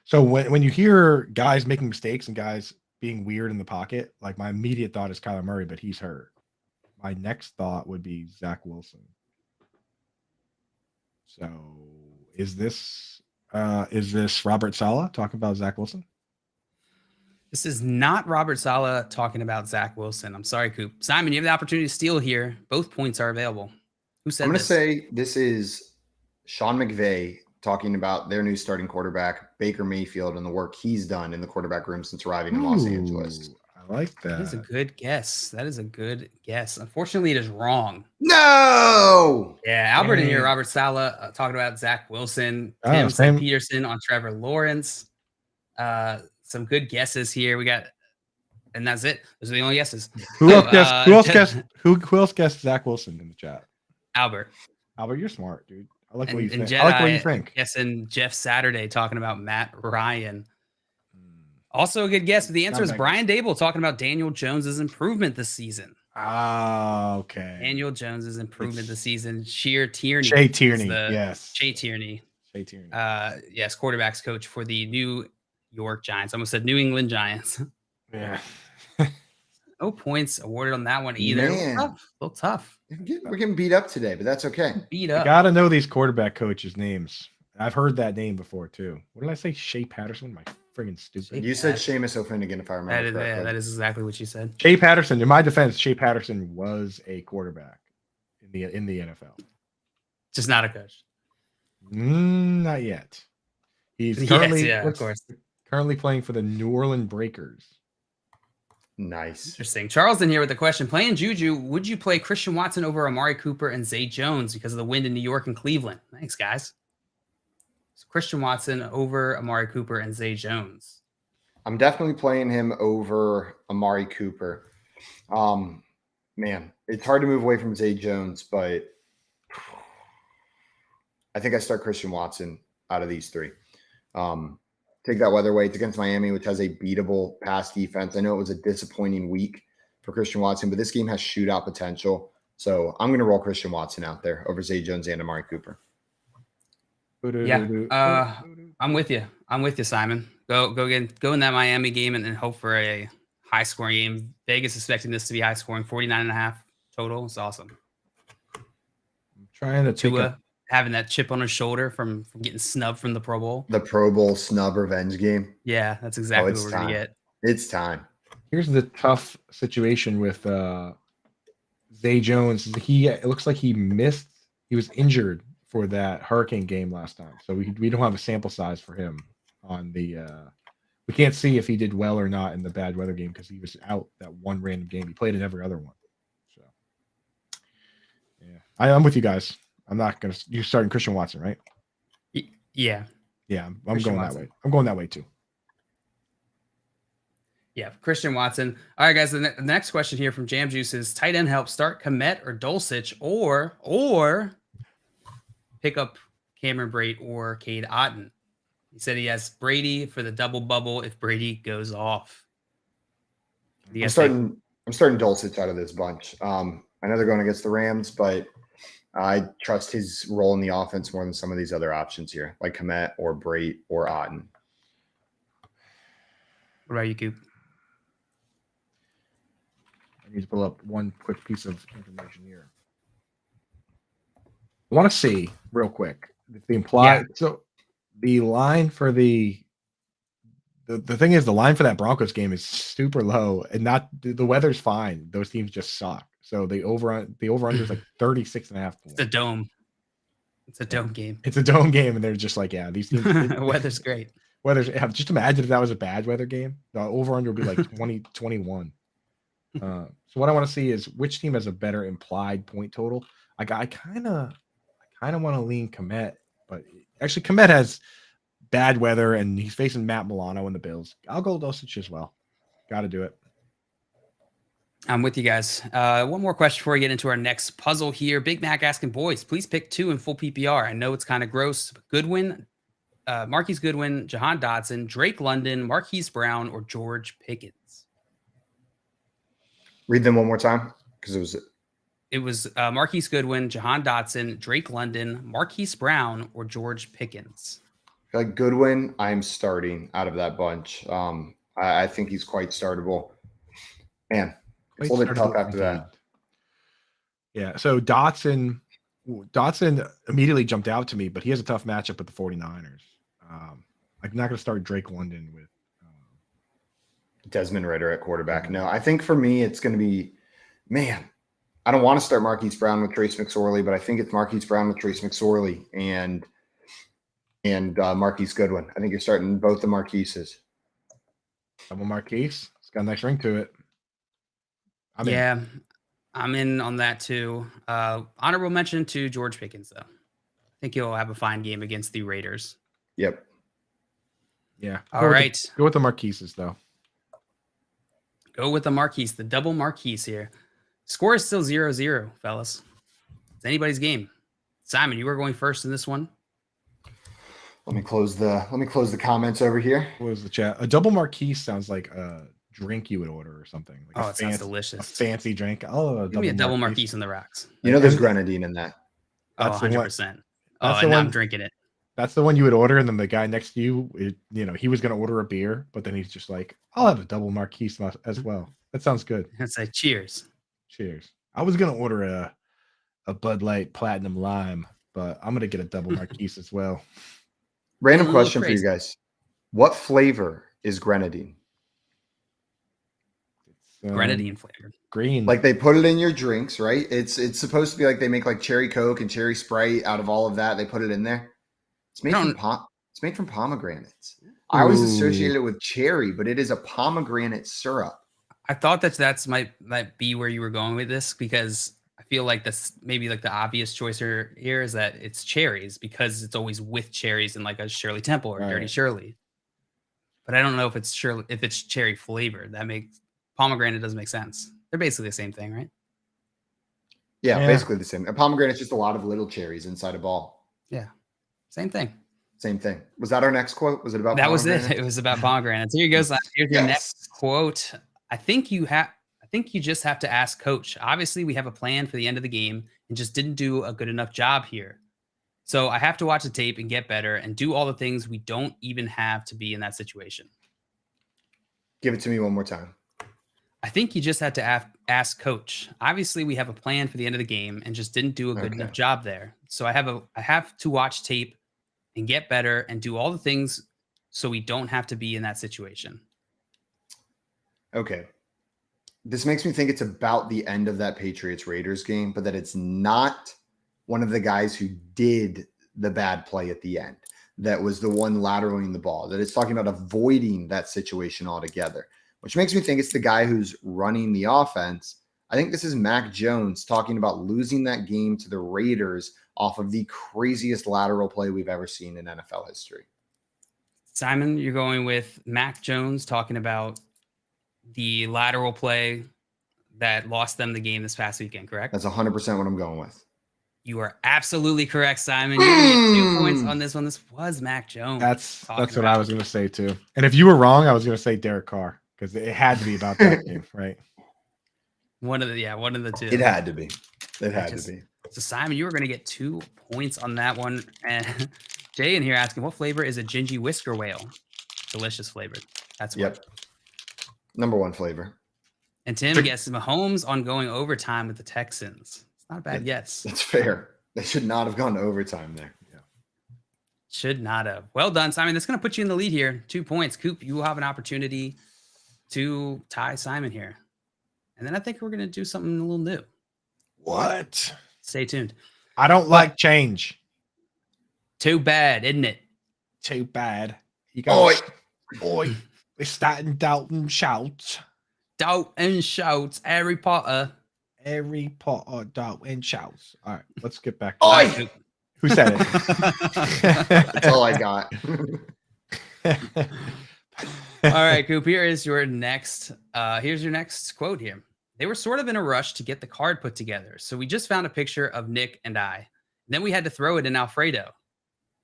[SPEAKER 4] So when you hear guys making mistakes and guys being weird in the pocket, like my immediate thought is Kyler Murray, but he's hurt. My next thought would be Zach Wilson. So is this Robert Saleh talking about Zach Wilson?
[SPEAKER 3] This is not Robert Saleh talking about Zach Wilson. I'm sorry, Coop. Simon, you have the opportunity to steal here. Both points are available. Who said
[SPEAKER 2] I'm going to
[SPEAKER 3] this?
[SPEAKER 2] say this is Sean McVay talking about their new starting quarterback, Baker Mayfield, and the work he's done in the quarterback room since arriving in Los Angeles.
[SPEAKER 4] I like that.
[SPEAKER 3] That is a good guess. That is a good guess. Unfortunately, it is wrong.
[SPEAKER 2] No!
[SPEAKER 3] Yeah, Albert in here, Robert Saleh talking about Zach Wilson.
[SPEAKER 4] Oh,
[SPEAKER 3] Tim
[SPEAKER 4] same.
[SPEAKER 3] said Peterson on Trevor Lawrence. Some good guesses here. We got, and that's it. Those are the only guesses.
[SPEAKER 4] Who else guessed Zach Wilson in the chat?
[SPEAKER 3] Albert.
[SPEAKER 4] Albert, you're smart, dude. I like
[SPEAKER 3] And,
[SPEAKER 4] what you
[SPEAKER 3] and
[SPEAKER 4] think. I like what you
[SPEAKER 3] Jedi
[SPEAKER 4] think.
[SPEAKER 3] guessing Jeff Saturday talking about Matt Ryan. Also a good guess, but the answer is Brian Dable talking about Daniel Jones's improvement this season.
[SPEAKER 4] Ah, okay.
[SPEAKER 3] Daniel Jones's improvement this season. Sheer Tierney.
[SPEAKER 4] Shea Tierney,
[SPEAKER 3] yes. Shea Tierney.
[SPEAKER 4] Shea Tierney.
[SPEAKER 3] Yes, quarterbacks coach for the New York Giants. I almost said New England Giants.
[SPEAKER 4] Yeah.
[SPEAKER 3] No points awarded on that one either.
[SPEAKER 2] Man.
[SPEAKER 3] A little tough.
[SPEAKER 2] We're getting beat up today, but that's okay.
[SPEAKER 3] Beat
[SPEAKER 4] You
[SPEAKER 3] up.
[SPEAKER 4] gotta know these quarterback coaches' names. I've heard that name before too. What did I say? Shea Patterson? My friggin' stupid.
[SPEAKER 2] You said Seamus O'Finnegan, if I remember correctly.
[SPEAKER 3] That is exactly what you said.
[SPEAKER 4] Shea Patterson. In my defense, Shea Patterson was a quarterback in the NFL.
[SPEAKER 3] Just not a coach.
[SPEAKER 4] Not yet. He's
[SPEAKER 3] Yes,
[SPEAKER 4] currently,
[SPEAKER 3] yeah, of course.
[SPEAKER 4] currently playing for the New Orleans Breakers.
[SPEAKER 2] Nice.
[SPEAKER 3] Interesting. Charles in here with the question. Playing Juju, would you play Christian Watson over Amari Cooper and Zay Jones because of the wind in New York and Cleveland? Thanks, guys. So Christian Watson over Amari Cooper and Zay Jones.
[SPEAKER 2] I'm definitely playing him over Amari Cooper. Man, it's hard to move away from Zay Jones, but I think I start Christian Watson out of these three. Take that weather weight against Miami, which has a beatable pass defense. I know it was a disappointing week for Christian Watson, but this game has shootout potential. So I'm going to roll Christian Watson out there over Zay Jones and Amari Cooper.
[SPEAKER 3] Yeah, I'm with you. I'm with you, Simon. Go in that Miami game and hope for a high scoring game. Vegas expecting this to be high scoring, 49.5 total. It's awesome.
[SPEAKER 4] I'm trying to take
[SPEAKER 3] Tua having that chip on his shoulder from getting snubbed from the Pro Bowl.
[SPEAKER 2] The Pro Bowl snub revenge game.
[SPEAKER 3] Yeah, that's exactly what we're going to get.
[SPEAKER 2] It's time.
[SPEAKER 4] Here's the tough situation with Zay Jones. It looks like he was injured for that Hurricane game last time. So we don't have a sample size for him on the we can't see if he did well or not in the bad weather game because he was out that one random game. He played in every other one. So yeah. I'm with you guys. I'm not gonna you're starting Christian Watson, right?
[SPEAKER 3] Yeah.
[SPEAKER 4] Yeah, I'm
[SPEAKER 3] Christian
[SPEAKER 4] going
[SPEAKER 3] Watson.
[SPEAKER 4] that way. I'm going that way too.
[SPEAKER 3] Yeah, Christian Watson. All right, guys. The next question here from Jam Juice is: tight end help start Kmet or Dulcich, or pick up Cameron Brate or Cade Otton. He said he has Brady for the double bubble if Brady goes off.
[SPEAKER 2] I'm starting Dulcich out of this bunch. I know they're going against the Rams, but I trust his role in the offense more than some of these other options here, like Kmet or Brate or Otton.
[SPEAKER 3] What about you, Coop?
[SPEAKER 4] I need to pull up one quick piece of information here. I want to see real quick the implied. So the line for the thing is the line for that Broncos game is super low, and not the weather's fine. Those teams just suck. So the over under is like 36.5 points.
[SPEAKER 3] It's a dome. It's a dome game.
[SPEAKER 4] It's a dome game, and they're just like, yeah, these teams.
[SPEAKER 3] Weather's great.
[SPEAKER 4] Just imagine if that was a bad weather game. The over under would be like 20-21. So what I want to see is which team has a better implied point total. I kind of want to lean Kmet, but actually Kmet has bad weather and he's facing Matt Milano and the Bills. I'll go Dulcich as well. Got to do it.
[SPEAKER 3] I'm with you guys. One more question before we get into our next puzzle here. Big Mac asking, boys, please pick 2 in full PPR. I know it's kind of gross. But Goodwin, Marquise Goodwin, Jahan Dotson, Drake London, Marquise Brown, or George Pickens.
[SPEAKER 2] Read them one more time because
[SPEAKER 3] it was Marquise Goodwin, Jahan Dotson, Drake London, Marquise Brown, or George Pickens.
[SPEAKER 2] I feel like Goodwin, I'm starting out of that bunch. I think he's quite startable. Man, it's a
[SPEAKER 4] Quite
[SPEAKER 2] little bit tough
[SPEAKER 4] startable
[SPEAKER 2] after that.
[SPEAKER 4] Yeah. So Dotson immediately jumped out to me, but he has a tough matchup with the 49ers. I'm not going to start Drake London with
[SPEAKER 2] Desmond Ridder at quarterback. No, I think for me, it's going to be, man, I don't want to start Marquise Brown with Trace McSorley, but I think it's Marquise Brown with Trace McSorley and Marquise Goodwin. I think you're starting both the Marquises.
[SPEAKER 4] Double Marquise. It's got a nice ring to it.
[SPEAKER 3] I'm in on that too. Honorable mention to George Pickens, though. I think he'll have a fine game against the Raiders.
[SPEAKER 2] Yep.
[SPEAKER 4] Yeah.
[SPEAKER 3] All right.
[SPEAKER 4] Go with the Marquises, though.
[SPEAKER 3] Go with the Marquise, the double Marquise here. Score is still 0-0, fellas. It's anybody's game. Simon, you were going first in this one.
[SPEAKER 2] Let me close the comments over here.
[SPEAKER 4] What was the chat? A double Marquise sounds like a drink you would order or something. Like
[SPEAKER 3] it sounds delicious.
[SPEAKER 4] A fancy drink. Oh,
[SPEAKER 3] give me a double Marquise on the rocks.
[SPEAKER 2] You know, there's grenadine in that.
[SPEAKER 3] That's 100%. And I'm drinking it.
[SPEAKER 4] That's the one you would order, and then the guy next to you, he was going to order a beer, but then he's just like, "I'll have a double Marquise as well." That sounds good.
[SPEAKER 3] It's like cheers.
[SPEAKER 4] Cheers. I was going to order a Bud Light Platinum Lime, but I'm going to get a double Marquise as well.
[SPEAKER 2] Random question for you guys: what flavor is grenadine?
[SPEAKER 3] Grenadine flavored.
[SPEAKER 4] Green.
[SPEAKER 2] Like they put it in your drinks, right? It's supposed to be like they make like cherry Coke and cherry Sprite out of all of that. They put it in there. It's made from pomegranates. I always associated it with cherry, but it is a pomegranate syrup.
[SPEAKER 3] I thought that might be where you were going with this, because I feel like this maybe like the obvious choice here is that it's cherries, because it's always with cherries in like a Shirley Temple or Dirty Shirley. But I don't know if it's cherry flavored. That makes pomegranate doesn't make sense. They're basically the same thing, right?
[SPEAKER 2] Yeah, basically the same. A pomegranate's just a lot of little cherries inside a ball.
[SPEAKER 3] Yeah. Same thing.
[SPEAKER 2] Same thing. Was that our next quote? Was it about
[SPEAKER 3] that? Was it? It was about pomegranates. Here goes. Here's your next quote. I think you just have to ask coach. Obviously, we have a plan for the end of the game and just didn't do a good enough job here. So I have to watch the tape and get better and do all the things we don't even have to be in that situation.
[SPEAKER 2] Give it to me one more time.
[SPEAKER 3] I think you just had to ask coach. Obviously, we have a plan for the end of the game and just didn't do a good enough job there. So I have to watch tape and get better and do all the things so we don't have to be in that situation.
[SPEAKER 2] Okay. This makes me think it's about the end of that Patriots-Raiders game, but that it's not one of the guys who did the bad play at the end. That was the one lateraling the ball. That it's talking about avoiding that situation altogether, which makes me think it's the guy who's running the offense. I think this is Mac Jones talking about losing that game to the Raiders off of the craziest lateral play we've ever seen in NFL history.
[SPEAKER 3] Simon, you're going with Mac Jones talking about the lateral play that lost them the game this past weekend, correct?
[SPEAKER 2] That's 100% what I'm going with.
[SPEAKER 3] You are absolutely correct, Simon. You're going to get 2 points on this one. This was Mac Jones.
[SPEAKER 4] That's what I was going to say too. And if you were wrong, I was going to say Derek Carr, because it had to be about that game, right?
[SPEAKER 3] One of the two.
[SPEAKER 2] It had to be. It had to be.
[SPEAKER 3] So Simon, you were going to get 2 points on that one. And Jay in here asking, what flavor is a Gingy Whisker Whale? Delicious flavored. That's what.
[SPEAKER 2] Number 1 flavor.
[SPEAKER 3] And Tim guesses Mahomes on going overtime with the Texans. It's not a bad guess.
[SPEAKER 2] That's fair. They should not have gone to overtime there. Yeah.
[SPEAKER 3] Should not have. Well done, Simon. That's going to put you in the lead here. 2 points. Coop, you will have an opportunity to tie Simon here. And then I think we're going to do something a little new.
[SPEAKER 4] What?
[SPEAKER 3] Stay tuned.
[SPEAKER 4] I don't like change.
[SPEAKER 3] Too bad, isn't it?
[SPEAKER 4] Too bad. You got Oi. We're starting Dalton shouts.
[SPEAKER 3] Dalton shouts. Harry Potter.
[SPEAKER 4] Harry Potter, Dalton shouts. All right, let's get back
[SPEAKER 2] to
[SPEAKER 4] it. Who said it?
[SPEAKER 2] That's all I got.
[SPEAKER 3] All right, Coop, here's your next quote here. They were sort of in a rush to get the card put together, so we just found a picture of Nick and I. Then we had to throw it in Alfredo.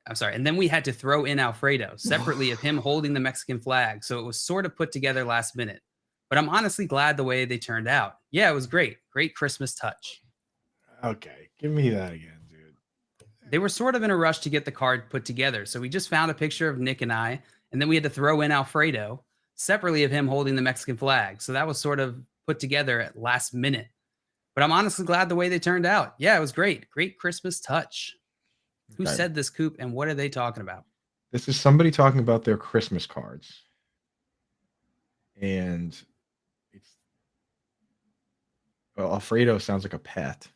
[SPEAKER 3] And then we had to throw in Alfredo separately of him holding the Mexican flag, so it was sort of put together last minute. But I'm honestly glad the way they turned out. Yeah, it was great. Great Christmas touch.
[SPEAKER 4] Okay, give me that again, dude.
[SPEAKER 3] They were sort of in a rush to get the card put together, so we just found a picture of Nick and I, and then we had to throw in Alfredo. separately of him holding the Mexican flag. So that was sort of put together at last minute. But I'm honestly glad the way they turned out. Yeah, it was great. Great Christmas touch. Who
[SPEAKER 4] Okay.
[SPEAKER 3] said this, Coop, and what are they talking about?
[SPEAKER 4] This is somebody talking about their Christmas cards. And Alfredo sounds like a pet.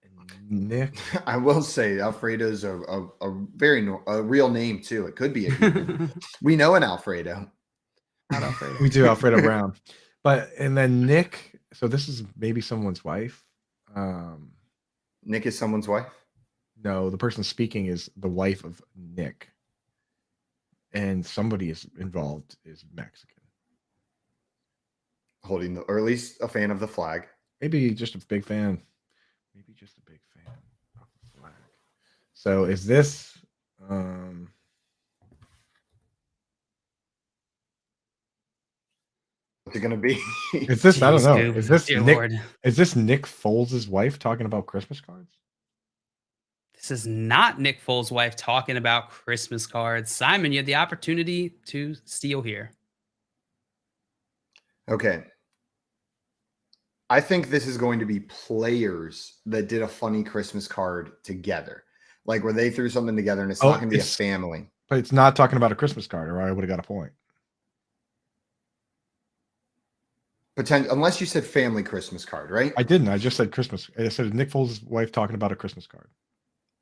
[SPEAKER 4] And Nick.
[SPEAKER 2] I will say Alfredo's a real name too. It could be a human. We know an Alfredo.
[SPEAKER 3] Not Alfredo.
[SPEAKER 4] We do, Alfredo Brown. And then Nick, so this is maybe someone's wife.
[SPEAKER 2] Nick is someone's wife?
[SPEAKER 4] No, the person speaking is the wife of Nick. And somebody is involved is Mexican.
[SPEAKER 2] Holding or at least a fan of the flag.
[SPEAKER 4] Maybe just a big fan. Maybe just a big fan of the flag. So is this
[SPEAKER 2] what's it gonna be?
[SPEAKER 4] Is this I don't know.
[SPEAKER 3] Dude.
[SPEAKER 4] Is this
[SPEAKER 3] Dear
[SPEAKER 4] Nick?
[SPEAKER 3] Lord.
[SPEAKER 4] Is this Nick Foles' wife talking about Christmas cards?
[SPEAKER 3] This is not Nick Foles' wife talking about Christmas cards. Simon, you had the opportunity to steal here.
[SPEAKER 2] Okay. I think this is going to be players that did a funny Christmas card together. Like where they threw something together and it's not going to be a family.
[SPEAKER 4] But it's not talking about a Christmas card, or I would have got a point.
[SPEAKER 2] Unless you said family Christmas card, right?
[SPEAKER 4] I didn't. I just said Christmas. I said Nick Foles' wife talking about a Christmas card.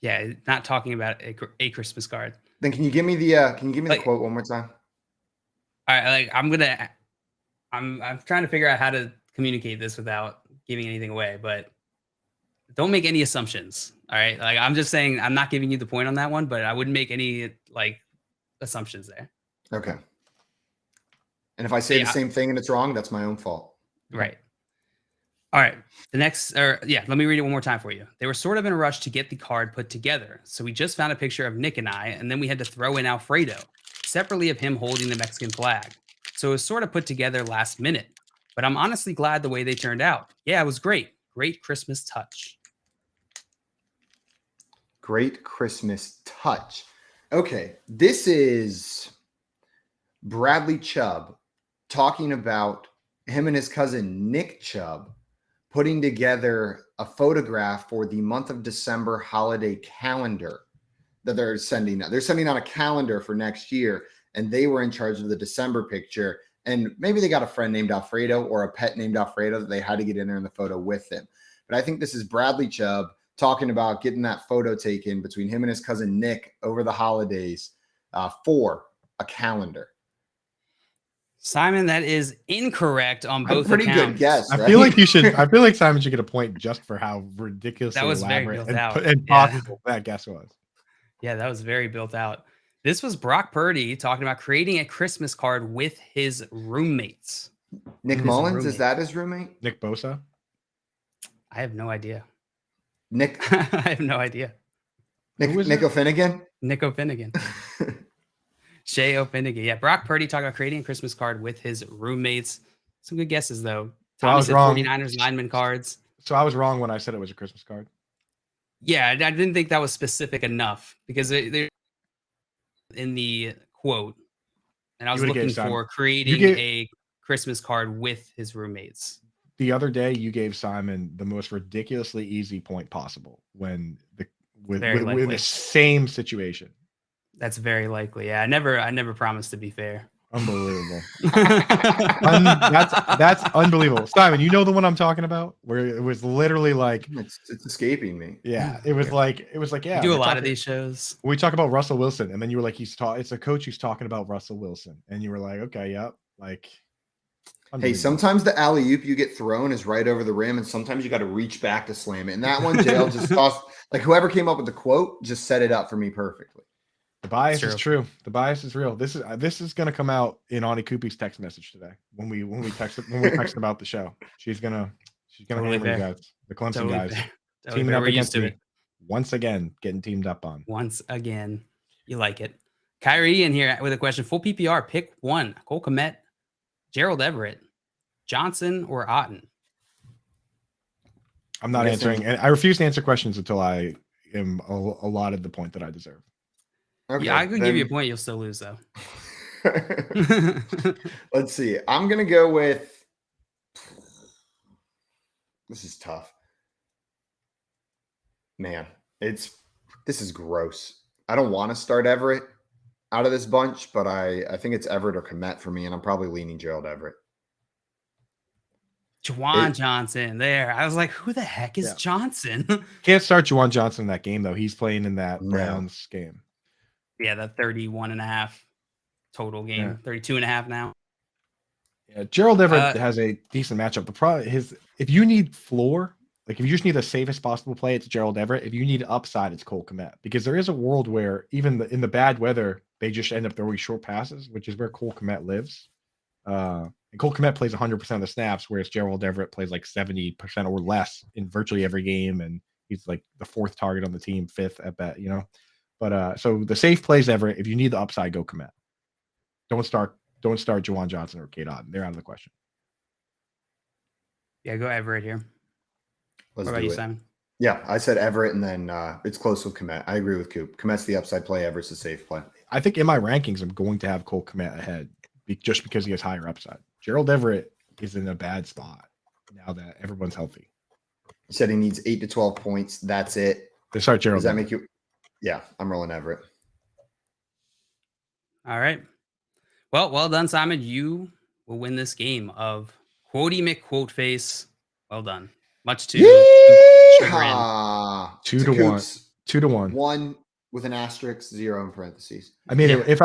[SPEAKER 3] Yeah, not talking about a Christmas card.
[SPEAKER 2] Then can you give me the quote one more time?
[SPEAKER 3] All right, I'm trying to figure out how to communicate this without giving anything away, but don't make any assumptions. All right. Like I'm just saying I'm not giving you the point on that one, but I wouldn't make any assumptions there.
[SPEAKER 2] Okay. And if I say the same thing and it's wrong, that's my own fault.
[SPEAKER 3] Right. All right. Let me read it one more time for you. They were sort of in a rush to get the card put together. So we just found a picture of Nick and I, and then we had to throw in Alfredo, separately of him holding the Mexican flag. So it was sort of put together last minute. But I'm honestly glad the way they turned out. Yeah, it was great. Great Christmas touch.
[SPEAKER 2] Great Christmas touch. Okay. This is Bradley Chubb talking about him and his cousin Nick Chubb putting together a photograph for the month of December holiday calendar that they're sending out. They're sending out a calendar for next year, and they were in charge of the December picture. And maybe they got a friend named Alfredo or a pet named Alfredo that they had to get in there in the photo with them. But I think this is Bradley Chubb talking about getting that photo taken between him and his cousin Nick over the holidays for a calendar.
[SPEAKER 3] Simon, that is incorrect on both
[SPEAKER 2] pretty
[SPEAKER 3] accounts.
[SPEAKER 2] good guess.
[SPEAKER 4] I feel like I feel like Simon should get a point just for how ridiculously
[SPEAKER 3] that was very
[SPEAKER 4] elaborate
[SPEAKER 3] built out.
[SPEAKER 4] and possible that guess was.
[SPEAKER 3] Yeah, that was very built out. This was Brock Purdy talking about creating a Christmas card with his roommates.
[SPEAKER 2] Nick Mullins, is that his roommate?
[SPEAKER 4] Nick Bosa?
[SPEAKER 3] I have no idea.
[SPEAKER 2] Nick?
[SPEAKER 3] I have no idea.
[SPEAKER 2] Nick O'Finnegan?
[SPEAKER 3] Nick O'Finnegan. Shay O'Finnegan. Yeah, Brock Purdy talking about creating a Christmas card with his roommates. Some good guesses, though.
[SPEAKER 4] So I
[SPEAKER 3] Tommy
[SPEAKER 4] was
[SPEAKER 3] said
[SPEAKER 4] wrong.
[SPEAKER 3] 49ers lineman cards.
[SPEAKER 4] So I was wrong when I said it was a Christmas card.
[SPEAKER 3] Yeah, I didn't think that was specific enough because they in the quote, and I was looking for creating a Christmas card with his roommates.
[SPEAKER 4] The other day, you gave Simon the most ridiculously easy point possible with the same situation.
[SPEAKER 3] That's very likely. Yeah, I never promised to be fair.
[SPEAKER 4] Unbelievable. That's unbelievable. Simon, you know the one I'm talking about, where it was literally like
[SPEAKER 2] it's escaping me.
[SPEAKER 4] Yeah, it was like yeah.
[SPEAKER 3] We do a lot of these shows.
[SPEAKER 4] We talk about Russell Wilson, and then you were like, it's a coach who's talking about Russell Wilson, and you were like, okay, yep, like.
[SPEAKER 2] Hey, sometimes the alley-oop you get thrown is right over the rim, and sometimes you got to reach back to slam it. And that one, JL just tossed, like whoever came up with the quote just set it up for me perfectly.
[SPEAKER 4] The bias is true. The bias is real. This is going to come out in Ani Kupi's text message today when we text about the show. She's gonna remember you guys, the Clemson guys, teaming up against me once again, getting teamed up on.
[SPEAKER 3] Once again, you like it. Kyrie in here with a question: full PPR, pick one: Cole Kmet, Gerald Everett, Johnson, or Otten.
[SPEAKER 4] I'm not answering, and I refuse to answer questions until I am allotted the point that I deserve.
[SPEAKER 2] Okay,
[SPEAKER 3] yeah, I could give you a point. You'll still lose, though.
[SPEAKER 2] Let's see. I'm going to go with – this is tough. Man, this is gross. I don't want to start Everett out of this bunch, but I think it's Everett or Kmet for me, and I'm probably leaning Gerald Everett.
[SPEAKER 3] Juwan Johnson there. I was like, who the heck is Johnson?
[SPEAKER 4] Can't start Juwan Johnson in that game, though. He's playing in that Browns game.
[SPEAKER 3] Yeah, the 31.5 total game. 32.5 now.
[SPEAKER 4] Yeah, Gerald Everett has a decent matchup. The problem is if you need floor, like if you just need the safest possible play, it's Gerald Everett. If you need upside, it's Cole Kmet. Because there is a world where even in the bad weather, they just end up throwing short passes, which is where Cole Kmet lives. And Cole Kmet plays 100% of the snaps, whereas Gerald Everett plays like 70% or less in virtually every game, and he's like the fourth target on the team, fifth at bet, you know. But so the safe plays Everett. If you need the upside, go Kmet. Don't start Juwan Johnson or Kate Otten. They're out of the question.
[SPEAKER 3] Yeah, go Everett here.
[SPEAKER 2] What
[SPEAKER 3] about you, Simon?
[SPEAKER 2] Yeah, I said Everett, and then it's close with Kmet. I agree with Coop. Kmet's the upside play. Everett's the safe play.
[SPEAKER 4] I think in my rankings, I'm going to have Cole Kmet ahead just because he has higher upside. Gerald Everett is in a bad spot now that everyone's healthy.
[SPEAKER 2] He said he needs 8 to 12 points. That's it.
[SPEAKER 4] They start Gerald.
[SPEAKER 2] Does that make you? Yeah, I'm rolling Everett.
[SPEAKER 3] All right. Well done, Simon. You will win this game of Quotey McQuote face. Well done. Much to chagrin.
[SPEAKER 4] 2-1. 2-1.
[SPEAKER 2] 1 with an asterisk, 0 in parentheses.
[SPEAKER 4] I mean, if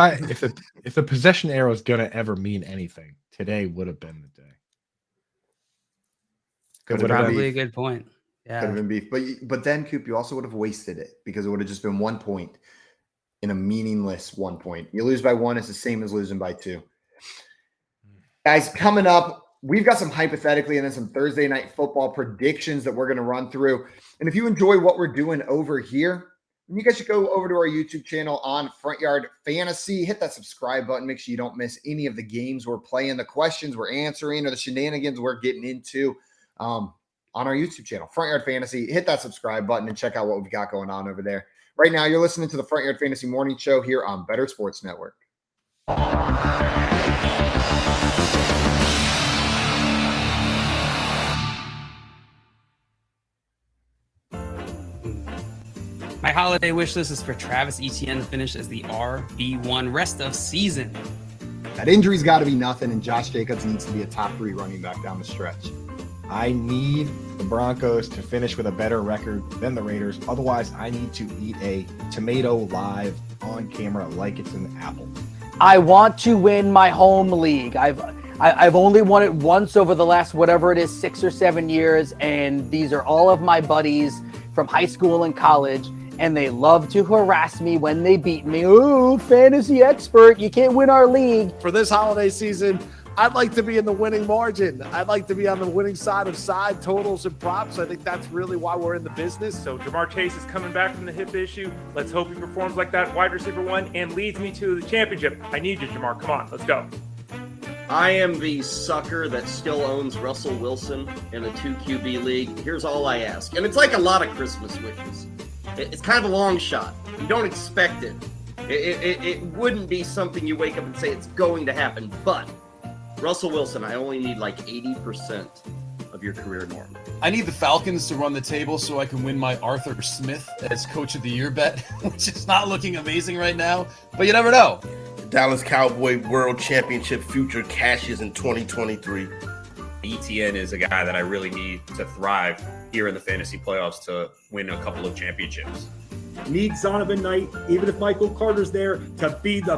[SPEAKER 4] the possession arrow is gonna ever mean anything, today would have been the day.
[SPEAKER 3] That's probably a good point. Yeah,
[SPEAKER 2] could have been beef, but then Coop, you also would have wasted it because it would have just been 1 point in a meaningless 1 point. You lose by 1, it's the same as losing by 2. Guys, coming up, we've got some hypothetically and then some Thursday night football predictions that we're going to run through. And if you enjoy what we're doing over here, you guys should go over to our YouTube channel on Front Yard Fantasy. Hit that subscribe button. Make sure you don't miss any of the games we're playing, the questions we're answering, or the shenanigans we're getting into on our YouTube channel, Front Yard Fantasy. Hit that subscribe button and check out what we've got going on over there. Right now, you're listening to the Front Yard Fantasy Morning Show here on Better Sports Network.
[SPEAKER 3] My holiday wish list is for Travis Etienne to finish as the RB1 rest of season.
[SPEAKER 2] That injury's got to be nothing, and Josh Jacobs needs to be a top 3 running back down the stretch.
[SPEAKER 4] I need the Broncos to finish with a better record than the Raiders. Otherwise, I need to eat a tomato live on camera like it's an apple.
[SPEAKER 10] I want to win my home league. I've only won it once over the last whatever it is 6 or 7 years, and these are all of my buddies from high school and college, and they love to harass me when they beat me. Ooh, fantasy expert, you can't win our league.
[SPEAKER 11] For this holiday season, I'd like to be in the winning margin. I'd like to be on the winning side of side totals and props. I think that's really why we're in the business.
[SPEAKER 9] So Jamar Chase is coming back from the hip issue. Let's hope he performs like that wide receiver 1 and leads me to the championship. I need you, Jamar. Come on, let's go.
[SPEAKER 8] I am the sucker that still owns Russell Wilson in a 2 QB league. Here's all I ask. And it's like a lot of Christmas wishes. It's kind of a long shot. You don't expect it. It wouldn't be something you wake up and say it's going to happen. But Russell Wilson, I only need like 80% of your career norm.
[SPEAKER 12] I need the Falcons to run the table so I can win my Arthur Smith as Coach of the Year bet, which is not looking amazing right now, but you never know.
[SPEAKER 13] The Dallas Cowboy World Championship future cashes in 2023.
[SPEAKER 14] ETN is a guy that I really need to thrive here in the fantasy playoffs to win a couple of championships.
[SPEAKER 15] Need Zonovan Knight, even if Michael Carter's there, to be the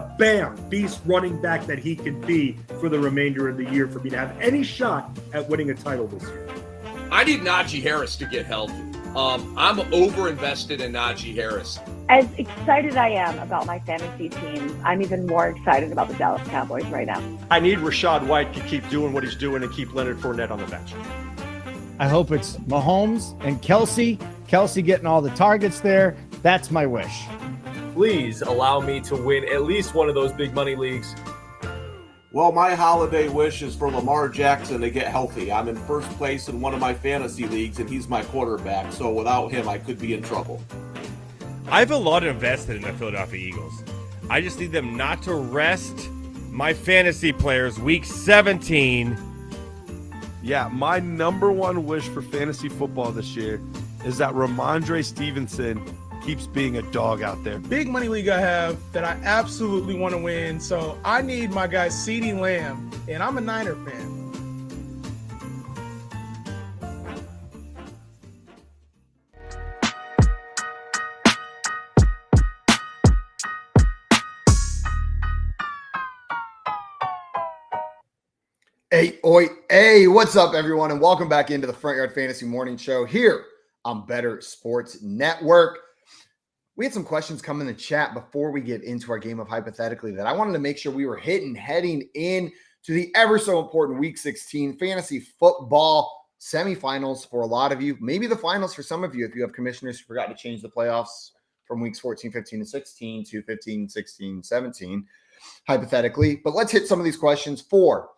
[SPEAKER 15] beast running back that he can be for the remainder of the year for me to have any shot at winning a title this year.
[SPEAKER 6] I need Najee Harris to get healthy. I'm over-invested in Najee Harris.
[SPEAKER 16] As excited I am about my fantasy team, I'm even more excited about the Dallas Cowboys right now.
[SPEAKER 17] I need Rachaad White to keep doing what he's doing and keep Leonard Fournette on the bench.
[SPEAKER 18] I hope it's Mahomes and Kelsey getting all the targets there. That's my wish.
[SPEAKER 19] Please allow me to win at least one of those big money leagues.
[SPEAKER 20] Well, my holiday wish is for Lamar Jackson to get healthy. I'm in first place in one of my fantasy leagues, and he's my quarterback. So without him, I could be in trouble.
[SPEAKER 21] I have a lot invested in the Philadelphia Eagles. I just need them not to rest my fantasy players week 17.
[SPEAKER 22] Yeah, my number one wish for fantasy football this year is that Ramondre Stevenson keeps being a dog out there.
[SPEAKER 23] Big money league I have that I absolutely want to win. So I need my guy CeeDee Lamb, and I'm a Niner fan.
[SPEAKER 2] Hey, what's up, everyone, and welcome back into the Front Yard Fantasy Morning Show here on Better Sports Network. We had some questions come in the chat before we get into our game of Hypothetically that I wanted to make sure we were heading in to the ever so important Week 16 fantasy football semifinals for a lot of you, maybe the finals for some of you if you have commissioners who forgot to change the playoffs from weeks 14, 15, and 16 to 15, 16, 17, hypothetically. But let's hit some of these questions for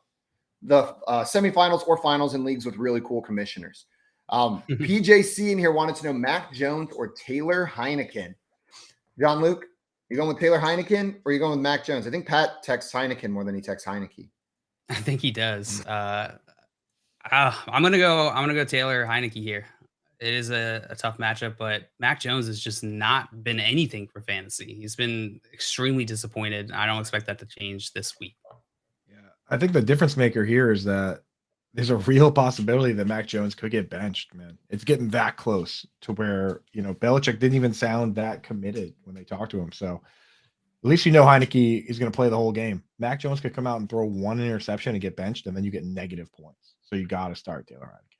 [SPEAKER 2] the semifinals or finals in leagues with really cool commissioners. PJC in here wanted to know Mac Jones or Taylor Heineken. John Luke, you going with Taylor Heineken or you going with Mac Jones? I think Pat texts Heineken more than he texts Heineke.
[SPEAKER 3] I think he does. I'm gonna go Taylor Heineke here. It is a tough matchup, but Mac Jones has just not been anything for fantasy. He's been extremely disappointed. I don't expect that to change this week.
[SPEAKER 4] I think the difference maker here is that there's a real possibility that Mac Jones could get benched, man. It's getting that close to where, Belichick didn't even sound that committed when they talked to him. So at least Heineke is going to play the whole game. Mac Jones could come out and throw one interception and get benched, and then you get negative points. So you got to start Taylor Heineke.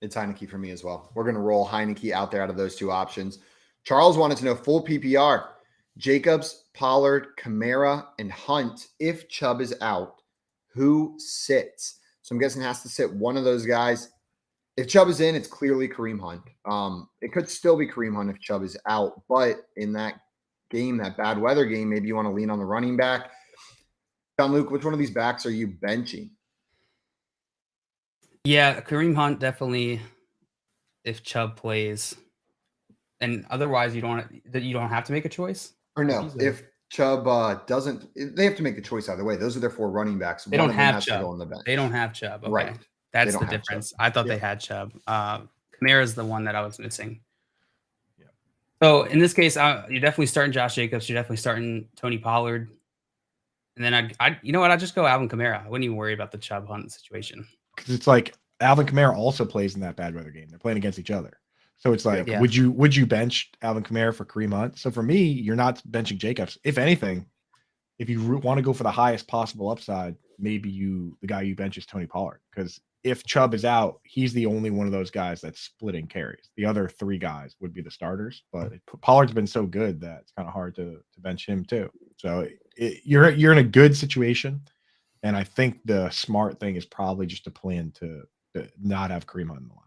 [SPEAKER 2] It's Heineke for me as well. We're going to roll Heineke out there out of those two options. Charles wanted to know full PPR. Jacobs, Pollard, Kamara, and Hunt. If Chubb is out, who sits? So I'm guessing has to sit one of those guys. If Chubb is in, it's clearly Kareem Hunt. It could still be Kareem Hunt if Chubb is out. But in that game, that bad weather game, maybe you want to lean on the running back. John Luke, which one of these backs are you benching?
[SPEAKER 3] Yeah, Kareem Hunt definitely if Chubb plays. And otherwise you don't have to make a choice?
[SPEAKER 2] Or no, if Chubb doesn't, they have to make the choice either way. Those are their four running backs.
[SPEAKER 3] They don't have Chubb. They don't have Chubb. Okay.
[SPEAKER 2] Right.
[SPEAKER 3] That's the difference. I thought they had Chubb. Kamara is the one that I was missing.
[SPEAKER 4] Yeah.
[SPEAKER 3] So in this case, you're definitely starting Josh Jacobs. You're definitely starting Tony Pollard. And then I'd just go Alvin Kamara. I wouldn't even worry about the Chubb Hunt situation.
[SPEAKER 4] Because it's like Alvin Kamara also plays in that bad weather game. They're playing against each other. So it's like, would you bench Alvin Kamara for Kareem Hunt? So for me, you're not benching Jacobs. If anything, if you want to go for the highest possible upside, maybe the guy you bench is Tony Pollard. Because if Chubb is out, he's the only one of those guys that's splitting carries. The other three guys would be the starters. But Pollard's been so good that it's kind of hard to bench him too. So you're in a good situation. And I think the smart thing is probably just to plan to not have Kareem Hunt in the line.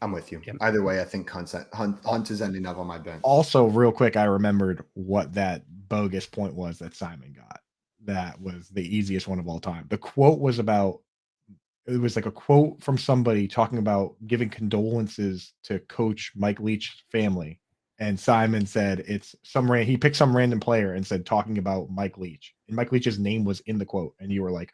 [SPEAKER 2] I'm with you. Either way, I think Hunt is ending up on my bench.
[SPEAKER 4] Also, real quick, I remembered what that bogus point was that Simon got. That was the easiest one of all time. The quote was it was like a quote from somebody talking about giving condolences to Coach Mike Leach's family. And Simon said he picked some random player and said talking about Mike Leach. And Mike Leach's name was in the quote. And you were like,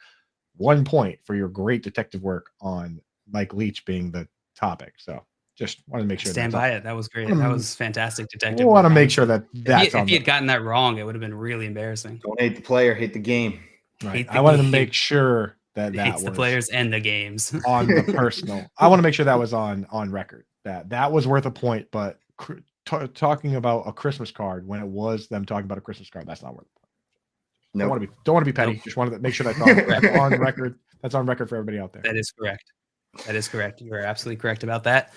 [SPEAKER 4] 1 point for your great detective work on Mike Leach being the topic. So just want to make sure.
[SPEAKER 3] Stand by it. That was great. That was fantastic detective.
[SPEAKER 4] I want to make sure that
[SPEAKER 3] if he had gotten that wrong, it would have been really embarrassing.
[SPEAKER 2] Don't hate the player, hate the game.
[SPEAKER 4] Right. I wanted to make sure that
[SPEAKER 3] was
[SPEAKER 4] the
[SPEAKER 3] players and the games
[SPEAKER 4] on the personal. I want to make sure that was on record. That was worth a point. But talking about a Christmas card when it was them talking about a Christmas card, that's not worth a point.
[SPEAKER 2] No,
[SPEAKER 4] don't want to be petty. Just wanted to make sure that's on record. That's on record for everybody out there.
[SPEAKER 3] That is correct. You are absolutely correct about that.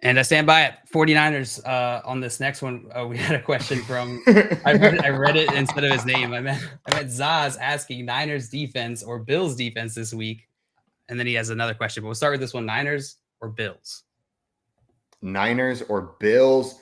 [SPEAKER 3] And I stand by it. 49ers on this next one. We had a question from, I read it instead of his name. I meant Zaz asking Niners defense or Bills defense this week. And then he has another question, but we'll start with this one. Niners or Bills?
[SPEAKER 2] Niners or Bills.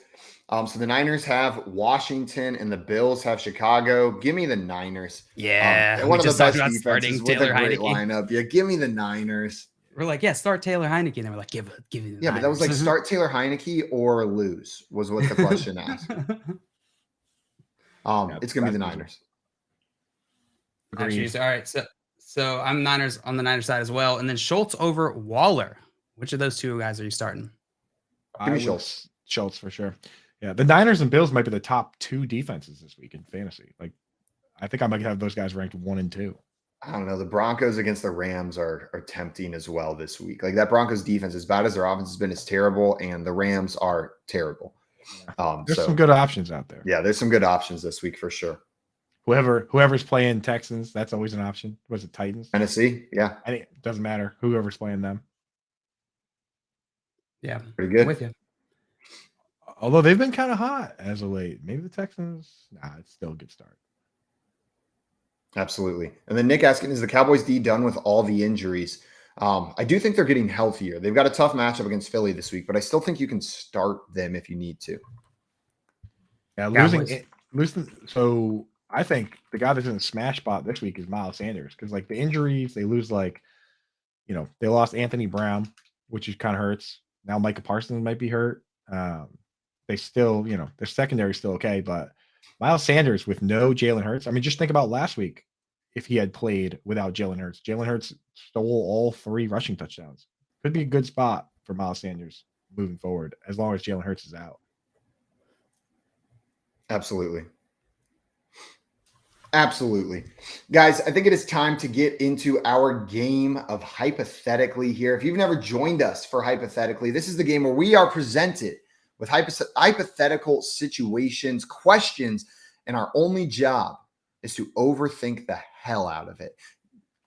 [SPEAKER 2] So the Niners have Washington and the Bills have Chicago. Give me the Niners.
[SPEAKER 3] Yeah.
[SPEAKER 2] One of the best defenses with a great lineup. Yeah, give me the Niners.
[SPEAKER 3] We're like, start Taylor Heineke. And they were like, give me the Niners.
[SPEAKER 2] But that was like start Taylor Heineke or lose was what the question asked. It's going to be the Niners.
[SPEAKER 3] Actually, all right. So I'm Niners on the Niners side as well, and then Schultz over Waller. Which of those two guys are you starting?
[SPEAKER 2] Give me Schultz.
[SPEAKER 4] Schultz for sure. Yeah, the Niners and Bills might be the top 2 defenses this week in fantasy. Like, I think I might have those guys ranked 1 and 2.
[SPEAKER 2] I don't know. The Broncos against the Rams are tempting as well this week. Like that Broncos defense, as bad as their offense has been, is terrible, and the Rams are terrible.
[SPEAKER 4] There's some good options out there.
[SPEAKER 2] Yeah, there's some good options this week for sure.
[SPEAKER 4] Whoever's playing Texans, that's always an option. Was it Titans?
[SPEAKER 2] Tennessee, yeah.
[SPEAKER 4] I think it doesn't matter. Whoever's playing them.
[SPEAKER 3] Yeah,
[SPEAKER 2] pretty good.
[SPEAKER 3] I'm with you.
[SPEAKER 4] Although they've been kind of hot as of late. Maybe the Texans. Nah, it's still a good start.
[SPEAKER 2] Absolutely. And then Nick asking, is the Cowboys D done with all the injuries? I do think they're getting healthier. They've got a tough matchup against Philly this week, but I still think you can start them if you need to.
[SPEAKER 4] Yeah, losing. So I think the guy that's in the smash spot this week is Miles Sanders, because like the injuries, they lose they lost Anthony Brown, which kind of hurts. Now Micah Parsons might be hurt. They still, their secondary is still okay, but Miles Sanders with no Jalen Hurts. I mean, just think about last week if he had played without Jalen Hurts. Jalen Hurts stole all 3 rushing touchdowns. Could be a good spot for Miles Sanders moving forward as long as Jalen Hurts is out.
[SPEAKER 2] Absolutely. Absolutely. Guys, I think it is time to get into our game of Hypothetically here. If you've never joined us for Hypothetically, this is the game where we are presented with hypothetical situations, questions, and our only job is to overthink the hell out of it.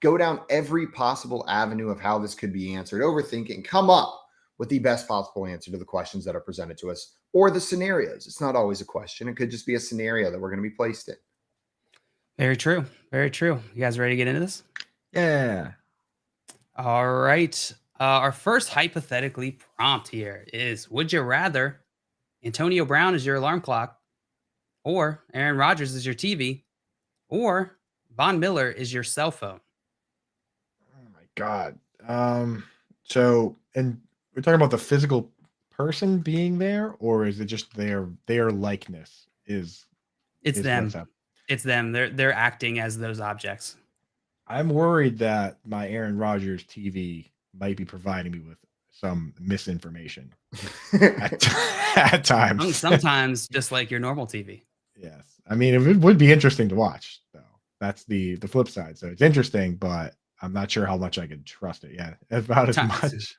[SPEAKER 2] Go down every possible avenue of how this could be answered, overthink it, and come up with the best possible answer to the questions that are presented to us or the scenarios. It's not always a question. It could just be a scenario that we're going to be placed in.
[SPEAKER 3] Very true. Very true. You guys ready to get into this?
[SPEAKER 4] Yeah.
[SPEAKER 3] All right. Our first hypothetically prompt here is, would you rather Antonio Brown is your alarm clock, or Aaron Rodgers is your TV, or Von Miller is your cell phone?
[SPEAKER 4] Oh my God. So, and we're talking about the physical person being there, or is it just their likeness is
[SPEAKER 3] them.
[SPEAKER 4] what's up?
[SPEAKER 3] It's them. They're acting as those objects.
[SPEAKER 4] I'm worried that my Aaron Rodgers TV might be providing me with some misinformation at times.
[SPEAKER 3] Sometimes just like your normal TV.
[SPEAKER 4] Yes. I mean, it would be interesting to watch, though. That's the flip side. So it's interesting, but I'm not sure how much I could trust it. Yeah, about as much.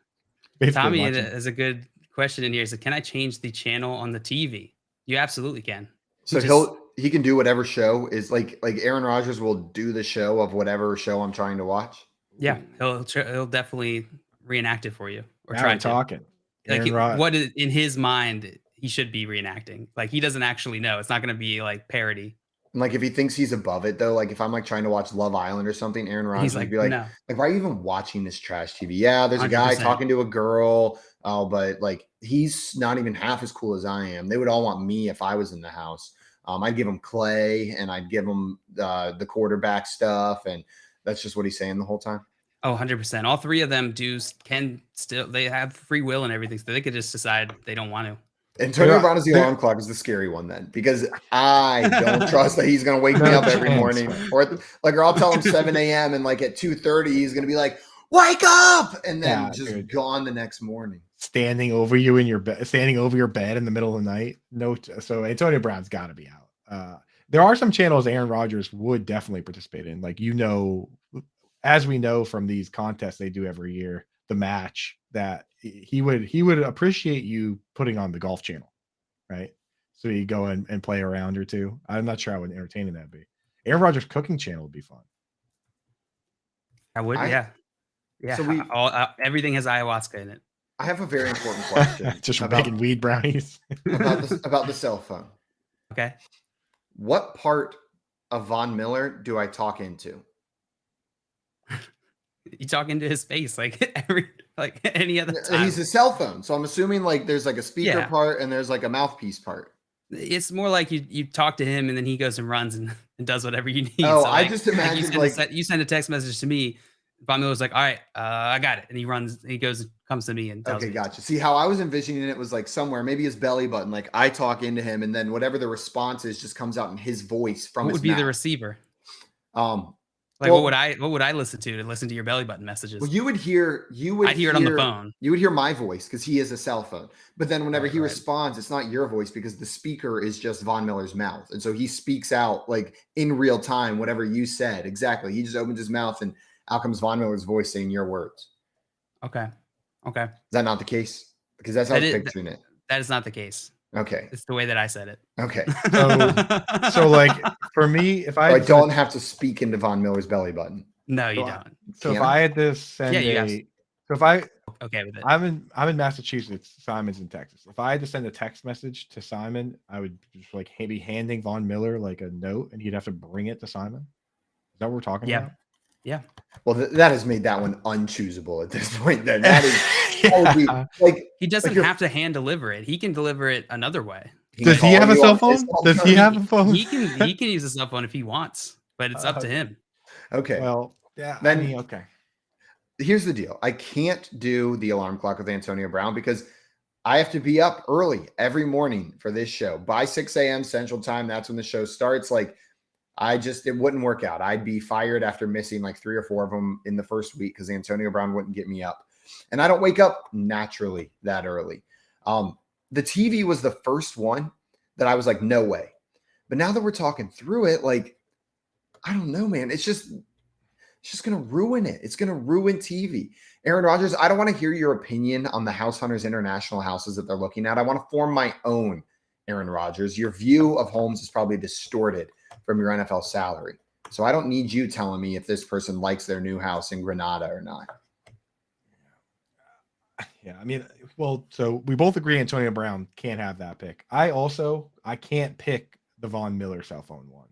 [SPEAKER 3] Tommy has a good question in here. He said, can I change the channel on the TV? You absolutely can.
[SPEAKER 2] So he can do whatever show is like Aaron Rodgers will do the show of whatever show I'm trying to watch.
[SPEAKER 3] Yeah, he'll definitely reenact it for you or
[SPEAKER 4] now
[SPEAKER 3] try
[SPEAKER 4] we're talking.
[SPEAKER 3] Like what is in his mind he should be reenacting. Like he doesn't actually know. It's not going to be like parody.
[SPEAKER 2] And like if he thinks he's above it though, like if I'm like trying to watch Love Island or something, Aaron Rodgers would be like,
[SPEAKER 3] no.
[SPEAKER 2] Like, why are you even watching this trash TV? Yeah, there's a guy
[SPEAKER 3] 100%.
[SPEAKER 2] talking to a girl. Oh, but like he's not even half as cool as I am. They would all want me if I was in the house. I'd give him Clay and I'd give him the quarterback stuff. And that's just what he's saying the whole time.
[SPEAKER 3] Oh, 100%. All 3 of them they have free will and everything. So they could just decide they don't want to.
[SPEAKER 2] Antonio Brown is the alarm clock is the scary one then, because I don't trust that he's going to wake me up every morning. Or I'll tell him 7 a.m. and like at 2:30, he's going to be like, wake up. And then gone the next morning.
[SPEAKER 4] Standing over you in your bed, standing over your bed in the middle of the night. So Antonio Brown's got to be out. There are some channels Aaron Rodgers would definitely participate in. Like, as we know from these contests they do every year, the match, that he would appreciate you putting on the golf channel, right? So you go and play a round or 2. I'm not sure how entertaining that'd be. Aaron Rodgers cooking channel would be fun.
[SPEAKER 3] I would, yeah. So everything has ayahuasca in it.
[SPEAKER 2] I have a very important question.
[SPEAKER 4] Just making weed brownies.
[SPEAKER 2] about the cell phone.
[SPEAKER 3] Okay.
[SPEAKER 2] What part of Von Miller do I talk into?
[SPEAKER 3] You talk into his face like any other time.
[SPEAKER 2] He's a cell phone, so I'm assuming like there's like a speaker part and there's like a mouthpiece part.
[SPEAKER 3] It's more like you talk to him and then he goes and runs and does whatever you need.
[SPEAKER 2] Oh,
[SPEAKER 3] so,
[SPEAKER 2] I just imagined
[SPEAKER 3] you send a text message to me. Von Miller's like, all right, I got it. And he runs, he goes and comes to me and tells me.
[SPEAKER 2] Gotcha. See how I was envisioning it was like somewhere, maybe his belly button, like I talk into him and then whatever the response is just comes out in his voice from
[SPEAKER 3] what
[SPEAKER 2] his
[SPEAKER 3] would be
[SPEAKER 2] mouth.
[SPEAKER 3] the receiver? Like, what would I listen to listen to your belly button messages?
[SPEAKER 2] Well, I'd hear
[SPEAKER 3] it on the phone.
[SPEAKER 2] You would hear my voice because he is a cell phone. But then whenever he responds, it's not your voice because the speaker is just Von Miller's mouth. And so he speaks out like in real time, whatever you said. Exactly. He just opens his mouth and out comes Von Miller's voice saying your words.
[SPEAKER 3] Okay. Okay.
[SPEAKER 2] Is that not the case? Because that's how I'm picturing it.
[SPEAKER 3] That is not the case.
[SPEAKER 2] Okay.
[SPEAKER 3] It's the way that I said it.
[SPEAKER 2] Okay.
[SPEAKER 4] So like for me, if I
[SPEAKER 2] don't have to speak into Von Miller's belly button.
[SPEAKER 3] No, you don't.
[SPEAKER 4] So if I had to send
[SPEAKER 3] okay with it.
[SPEAKER 4] I'm in Massachusetts, Simon's in Texas. If I had to send a text message to Simon, I would just like be handing Von Miller like a note and he'd have to bring it to Simon. Is that what we're talking about?
[SPEAKER 3] Yeah.
[SPEAKER 2] Well, that has made that one unchoosable at this point. Then that would be, like
[SPEAKER 3] he doesn't have to hand deliver it. He can deliver it another way.
[SPEAKER 4] Does he have a cell phone? Does he have a phone?
[SPEAKER 3] He can use a cell phone if he wants, but it's up to him.
[SPEAKER 2] Okay.
[SPEAKER 4] Well, yeah.
[SPEAKER 2] Then
[SPEAKER 4] okay.
[SPEAKER 2] Here's the deal. I can't do the alarm clock with Antonio Brown because I have to be up early every morning for this show by 6 a.m. Central Time. That's when the show starts. Like, it wouldn't work out. I'd be fired after missing like 3 or 4 of them in the first week because Antonio Brown wouldn't get me up. And I don't wake up naturally that early. The TV was the first one that I was like, no way. But now that we're talking through it, like, I don't know, man. It's just going to ruin it. It's going to ruin TV. Aaron Rodgers, I don't want to hear your opinion on the House Hunters International houses that they're looking at. I want to form my own, Aaron Rodgers. Your view of homes is probably distorted from your NFL salary. So I don't need you telling me if this person likes their new house in Granada or not.
[SPEAKER 4] Yeah, I mean, well, so we both agree Antonio Brown can't have that pick. I can't pick the Von Miller cell phone one.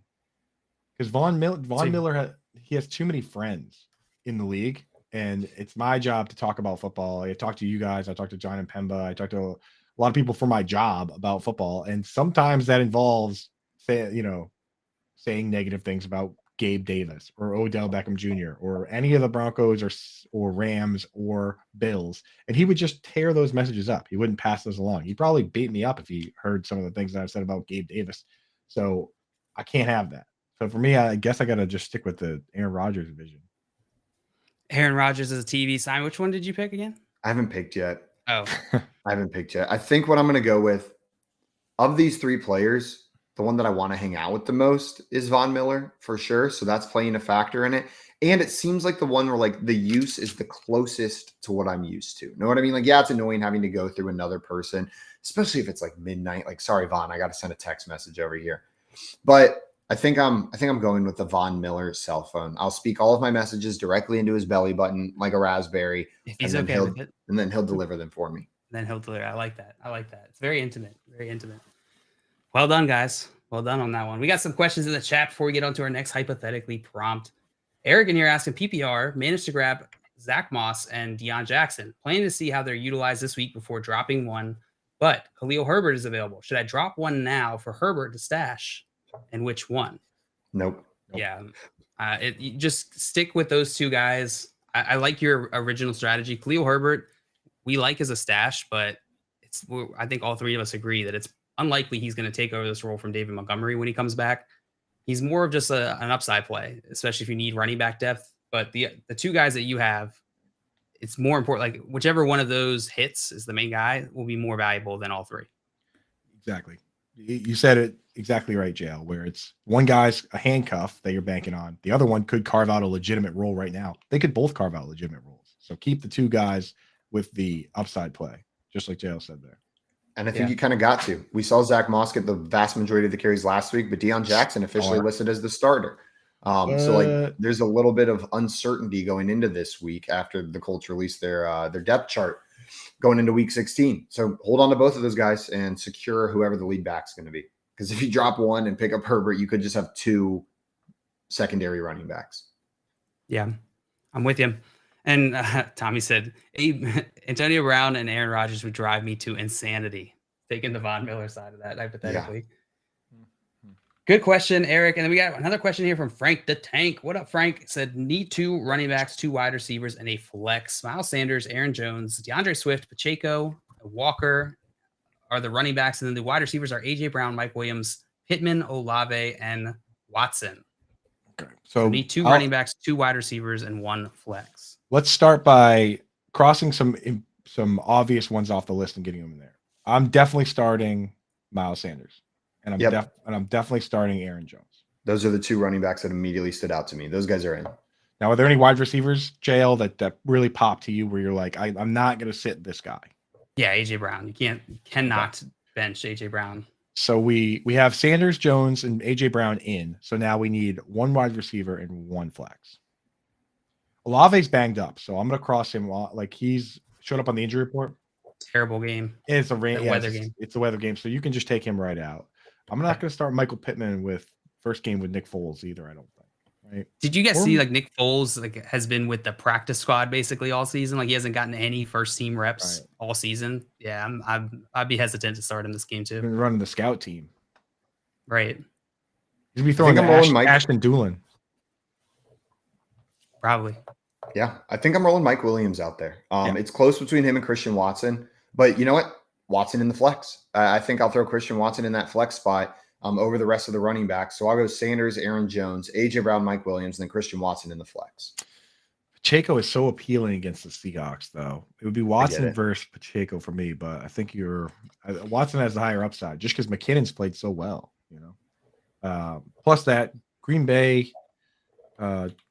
[SPEAKER 4] Because Von Miller he has too many friends in the league, and it's my job to talk about football. I talk to you guys, I talk to John and Pemba, I talk to a lot of people for my job about football, and sometimes that involves saying negative things about Gabe Davis or Odell Beckham Jr. or any of the Broncos or Rams or Bills, and he would just tear those messages up. He wouldn't pass those along. He'd probably beat me up if he heard some of the things that I've said about Gabe Davis. So I can't have that. So for me, I guess I got to just stick with the Aaron Rodgers vision.
[SPEAKER 3] Aaron Rodgers is a TV sign. Which one did you pick again?
[SPEAKER 2] I haven't picked yet.
[SPEAKER 3] Oh,
[SPEAKER 2] I haven't picked yet. I think what I'm going to go with, of these 3 players, the one that I want to hang out with the most is Von Miller for sure. So that's playing a factor in it. And it seems like the one where like the use is the closest to what I'm used to. Know what I mean? Like, yeah, it's annoying having to go through another person, especially if it's like midnight. Like, sorry, Von, I got to send a text message over here. But I think I'm going with the Von Miller cell phone. I'll speak all of my messages directly into his belly button like a raspberry.
[SPEAKER 3] If he's okay with it.
[SPEAKER 2] And then he'll deliver them for me.
[SPEAKER 3] Then he'll deliver. I like that. It's very intimate. Very intimate. Well done, guys. Well done on that one. We got some questions in the chat before we get on to our next hypothetically prompt. Eric in here asking, PPR managed to grab Zach Moss and Deion Jackson. Planning to see how they're utilized this week before dropping one. But Khalil Herbert is available. Should I drop one now for Herbert to stash? And which one?
[SPEAKER 2] Nope.
[SPEAKER 3] Yeah. You just stick with those 2 guys. I like your original strategy. Khalil Herbert, we like as a stash, but I think all 3 of us agree that it's unlikely he's going to take over this role from David Montgomery when he comes back. He's more of just an upside play, especially if you need running back depth. But the 2 guys that you have, it's more important. Like whichever one of those hits is the main guy will be more valuable than all 3.
[SPEAKER 4] Exactly. You said it exactly right, JL, where it's one guy's a handcuff that you're banking on. The other one could carve out a legitimate role right now. They could both carve out legitimate roles. So keep the 2 guys with the upside play, just like JL said there.
[SPEAKER 2] And I think you kind of got to. We saw Zach Moss get the vast majority of the carries last week, but Deion Jackson officially listed as the starter. So like there's a little bit of uncertainty going into this week after the Colts released their depth chart going into week 16. So hold on to both of those guys and secure whoever the lead back's going to be. Because if you drop one and pick up Herbert, you could just have 2 secondary running backs.
[SPEAKER 3] Yeah, I'm with you. And Tommy said, Antonio Brown and Aaron Rodgers would drive me to insanity. Taking the Von Miller side of that, hypothetically. Yeah. Good question, Eric. And then we got another question here from Frank the Tank. What up, Frank? Said, need 2 running backs, 2 wide receivers, and a flex. Miles Sanders, Aaron Jones, DeAndre Swift, Pacheco, Walker are the running backs. And then the wide receivers are A.J. Brown, Mike Williams, Pittman, Olave, and Watson.
[SPEAKER 4] So
[SPEAKER 3] need 2 running backs, 2 wide receivers, and 1 flex.
[SPEAKER 4] Let's start by crossing some obvious ones off the list and getting them in there. I'm definitely starting Miles Sanders, and I'm definitely starting Aaron Jones.
[SPEAKER 2] Those are the 2 running backs that immediately stood out to me. Those guys are in.
[SPEAKER 4] Now, are there any wide receivers, JL, that really popped to you where you're like, I'm not going to sit this guy?
[SPEAKER 3] Yeah, AJ Brown. You cannot bench AJ Brown.
[SPEAKER 4] So we have Sanders, Jones, and AJ Brown in. So now we need 1 wide receiver and 1 flex. Olave's banged up, so I'm going to cross him. Like, he's showed up on the injury report.
[SPEAKER 3] Terrible game.
[SPEAKER 4] It's a
[SPEAKER 3] weather game.
[SPEAKER 4] It's a weather game, so you can just take him right out. I'm not going to start Michael Pittman with first game with Nick Foles either, I don't think. Right?
[SPEAKER 3] Did you guys see like Nick Foles has been with the practice squad basically all season? Like he hasn't gotten any first team reps all season. Yeah, I'd be hesitant to start him this game too.
[SPEAKER 4] He's been running the scout team.
[SPEAKER 3] Right.
[SPEAKER 4] He's be throwing Ashton Doolin.
[SPEAKER 3] Probably.
[SPEAKER 2] Yeah, I think I'm rolling Mike Williams out there. It's close between him and Christian Watson, but you know what? Watson in the flex. I think I'll throw Christian Watson in that flex spot over the rest of the running backs. So I'll go Sanders, Aaron Jones, AJ Brown, Mike Williams, and then Christian Watson in the flex.
[SPEAKER 4] Pacheco is so appealing against the Seahawks, though. It would be Watson versus Pacheco for me, but I think Watson has the higher upside just because McKinnon's played so well. Plus that Green Bay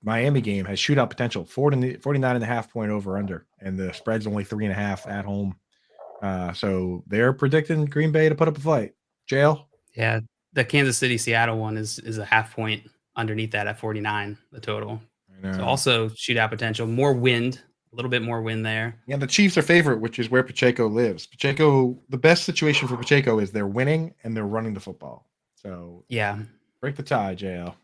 [SPEAKER 4] Miami game has shootout potential, 49.5 point over under, and the spread's only 3.5 at home. So they're predicting Green Bay to put up a fight. JL?
[SPEAKER 3] Yeah, the Kansas City Seattle one is a half point underneath that at 49, the total. So also shootout potential, more wind, a little bit more wind there.
[SPEAKER 4] Yeah, the Chiefs are favorite, which is where Pacheco lives. The best situation for Pacheco is they're winning and they're running the football. So
[SPEAKER 3] yeah,
[SPEAKER 4] break the tie, JL.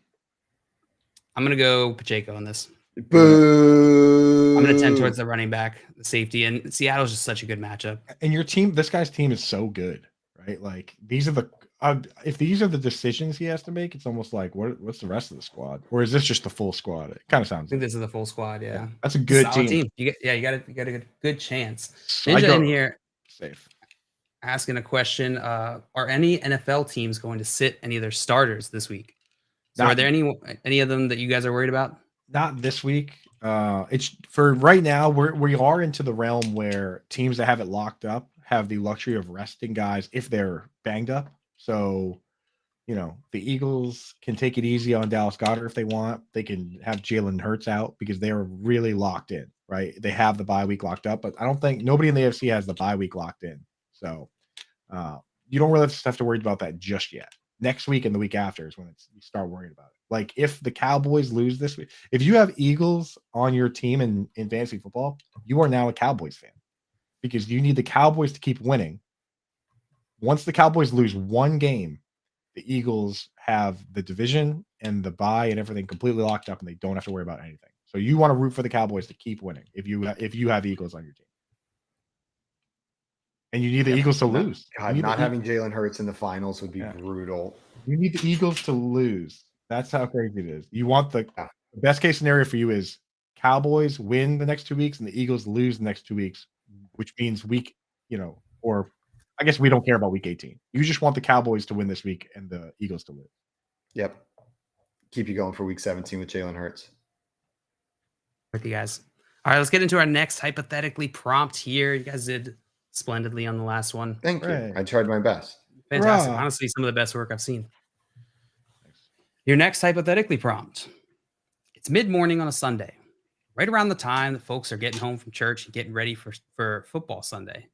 [SPEAKER 3] I'm gonna go Pacheco on this.
[SPEAKER 2] Boo.
[SPEAKER 3] I'm gonna tend towards the running back, the safety, and Seattle's just such a good matchup.
[SPEAKER 4] And your team, this guy's team is so good, right? Like these are the if these are the decisions he has to make, it's almost like what's the rest of the squad, or is this just the full squad? It kind of sounds.
[SPEAKER 3] I think this is the full squad. Yeah,
[SPEAKER 4] that's a good team.
[SPEAKER 3] You got a good chance. Ninja in here,
[SPEAKER 4] safe.
[SPEAKER 3] Asking a question: are any NFL teams going to sit any of their starters this week? So are there any of them that you guys are worried about?
[SPEAKER 4] Not this week. It's for right now. We are into the realm where teams that have it locked up have the luxury of resting guys if they're banged up. So, the Eagles can take it easy on Dallas Goedert if they want. They can have Jalen Hurts out because they are really locked in, right? They have the bye week locked up, but I don't think nobody in the AFC has the bye week locked in. So, you don't really have to worry about that just yet. Next week and the week after is when you start worrying about it. Like if the Cowboys lose this week, if you have Eagles on your team in fantasy football, you are now a Cowboys fan because you need the Cowboys to keep winning. Once the Cowboys lose one game, the Eagles have the division and the bye and everything completely locked up and they don't have to worry about anything. So you want to root for the Cowboys to keep winning if you have Eagles on your team. And you need the Eagles to lose.
[SPEAKER 2] God, not having Jalen Hurts in the finals would be brutal.
[SPEAKER 4] You need the Eagles to lose. That's how crazy it is. You want the best case scenario for you is Cowboys win the next 2 weeks and the Eagles lose the next 2 weeks, which means or I guess we don't care about week 18. You just want the Cowboys to win this week and the Eagles to lose.
[SPEAKER 2] Yep. Keep you going for week 17 with Jalen Hurts.
[SPEAKER 3] With you guys. All right, let's get into our next hypothetically prompt here. You guys did splendidly on the last one.
[SPEAKER 2] Thank you. I tried my best.
[SPEAKER 3] Fantastic. Honestly, some of the best work I've seen. Your next hypothetically prompt. It's mid-morning on a Sunday, right around the time that folks are getting home from church and getting ready for football Sunday.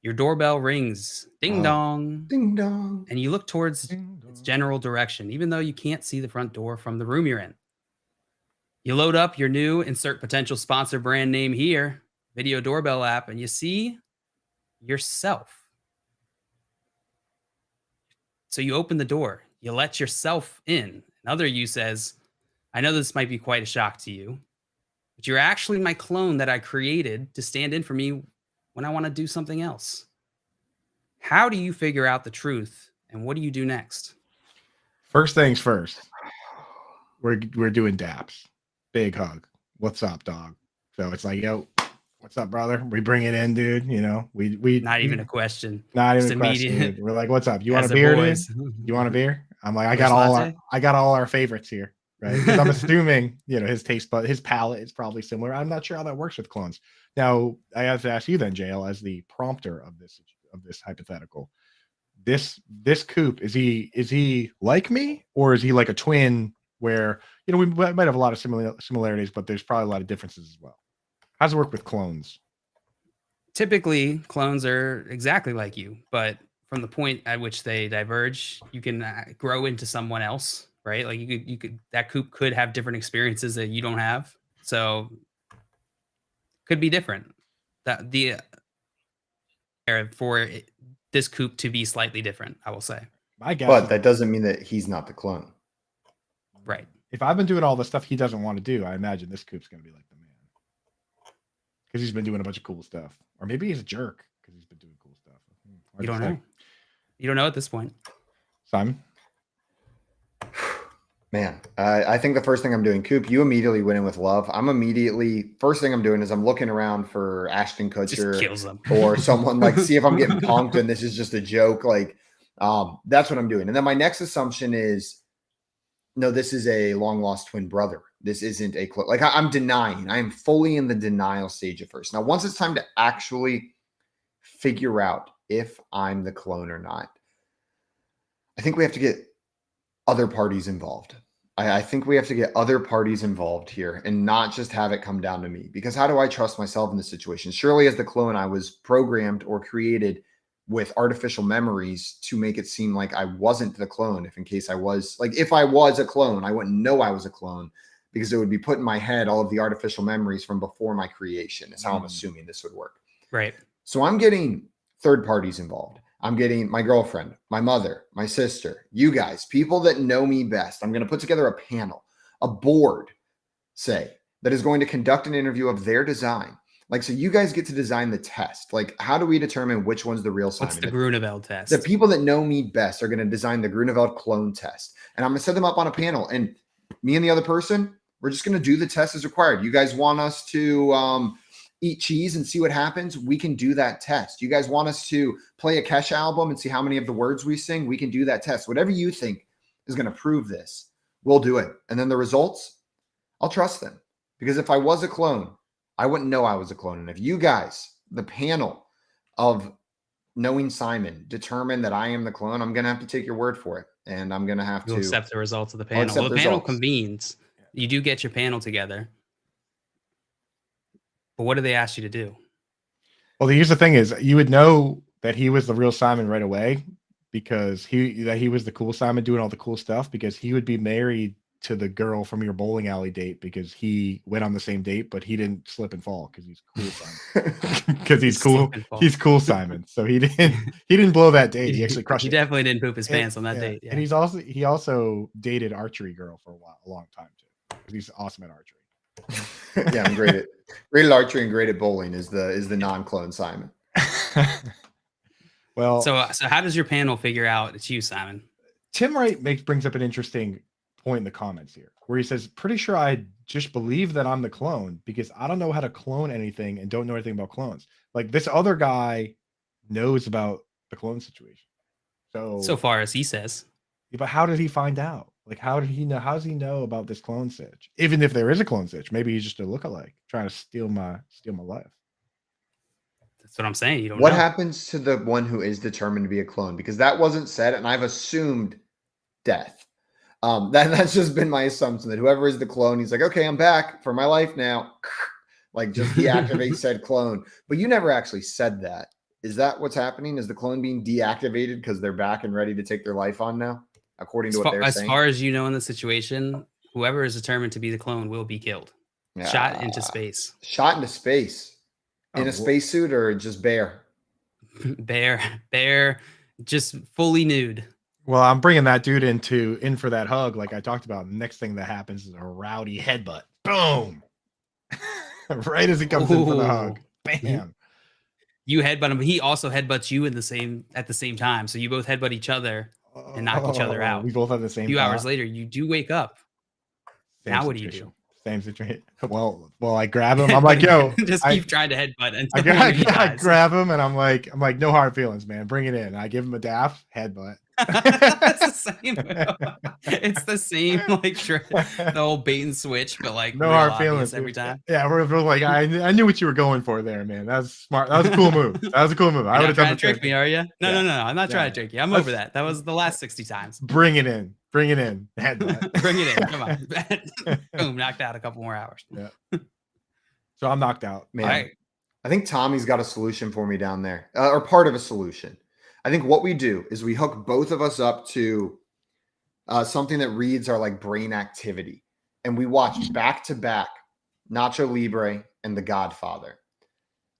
[SPEAKER 3] Your doorbell rings, ding dong,
[SPEAKER 2] ding dong,
[SPEAKER 3] and you look towards its general direction, even though you can't see the front door from the room you're in. You load up your new insert potential sponsor brand name here, video doorbell app, and you see yourself. So you open the door, you let yourself in. Another you says, I know this might be quite a shock to you, but you're actually my clone that I created to stand in for me when I want to do something else. How do you figure out the truth and what do you do next?
[SPEAKER 4] First things first. We're doing daps. Big hug. What's up, dog? So it's like, yo, what's up, brother? We bring it in, dude. We
[SPEAKER 3] not even a question.
[SPEAKER 4] Not even a question. Dude. We're like, what's up? You want a beer, dude? You want a beer? I'm like, I got all our favorites here. right? Because I'm assuming, his taste, but his palate is probably similar. I'm not sure how that works with clones. Now, I have to ask you then, JL, as the prompter of this hypothetical. This Coop, is he like me, or is he like a twin where we might have a lot of similarities, but there's probably a lot of differences as well? How's it work with clones?
[SPEAKER 3] Typically, clones are exactly like you, but from the point at which they diverge, you can grow into someone else, right? Like you could that Coop could have different experiences that you don't have, so could be different. That for this Coop to be slightly different, I will say.
[SPEAKER 4] I guess,
[SPEAKER 2] but that doesn't mean that he's not the clone,
[SPEAKER 3] right?
[SPEAKER 4] If I've been doing all the stuff he doesn't want to do, I imagine this Coop's going to be like the man, because he's been doing a bunch of cool stuff, or maybe he's a jerk because he's been doing cool stuff.
[SPEAKER 3] You don't know. You don't know at this point.
[SPEAKER 4] Simon?
[SPEAKER 2] Man, I think the first thing I'm doing, Coop, you immediately went in with love. First thing I'm doing is I'm looking around for Ashton Kutcher or someone like, see if I'm getting punked and this is just a joke. Like, that's what I'm doing. And then my next assumption is, no, this is a long lost twin brother. This isn't a clone. Like I'm denying. I am fully in the denial stage at first. Now, once it's time to actually figure out if I'm the clone or not, I think we have to get other parties involved. I think we have to get other parties involved here and not just have it come down to me, because how do I trust myself in this situation? Surely as the clone, I was programmed or created with artificial memories to make it seem like I wasn't the clone. If I was a clone, I wouldn't know I was a clone because it would be put in my head all of the artificial memories from before my creation. Is how I'm assuming this would work.
[SPEAKER 3] Right.
[SPEAKER 2] So I'm getting third parties involved. I'm getting my girlfriend, my mother, my sister, you guys, people that know me best. I'm going to put together a panel, a board, say, that is going to conduct an interview of their design. Like, so you guys get to design the test. Like, how do we determine which one's the real Simon?
[SPEAKER 3] What's the Grunewald test?
[SPEAKER 2] The people that know me best are going to design the Grunewald clone test. And I'm going to set them up on a panel. And me and the other person, we're just going to do the test as required. You guys want us to eat cheese and see what happens? We can do that test. You guys want us to play a Kesha album and see how many of the words we sing? We can do that test. Whatever you think is going to prove this, we'll do it. And then the results, I'll trust them. Because if I was a clone, I wouldn't know I was a clone. And if you guys, the panel of knowing Simon, determine that I am the clone, I'm going to have to take your word for it. And I'm going to have to
[SPEAKER 3] accept the results of the panel. Well, the panel convenes. You do get your panel together. But what do they ask you to do?
[SPEAKER 4] Well, here's the thing is you would know that he was the real Simon right away because he was the cool Simon doing all the cool stuff, because he would be married to the girl from your bowling alley date because he went on the same date, but he didn't slip and fall because he's cool Simon. Because he's cool. He's cool Simon. So he didn't blow that date. He actually crushed
[SPEAKER 3] it. He definitely didn't poop his pants on that date. Yeah.
[SPEAKER 4] And he also dated archery girl for a long time too. Because he's awesome at archery.
[SPEAKER 2] Yeah, I'm great at archery and great at bowling is the non-clone Simon.
[SPEAKER 4] Well,
[SPEAKER 3] so how does your panel figure out it's you, Simon?
[SPEAKER 4] Tim Wright brings up an interesting point in the comments here, where he says, "Pretty sure I just believe that I'm the clone because I don't know how to clone anything and don't know anything about clones." Like this other guy knows about the clone situation. So
[SPEAKER 3] far as he says.
[SPEAKER 4] Yeah, but how did he find out? Like, how did he know? How does he know about this clone sitch? Even if there is a clone sitch, maybe he's just a lookalike trying to steal my life.
[SPEAKER 3] That's what I'm saying. You don't
[SPEAKER 2] what
[SPEAKER 3] know.
[SPEAKER 2] happens to the one who is determined to be a clone? Because that wasn't said, and I've assumed death. That's just been my assumption that whoever is the clone, he's like, okay, I'm back for my life now. Like, just deactivate said clone. But you never actually said that. Is that what's happening? Is the clone being deactivated because they're back and ready to take their life on now? According to what they're saying.
[SPEAKER 3] As far as you know in the situation, whoever is determined to be the clone will be killed. Shot into space.
[SPEAKER 2] Shot into space. In a spacesuit or just bare?
[SPEAKER 3] Bare, just fully nude.
[SPEAKER 4] Well, I'm bringing that dude in for that hug like I talked about. Next thing that happens is a rowdy headbutt. Boom. Right as he comes in for the hug. Bam.
[SPEAKER 3] You headbutt him, but he also headbutts you at the same time. So you both headbutt each other and knock each other out.
[SPEAKER 4] We both have the same.
[SPEAKER 3] A few hours later, you do wake up. Now what do you do?
[SPEAKER 4] Same situation. Well, I grab him. I'm like, yo,
[SPEAKER 3] just keep trying to headbutt until
[SPEAKER 4] I grab him and I'm like, no hard feelings, man. Bring it in. I give him a daff headbutt.
[SPEAKER 3] It's the same. It's the same, like the whole bait and switch, but like
[SPEAKER 4] No
[SPEAKER 3] real
[SPEAKER 4] hard
[SPEAKER 3] obvious
[SPEAKER 4] feelings
[SPEAKER 3] every
[SPEAKER 4] dude.
[SPEAKER 3] time.
[SPEAKER 4] Yeah, we're like, I knew what you were going for there, man. That was smart. That was a cool move. That was a cool move. I would have done
[SPEAKER 3] trying
[SPEAKER 4] the
[SPEAKER 3] to trick
[SPEAKER 4] same
[SPEAKER 3] me,
[SPEAKER 4] thing.
[SPEAKER 3] are you? No,
[SPEAKER 4] Yeah.
[SPEAKER 3] no, I'm not trying to trick you. I'm over
[SPEAKER 4] Let's-
[SPEAKER 3] that. That was the last 60 times.
[SPEAKER 4] Bring it in. Bring it in. Headbutt.
[SPEAKER 3] Bring it in. Come on. Boom, knocked out a couple more hours.
[SPEAKER 4] Yeah. So I'm knocked out.
[SPEAKER 2] Man,
[SPEAKER 3] Right.
[SPEAKER 2] I think Tommy's got a solution for me down there, or part of a solution. I think what we do is we hook both of us up to something that reads our like brain activity, and we watch back to back Nacho Libre and The Godfather.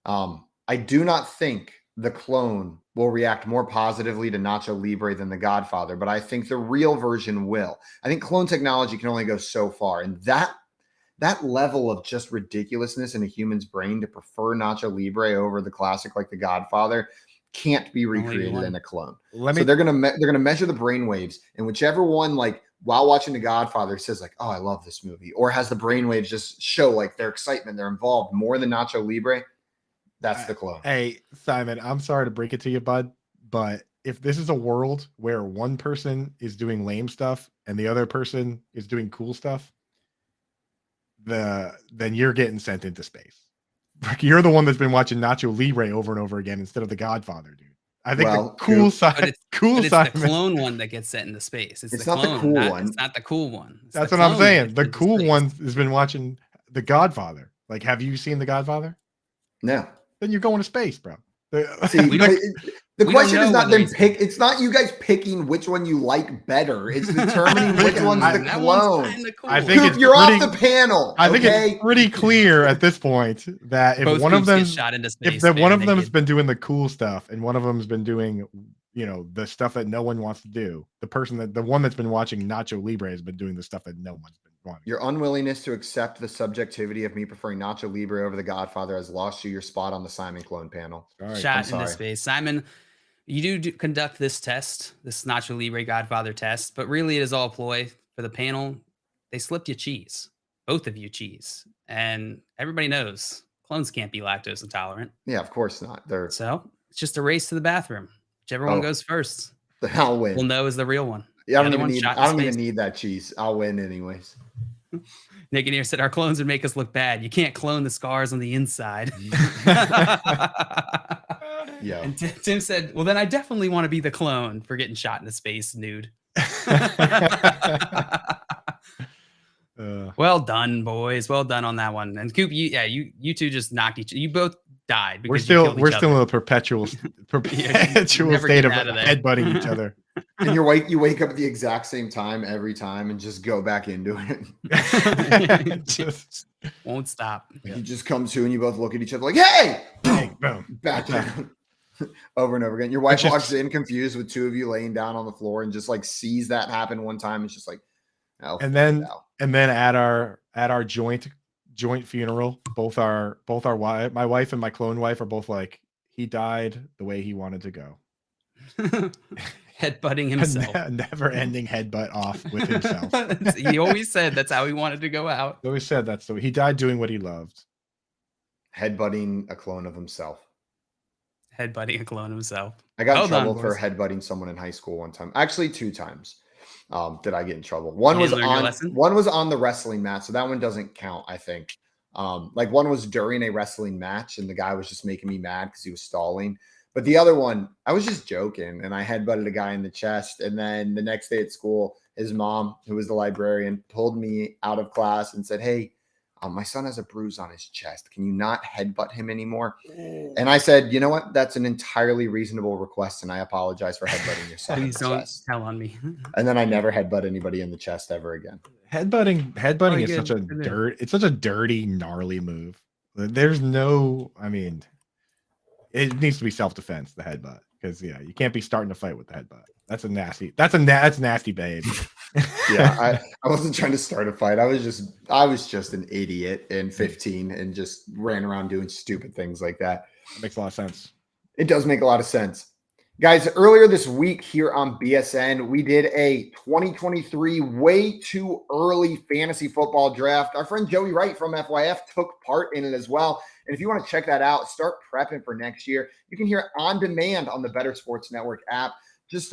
[SPEAKER 2] I do not think the clone will react more positively to Nacho Libre than The Godfather, but I think the real version will. I think clone technology can only go so far, and that level of just ridiculousness in a human's brain to prefer Nacho Libre over the classic like The Godfather can't be recreated in a clone. So they're gonna measure the brain waves, and whichever one, like while watching The Godfather, says like, "Oh, I love this movie," or has the brain waves just show like their excitement, they're involved more than Nacho Libre, that's the clone.
[SPEAKER 4] Hey, Simon, I'm sorry to break it to you, bud, but if this is a world where one person is doing lame stuff and the other person is doing cool stuff, then you're getting sent into space. You're the one that's been watching Nacho Libre over and over again instead of The Godfather, dude. I think the cool side,
[SPEAKER 3] It's the clone one that gets sent into space. It's the
[SPEAKER 2] not the
[SPEAKER 3] clone,
[SPEAKER 2] cool one.
[SPEAKER 3] It's not the cool one. It's
[SPEAKER 4] That's
[SPEAKER 3] the
[SPEAKER 4] what I'm
[SPEAKER 3] clone that
[SPEAKER 4] saying.
[SPEAKER 3] gets
[SPEAKER 4] The
[SPEAKER 3] sent into
[SPEAKER 4] cool
[SPEAKER 3] space.
[SPEAKER 4] one has been watching The Godfather. Like, have you seen The Godfather?
[SPEAKER 2] No.
[SPEAKER 4] Then you're going to space, bro.
[SPEAKER 2] See, the question is not them pick. It's not you guys picking which one you like better. It's determining which one's the clone.
[SPEAKER 4] I think
[SPEAKER 2] Coop,
[SPEAKER 4] it's
[SPEAKER 2] you're
[SPEAKER 4] pretty,
[SPEAKER 2] off the panel.
[SPEAKER 4] I think
[SPEAKER 2] okay?
[SPEAKER 4] it's pretty clear at this point that if
[SPEAKER 3] Both
[SPEAKER 4] one of
[SPEAKER 3] groups get
[SPEAKER 4] them,
[SPEAKER 3] shot into space,
[SPEAKER 4] if the one of
[SPEAKER 3] bare
[SPEAKER 4] them's
[SPEAKER 3] naked.
[SPEAKER 4] been doing the cool stuff and one of them's been doing, the stuff that no one wants to do, the one that's been watching Nacho Libre has been doing the stuff that no one's been wanting.
[SPEAKER 2] Your unwillingness to accept the subjectivity of me preferring Nacho Libre over The Godfather has lost you your spot on the Simon Clone panel.
[SPEAKER 3] Shot into space. Simon, you do conduct this test, this Nacho Libre Godfather test, but really it is all a ploy for the panel. They slipped you cheese, both of you cheese, and everybody knows clones can't be lactose intolerant.
[SPEAKER 2] Yeah, of course not.
[SPEAKER 3] So it's just a race to the bathroom. Whichever one goes first,
[SPEAKER 2] I'll win.
[SPEAKER 3] we'll know is the real one.
[SPEAKER 2] Yeah, I
[SPEAKER 3] The
[SPEAKER 2] don't
[SPEAKER 3] other
[SPEAKER 2] even
[SPEAKER 3] one's
[SPEAKER 2] need.
[SPEAKER 3] shot in
[SPEAKER 2] I don't
[SPEAKER 3] space.
[SPEAKER 2] even need that cheese. I'll win anyways.
[SPEAKER 3] Nick in here said our clones would make us look bad. You can't clone the scars on the inside.
[SPEAKER 2] Yeah.
[SPEAKER 3] And Tim said, well, then I definitely want to be the clone for getting shot into space nude. Well done, boys. Well done on that one. And Coop, you two just knocked you both died.
[SPEAKER 4] We're
[SPEAKER 3] Because you killed
[SPEAKER 4] still
[SPEAKER 3] each
[SPEAKER 4] in
[SPEAKER 3] other.
[SPEAKER 4] a perpetual
[SPEAKER 3] never
[SPEAKER 4] state of
[SPEAKER 3] get out of there.
[SPEAKER 4] headbutting each other.
[SPEAKER 2] And you wake up at the exact same time every time and just go back into it.
[SPEAKER 3] Just won't stop.
[SPEAKER 2] You just come to and you both look at each other like, hey,
[SPEAKER 4] boom,
[SPEAKER 2] back down. Over and over again. Your wife
[SPEAKER 4] Just-
[SPEAKER 2] walks in confused with two of you laying down on the floor and just like sees that happen one time. It's just like, oh,
[SPEAKER 4] And then at our joint funeral, both our wife, my wife and my clone wife, are both like, he died the way he wanted to go.
[SPEAKER 3] Headbutting himself.
[SPEAKER 4] Never ending headbutt off with himself.
[SPEAKER 3] He always said that's how he wanted to go out.
[SPEAKER 4] He always said that's the way he died, doing what he loved.
[SPEAKER 2] headbutting a clone of himself.
[SPEAKER 3] Headbutting a clone himself.
[SPEAKER 2] I got in
[SPEAKER 3] Hold on,
[SPEAKER 2] trouble for
[SPEAKER 3] boys.
[SPEAKER 2] headbutting someone in high school one time. Actually, 2 times. Did I get in trouble? One
[SPEAKER 3] You
[SPEAKER 2] was
[SPEAKER 3] didn't learn your
[SPEAKER 2] on
[SPEAKER 3] lesson?
[SPEAKER 2] one was on the wrestling match, so that one doesn't count, I think. Like one was during a wrestling match, and the guy was just making me mad because he was stalling. But the other one, I was just joking, and I headbutted a guy in the chest. And then the next day at school, his mom, who was the librarian, pulled me out of class and said, "Hey, my son has a bruise on his chest. Can you not headbutt him anymore?" And I said, "You know what? That's an entirely reasonable request, and I apologize for headbutting your son." in
[SPEAKER 3] Please
[SPEAKER 2] the
[SPEAKER 3] don't
[SPEAKER 2] chest."
[SPEAKER 3] tell on me.
[SPEAKER 2] And then I never headbutt anybody in the chest ever again.
[SPEAKER 4] Headbutting
[SPEAKER 3] Oh,
[SPEAKER 4] is such a it's such a dirty, gnarly move. There's no, I mean, it needs to be self-defense, the headbutt, because you can't be starting to fight with the headbutt. That's nasty behavior.
[SPEAKER 2] Yeah, I wasn't trying to start a fight. I was just an idiot in 15 and just ran around doing stupid things like that.
[SPEAKER 4] That makes a lot of sense.
[SPEAKER 2] It does make a lot of sense. Guys, earlier this week here on BSN, we did a 2023 way too early fantasy football draft. Our friend Joey Wright from FYF took part in it as well. And if you want to check that out, start prepping for next year, you can hear it on demand on the Better Sports Network app. Just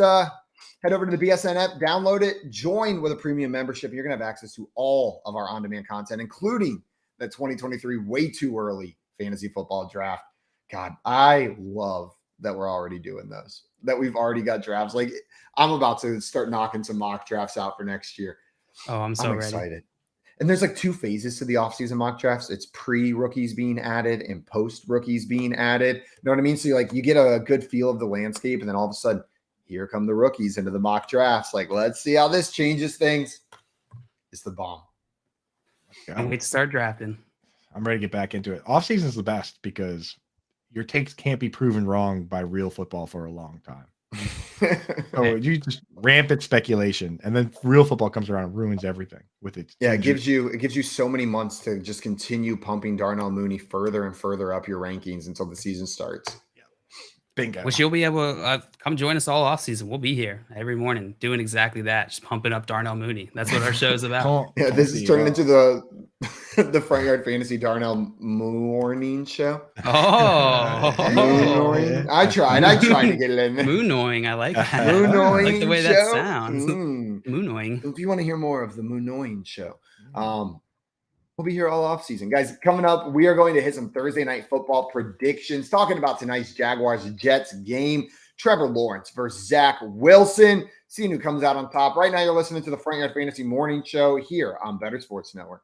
[SPEAKER 2] Head over to the BSN app, download it, join with a premium membership. You're going to have access to all of our on-demand content, including the 2023 way too early fantasy football draft. God, I love that we're already doing those, that we've already got drafts. Like, I'm about to start knocking some mock drafts out for next year.
[SPEAKER 3] Oh, I'm so
[SPEAKER 2] excited. And there's like 2 phases to the offseason mock drafts. It's pre-rookies being added and post-rookies being added. You know what I mean? So you get a good feel of the landscape, and then all of a sudden, here come the rookies into the mock drafts. Like, let's see how this changes things. It's the bomb.
[SPEAKER 3] Can't wait to start drafting.
[SPEAKER 4] I'm ready to get back into it. Offseason is the best because your takes can't be proven wrong by real football for a long time. So you just rampant speculation, and then real football comes around and ruins everything with it.
[SPEAKER 2] Yeah, it gives you so many months to just continue pumping Darnell Mooney further and further up your rankings until the season starts.
[SPEAKER 4] Bingo.
[SPEAKER 3] Which you'll be able to come join us all off season. We'll be here every morning doing exactly that, just pumping up Darnell Mooney. That's what our show is about.
[SPEAKER 2] Yeah, this is turning into the Front Yard Fantasy Darnell morning show.
[SPEAKER 3] Oh,
[SPEAKER 2] I tried to get it in there.
[SPEAKER 3] Moonoing, I like that.
[SPEAKER 2] Moonoing
[SPEAKER 3] I like the way
[SPEAKER 2] show?
[SPEAKER 3] that sounds. Moonoing.
[SPEAKER 2] If you want to hear more of the Moonoing show, we'll be here all off season. Guys, coming up, we are going to hit some Thursday night football predictions, talking about tonight's Jaguars-Jets game. Trevor Lawrence versus Zach Wilson. Seeing who comes out on top. Right now, you're listening to the Front Yard Fantasy Morning Show here on Better Sports Network.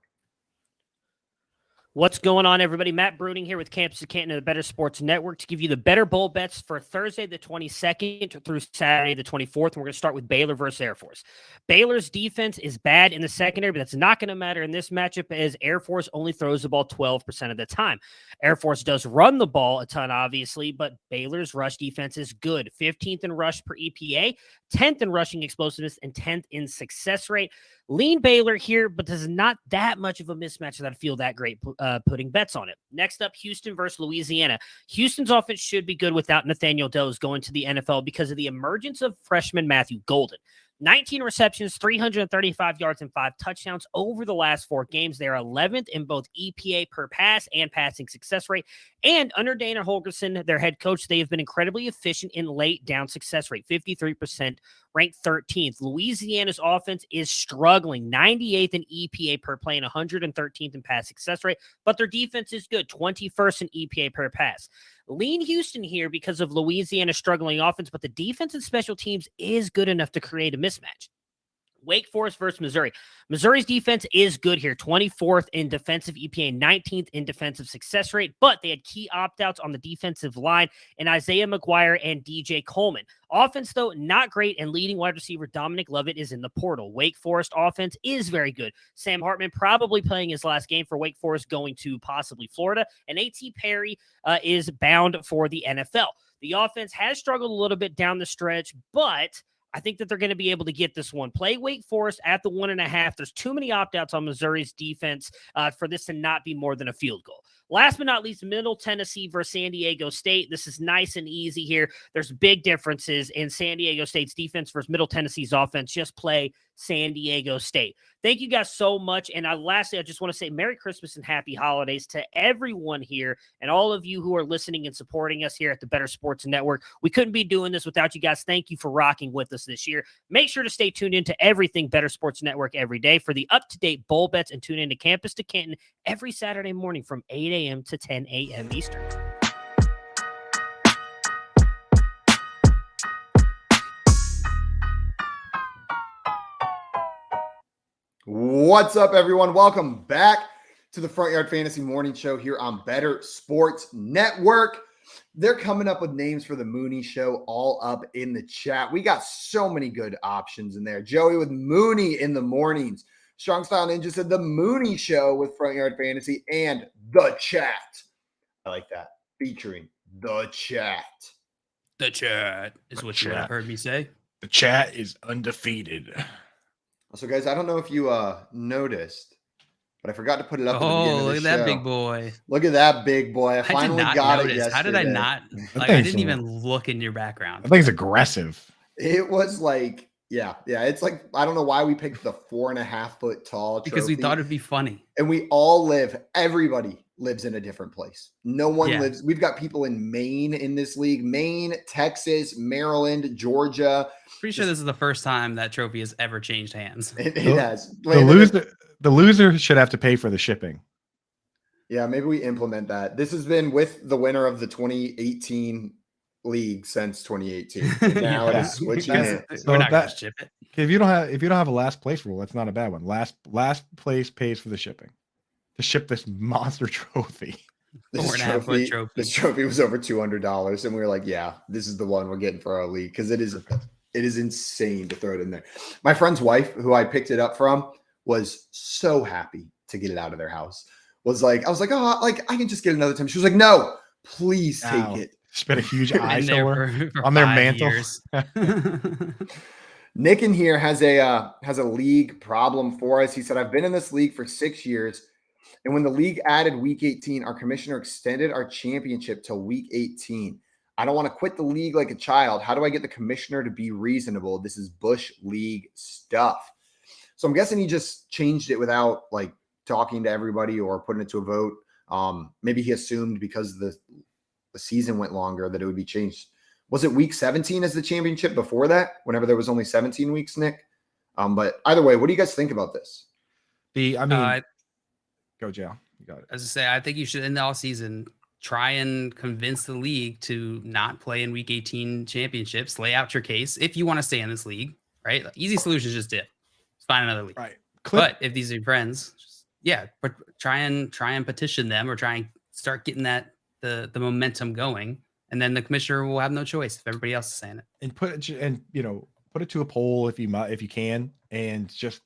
[SPEAKER 1] What's going on, everybody? Matt Bruning here with Campus of Canton and the Better Sports Network to give you the better bowl bets for Thursday the 22nd through Saturday the 24th. And we're going to start with Baylor versus Air Force. Baylor's defense is bad in the secondary, but that's not going to matter in this matchup as Air Force only throws the ball 12% of the time. Air Force does run the ball a ton, obviously, but Baylor's rush defense is good. 15th in rush per EPA, 10th in rushing explosiveness, and 10th in success rate. Lean Baylor here, but there's not that much of a mismatch that I feel that great putting bets on it. Next up, Houston versus Louisiana. Houston's offense should be good without Nathaniel Doze going to the NFL because of the emergence of freshman Matthew Golden. 19 receptions, 335 yards, and 5 touchdowns over the last 4 games. They are 11th in both EPA per pass and passing success rate. And under Dana Holgorsen, their head coach, they have been incredibly efficient in late down success rate, 53%, ranked 13th. Louisiana's offense is struggling, 98th in EPA per play and 113th in pass success rate, but their defense is good, 21st in EPA per pass. Lean Houston here because of Louisiana's struggling offense, but the defense and special teams is good enough to create a mismatch. Wake Forest versus Missouri. Missouri's defense is good here. 24th in defensive EPA, 19th in defensive success rate, but they had key opt-outs on the defensive line in Isaiah McGuire and DJ Coleman. Offense, though, not great, and leading wide receiver Dominic Lovett is in the portal. Wake Forest offense is very good. Sam Hartman probably playing his last game for Wake Forest, going to possibly Florida, and A.T. Perry is bound for the NFL. The offense has struggled a little bit down the stretch, but I think that they're going to be able to get this one. Play Wake Forest at the 1.5. There's too many opt-outs on Missouri's defense for this to not be more than a field goal. Last but not least, Middle Tennessee versus San Diego State. This is nice and easy here. There's big differences in San Diego State's defense versus Middle Tennessee's offense. Just play San Diego State. Thank you guys so much. And lastly, I just want to say Merry Christmas and Happy Holidays to everyone here and all of you who are listening and supporting us here at the Better Sports Network. We couldn't be doing this without you guys. Thank you for rocking with us this year. Make sure to stay tuned into everything Better Sports Network every day for the up-to-date bowl bets, and tune into Campus to Canton every Saturday morning from 8 a.m. to 10 a.m. Eastern.
[SPEAKER 2] What's up, everyone? Welcome back to the Front Yard Fantasy Morning Show here on Better Sports Network. They're coming up with names for the Mooney Show all up in the chat. We got so many good options in there. Joey with Mooney in the mornings. Strong Style Ninja said the Mooney Show with Front Yard Fantasy and the chat. I like that. Featuring the chat.
[SPEAKER 3] The chat is what you heard me say.
[SPEAKER 4] The chat is undefeated.
[SPEAKER 2] So, guys, I don't know if you noticed, but I forgot to put it up.
[SPEAKER 3] Oh, look at that big boy.
[SPEAKER 2] Look at that big boy. I finally got it yesterday.
[SPEAKER 3] How did I not? Like, I didn't even look in your background.
[SPEAKER 4] I think it's aggressive.
[SPEAKER 2] It was like, yeah. It's like, I don't know why we picked the 4.5 foot tall trophy.
[SPEAKER 3] Because we thought it'd be funny.
[SPEAKER 2] And we all live, everybody lives in a different place. No one lives. We've got people in Maine in this league, Maine, Texas, Maryland, Georgia.
[SPEAKER 3] Pretty sure this is the first time that trophy has ever changed hands.
[SPEAKER 2] It has.
[SPEAKER 4] The loser should have to pay for the shipping.
[SPEAKER 2] Yeah, maybe we implement that. This has been with the winner of the 2018 league since 2018. And now it is switching it.
[SPEAKER 3] We're not going to ship it.
[SPEAKER 4] If you don't have a last place rule, that's not a bad one. Last place pays for the shipping to ship this monster trophy.
[SPEAKER 2] This trophy was over $200, and we were like, "Yeah, this is the one we're getting for our league," because it is insane to throw it in there. My friend's wife, who I picked it up from, was so happy to get it out of their house. I was like, "Oh, like I can just get another time." She was like, "No, please take it."
[SPEAKER 4] Spent a huge eyesore on their mantle.
[SPEAKER 2] Nick in here has a league problem for us. He said, "I've been in this league for 6 years. And when the league added week 18, our commissioner extended our championship till week 18. I don't want to quit the league like a child. How do I get the commissioner to be reasonable? This is Bush League stuff." So I'm guessing he just changed it without like talking to everybody or putting it to a vote. Maybe he assumed because the season went longer that it would be changed. Was it week 17 as the championship before that? Whenever there was only 17 weeks, Nick? But either way, what do you guys think about this?
[SPEAKER 4] Go, Joe. You got it.
[SPEAKER 3] As I say, I think you should end the all season try and convince the league to not play in week 18 championships. Lay out your case if you want to stay in this league, right? Like, easy solution is just dip. Find another league.
[SPEAKER 4] Right.
[SPEAKER 3] But if these are your friends, but try and petition them or try and start getting the momentum going, and then the commissioner will have no choice if everybody else is saying it.
[SPEAKER 4] And put it to a poll if you can, and just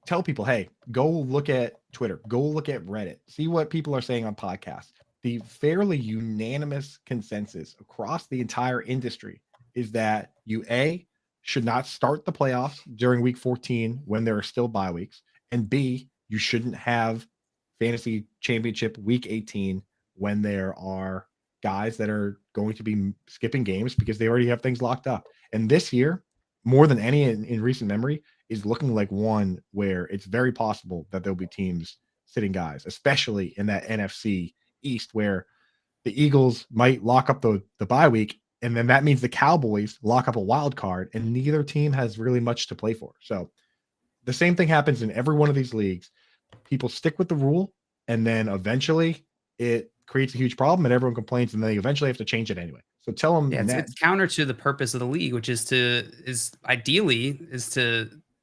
[SPEAKER 4] tell people, hey, go look at Twitter, go look at Reddit, see what people are saying on podcasts. The fairly unanimous consensus across the entire industry is that you should not start the playoffs during week 14 when there are still bye weeks, and B, you shouldn't have fantasy championship week 18 when there are guys that are going to be skipping games because they already have things locked up. And this year, more than any in recent memory, is looking like one where it's very possible that there'll be teams sitting guys, especially in that NFC East, where the Eagles might lock up the bye week, and then that means the Cowboys lock up a wild card, and neither team has really much to play for. So the same thing happens in every one of these leagues. People stick with the rule, and then eventually it creates a huge problem, and everyone complains, and they eventually have to change it anyway. So tell them
[SPEAKER 3] it's counter to the purpose of the league, which is to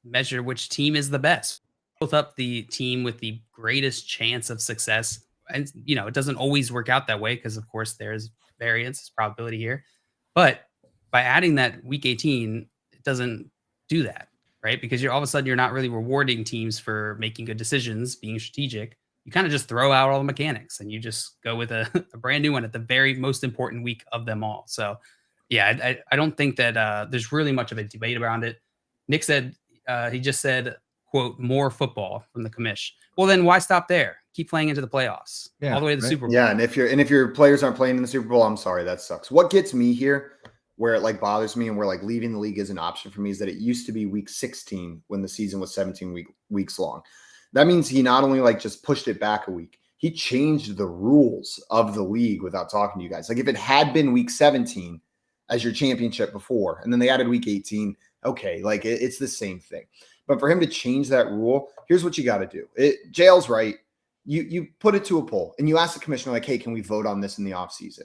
[SPEAKER 3] measure which team is the best. Build up the team with the greatest chance of success. And, it doesn't always work out that way because, of course, there's variance, probability here. But by adding that week 18, it doesn't do that, right? Because all of a sudden, you're not really rewarding teams for making good decisions, being strategic. You kind of just throw out all the mechanics and you just go with a brand new one at the very most important week of them all. So, I don't think that there's really much of a debate around it. Nick said, he just said, quote, more football from the commish. Well, then why stop there? Keep playing into the playoffs all the way to the Super Bowl.
[SPEAKER 2] Yeah, and if your players aren't playing in the Super Bowl, I'm sorry, that sucks. What gets me here, where it like bothers me and where like leaving the league is an option for me, is that it used to be week 16 when the season was 17 weeks long. That means he not only like just pushed it back a week, he changed the rules of the league without talking to you guys. Like if it had been week 17 as your championship before, and then they added week 18, okay, like it's the same thing. But for him to change that rule, here's what you got to do. Jail's right. You put it to a poll and you ask the commissioner, like, hey, can we vote on this in the offseason?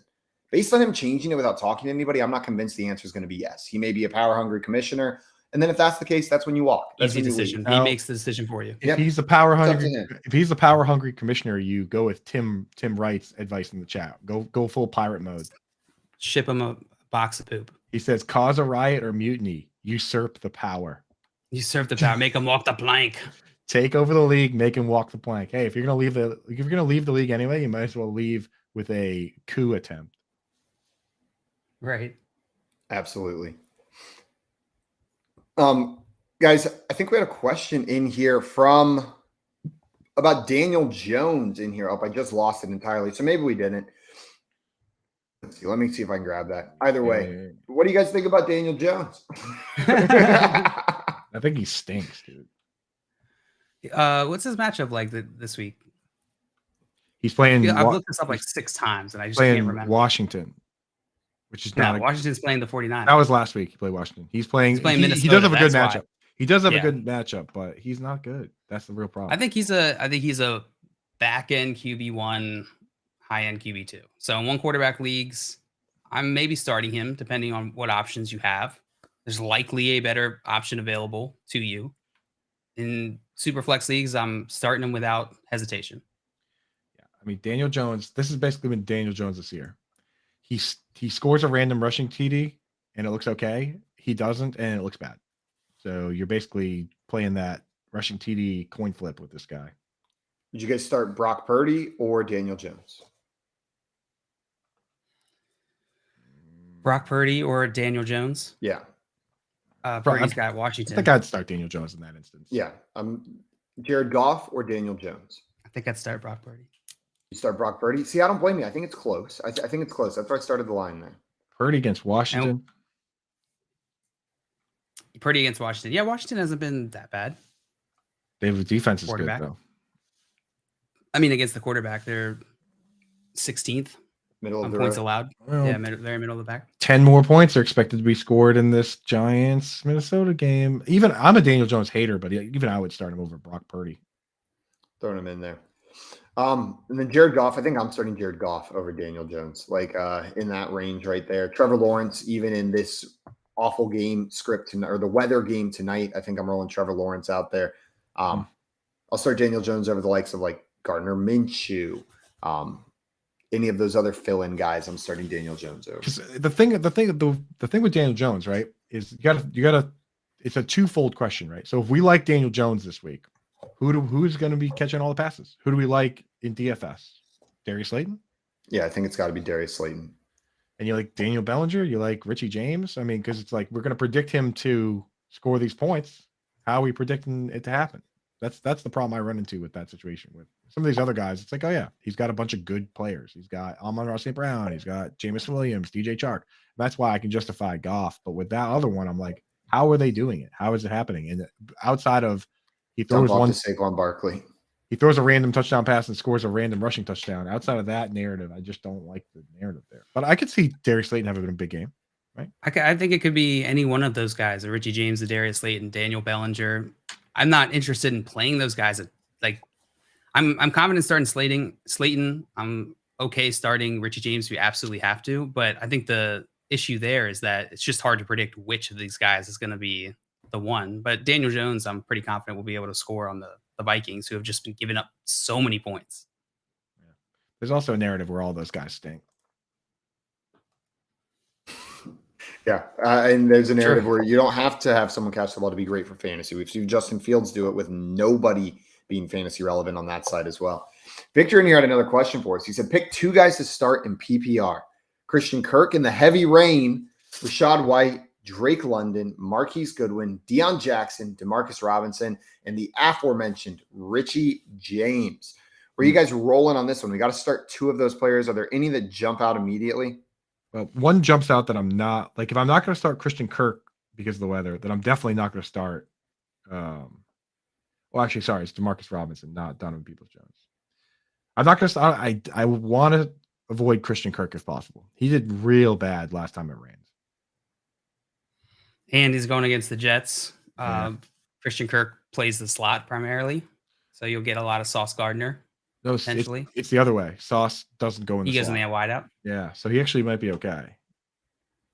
[SPEAKER 2] Based on him changing it without talking to anybody, I'm not convinced the answer is going to be yes. He may be a power-hungry commissioner. And then if that's the case, that's when you walk. That's
[SPEAKER 3] easy decision. He makes the decision for you.
[SPEAKER 4] If he's a power-hungry commissioner, you go with Tim Wright's advice in the chat. Go full pirate mode.
[SPEAKER 3] Ship him a box of poop.
[SPEAKER 4] He says, cause a riot or mutiny. Usurp the power.
[SPEAKER 3] Usurp the power. Make him walk the plank.
[SPEAKER 4] Take over the league. Make him walk the plank. Hey, if you're gonna leave the league anyway, you might as well leave with a coup attempt.
[SPEAKER 3] Right.
[SPEAKER 2] Absolutely. Guys, I think we had a question in here about Daniel Jones in here. Oh, I just lost it entirely. So maybe we didn't. Let's see. Let me see if I can grab that. Either way, what do you guys think about Daniel Jones?
[SPEAKER 4] I think he stinks, dude.
[SPEAKER 3] What's his matchup like this week?
[SPEAKER 4] He's playing.
[SPEAKER 3] Yeah, I've looked this up like 6 times, and I just
[SPEAKER 4] playing
[SPEAKER 3] can't remember.
[SPEAKER 4] Washington, which is not.
[SPEAKER 3] Washington's playing the 49ers.
[SPEAKER 4] That was last week. He played Washington. He's playing
[SPEAKER 3] Minnesota.
[SPEAKER 4] He does have a good
[SPEAKER 3] That's
[SPEAKER 4] matchup.
[SPEAKER 3] why.
[SPEAKER 4] He does have a good matchup, but he's not good. That's the real problem.
[SPEAKER 3] I think he's a back end QB1, high end QB2. So in one quarterback leagues, I'm maybe starting him depending on what options you have. There's likely a better option available to you. In super flex leagues, I'm starting him without hesitation.
[SPEAKER 4] Yeah, I mean Daniel Jones. This has basically been Daniel Jones this year. He scores a random rushing TD and it looks okay. He doesn't and it looks bad. So you're basically playing that rushing TD coin flip with this guy.
[SPEAKER 2] Did you guys start Brock Purdy or Daniel Jones?
[SPEAKER 3] Brock Purdy or Daniel Jones?
[SPEAKER 2] Yeah.
[SPEAKER 3] Purdy's got Washington.
[SPEAKER 4] I think I'd start Daniel Jones in that instance.
[SPEAKER 2] Yeah. Jared Goff or Daniel Jones?
[SPEAKER 3] I think I'd start Brock Purdy.
[SPEAKER 2] You start Brock Purdy? See, I don't blame you. I think it's close. I think it's close. That's why I started the line there.
[SPEAKER 4] Purdy against Washington.
[SPEAKER 3] Purdy against Washington. Yeah, Washington hasn't been that bad.
[SPEAKER 4] Their defense is good, though.
[SPEAKER 3] I mean, against the quarterback, they're 16th.
[SPEAKER 2] Middle of the
[SPEAKER 3] points
[SPEAKER 2] road.
[SPEAKER 3] allowed.
[SPEAKER 4] Well,
[SPEAKER 3] yeah, very middle of the pack.
[SPEAKER 4] 10 more points are expected to be scored in this Giants Minnesota game. Even I'm a Daniel Jones hater, but even I would start him over Brock Purdy.
[SPEAKER 2] Throwing him in there. And then Jared Goff. I think I'm starting Jared Goff over Daniel Jones, like in that range right there. Trevor Lawrence, even in this awful game script or the weather game tonight, I think I'm rolling Trevor Lawrence out there. I'll start Daniel Jones over the likes of like Gardner Minshew. Any of those other fill-in guys, I'm starting Daniel Jones over.
[SPEAKER 4] The thing with Daniel Jones, right, is you gotta. It's a twofold question, right? So if we like Daniel Jones this week, who's going to be catching all the passes? Who do we like in DFS? Darius Slayton?
[SPEAKER 2] Yeah, I think it's got to be Darius Slayton.
[SPEAKER 4] And you like Daniel Bellinger? You like Richie James? I mean, because it's like we're going to predict him to score these points. How are we predicting it to happen? That's the problem I run into with that situation. With some of these other guys, it's like, oh yeah, he's got a bunch of good players. He's got Amon-Ra St. Brown. He's got Jameson Williams, DJ Chark. That's why I can justify Goff. But with that other one, I'm like, how are they doing it? How is it happening? And outside of he throws one
[SPEAKER 2] Saquon Barkley.
[SPEAKER 4] He throws a random touchdown pass and scores a random rushing touchdown. Outside of that narrative, I just don't like the narrative there. But I could see Darius Slayton having a big game, right?
[SPEAKER 3] I think it could be any one of those guys: the Richie James, the Darius Slayton, Daniel Bellinger. I'm not interested in playing those guys. Like, I'm confident starting Slayton. I'm okay starting Richie James if you absolutely have to. But I think the issue there is that it's just hard to predict which of these guys is going to be the one. But Daniel Jones, I'm pretty confident will be able to score on the Vikings, who have just been giving up so many points.
[SPEAKER 4] Yeah. There's also a narrative where all those guys stink.
[SPEAKER 2] Yeah, and there's a narrative where you don't have to have someone catch the ball to be great for fantasy. We've seen Justin Fields do it with nobody being fantasy relevant on that side as well. Victor in here had another question for us. He said, pick 2 guys to start in PPR. Christian Kirk in the heavy rain, Rachaad White, Drake London, Marquise Goodwin, Deion Jackson, Demarcus Robinson, and the aforementioned Richie James. Were you guys rolling on this one? We got to start 2 of those players. Are there any that jump out immediately?
[SPEAKER 4] Well, one jumps out that I'm not like. If I'm not going to start Christian Kirk because of the weather, then I'm definitely not going to start. Well, actually, sorry, it's Demarcus Robinson, not Donovan Peoples-Jones. I'm not going to start. I want to avoid Christian Kirk if possible. He did real bad last time it rained.
[SPEAKER 3] And he's going against the Jets.
[SPEAKER 4] Yeah.
[SPEAKER 3] Christian Kirk plays the slot primarily, so you'll get a lot of Sauce Gardner.
[SPEAKER 4] No,
[SPEAKER 3] potentially.
[SPEAKER 4] It's the other way. Sauce doesn't go in the
[SPEAKER 3] He goes in
[SPEAKER 4] slot.
[SPEAKER 3] the wide out.
[SPEAKER 4] Yeah, so he actually might be okay.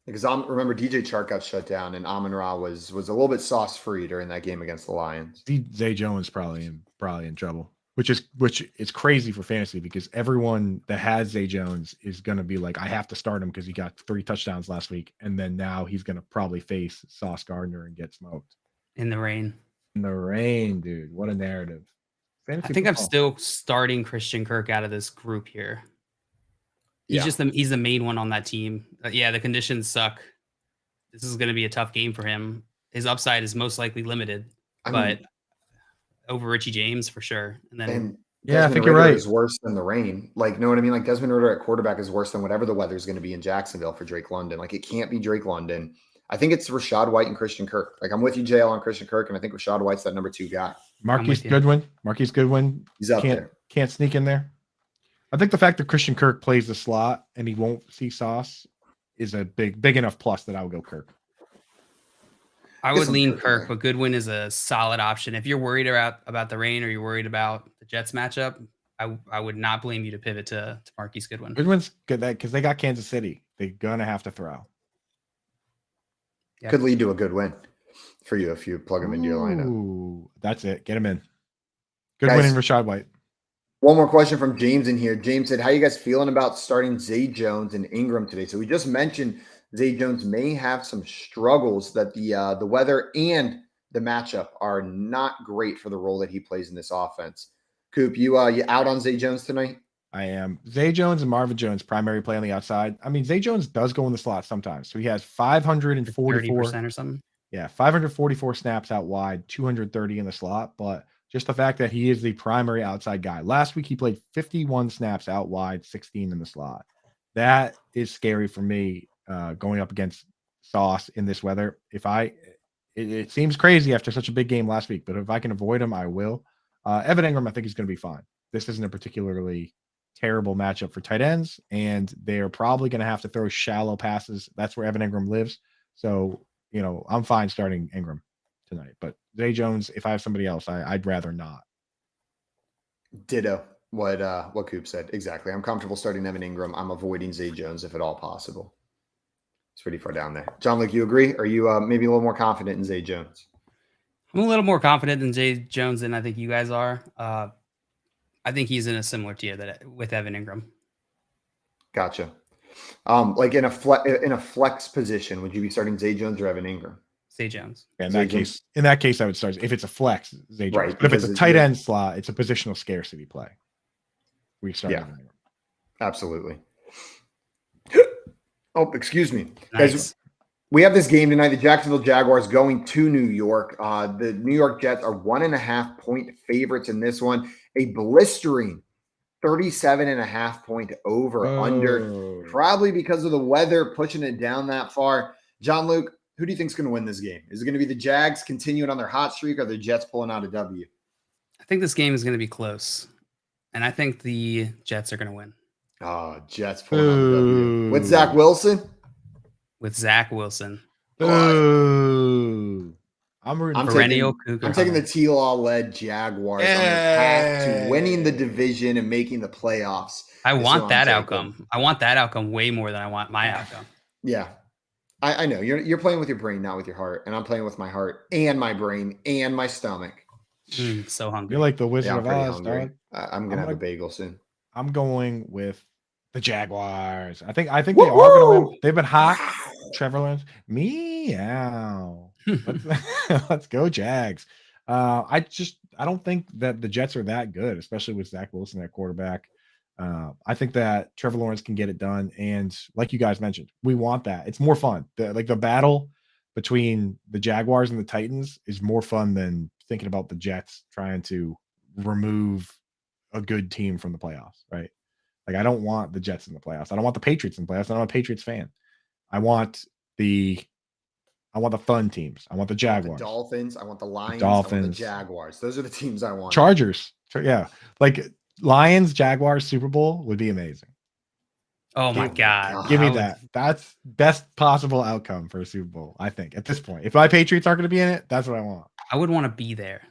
[SPEAKER 2] Because remember DJ Chark got shut down, and Amon-Ra was a little bit sauce free during that game against the Lions.
[SPEAKER 4] Zay Jones probably in trouble, which is crazy for fantasy because everyone that has Zay Jones is going to be like, I have to start him because he got 3 touchdowns last week, and then now he's going to probably face Sauce Gardner and get smoked
[SPEAKER 3] In the rain.
[SPEAKER 4] in the rain, dude. What a narrative! Fantasy
[SPEAKER 3] I think I'm
[SPEAKER 4] football.
[SPEAKER 3] still starting Christian Kirk out of this group here. He's he's the main one on that team. Yeah, the conditions suck. This is going to be a tough game for him. His upside is most likely limited, but over Richie James for sure. And then
[SPEAKER 2] I
[SPEAKER 4] think you're right.
[SPEAKER 2] Is worse than the rain. Like, know what I mean? Like Desmond Ridder at quarterback is worse than whatever the weather is going to be in Jacksonville for Drake London. Like, it can't be Drake London. I think it's Rachaad White and Christian Kirk. Like, I'm with you, JL, on Christian Kirk, and I think Rachaad White's that number 2 guy.
[SPEAKER 4] Marquise Goodwin.
[SPEAKER 2] He's out there.
[SPEAKER 4] Can't sneak in there. I think the fact that Christian Kirk plays the slot and he won't see Sauce is a big enough plus that I would go Kirk.
[SPEAKER 3] I would lean Kirk, but Goodwin is a solid option. If you're worried about the rain or you're worried about the Jets matchup, I would not blame you to pivot to Marquise Goodwin.
[SPEAKER 4] Goodwin's good because they got Kansas City. They're gonna have to throw.
[SPEAKER 3] Yeah.
[SPEAKER 2] Could lead to a good win for you if you plug him into your lineup.
[SPEAKER 4] Ooh, that's it. Get him in. Goodwin and Rashad White.
[SPEAKER 2] One more question from James in here. James said, how you guys feeling about starting Zay Jones and Ingram today? So we just mentioned Zay Jones may have some struggles, that the weather and the matchup are not great for the role that he plays in this offense. Coop, you out on Zay Jones tonight?
[SPEAKER 4] I am. Zay Jones and Marvin Jones primary play on the outside. I mean, Zay Jones does go in the slot sometimes. So he has 544
[SPEAKER 3] 30% or something.
[SPEAKER 4] Yeah, 544 snaps out wide, 230 in the slot, but just the fact that he is the primary outside guy. Last week he played 51 snaps out wide, 16 in the slot. That is scary for me going up against Sauce in this weather. It seems crazy after such a big game last week, but if I can avoid him, I will. Evan Ingram, I think he's going to be fine. This isn't a particularly terrible matchup for tight ends, and they're probably going to have to throw shallow passes. That's where Evan Ingram lives. So, I'm fine starting Ingram tonight. But Zay Jones, if I have somebody else, I'd rather not.
[SPEAKER 2] Ditto what Coop said. Exactly. I'm comfortable starting Evan Ingram. I'm avoiding Zay Jones if at all possible. It's pretty far down there. John Luke, you agree? Are you maybe a little more confident in Zay Jones?
[SPEAKER 3] I'm a little more confident in Zay Jones than I think you guys are. I think he's in a similar tier with Evan Ingram.
[SPEAKER 2] Gotcha. Like in a flex position, would you be starting Zay Jones or Evan Ingram?
[SPEAKER 3] Zay Jones.
[SPEAKER 4] Yeah, in that case, I would start. If it's a flex, Zay Jones.
[SPEAKER 2] Right,
[SPEAKER 4] But if it's a tight end slot, it's a positional scarcity play. We start.
[SPEAKER 2] Yeah, absolutely. Oh, excuse me,
[SPEAKER 3] Nice.
[SPEAKER 2] guys. We have this game tonight. The Jacksonville Jaguars going to New York. The New York Jets are 1.5 point favorites in this one. A blistering 37.5 point over under, probably because of the weather pushing it down that far. John Luke, who do you think is going to win this game? Is it going to be the Jags continuing on their hot streak, or the Jets pulling out a W?
[SPEAKER 3] I think this game is going to be close, and I think the Jets are going to win.
[SPEAKER 2] Oh, Jets pulling out a W. With Zach Wilson?
[SPEAKER 3] With Zach Wilson.
[SPEAKER 4] Ooh. I'm
[SPEAKER 2] taking the T-Law-led Jaguars on their path to winning the division and making the playoffs.
[SPEAKER 3] I want that outcome. I want that outcome way more than I want my outcome.
[SPEAKER 2] Yeah. I know. You're playing with your brain, not with your heart. And I'm playing with my heart and my brain and my stomach.
[SPEAKER 3] So hungry.
[SPEAKER 4] You're like the Wizard of Oz, dog.
[SPEAKER 2] I'm going to have a bagel soon.
[SPEAKER 4] I'm going with the Jaguars. I think they are going to win. They've been hot. Trevor Lawrence. Meow. Let's go Jags. I don't think that the Jets are that good, especially with Zach Wilson at quarterback. I think that Trevor Lawrence can get it done, and like you guys mentioned, we want that. It's more fun. The battle between the Jaguars and the Titans is more fun than thinking about the Jets trying to remove a good team from the playoffs, right? Like, I don't want the Jets in the playoffs. I don't want the Patriots in the playoffs. I'm not a Patriots fan. I want the fun teams. I want the Jaguars.
[SPEAKER 2] The Dolphins. I want the Lions.
[SPEAKER 4] Dolphins.
[SPEAKER 2] I want the Jaguars. Those are the teams I want.
[SPEAKER 4] Chargers. Yeah. Like Lions, Jaguars, Super Bowl would be amazing.
[SPEAKER 3] Oh my God.
[SPEAKER 4] Give me that. That's best possible outcome for a Super Bowl, I think, at this point. If my Patriots aren't going to be in it, that's what I want.
[SPEAKER 3] I would want to be there.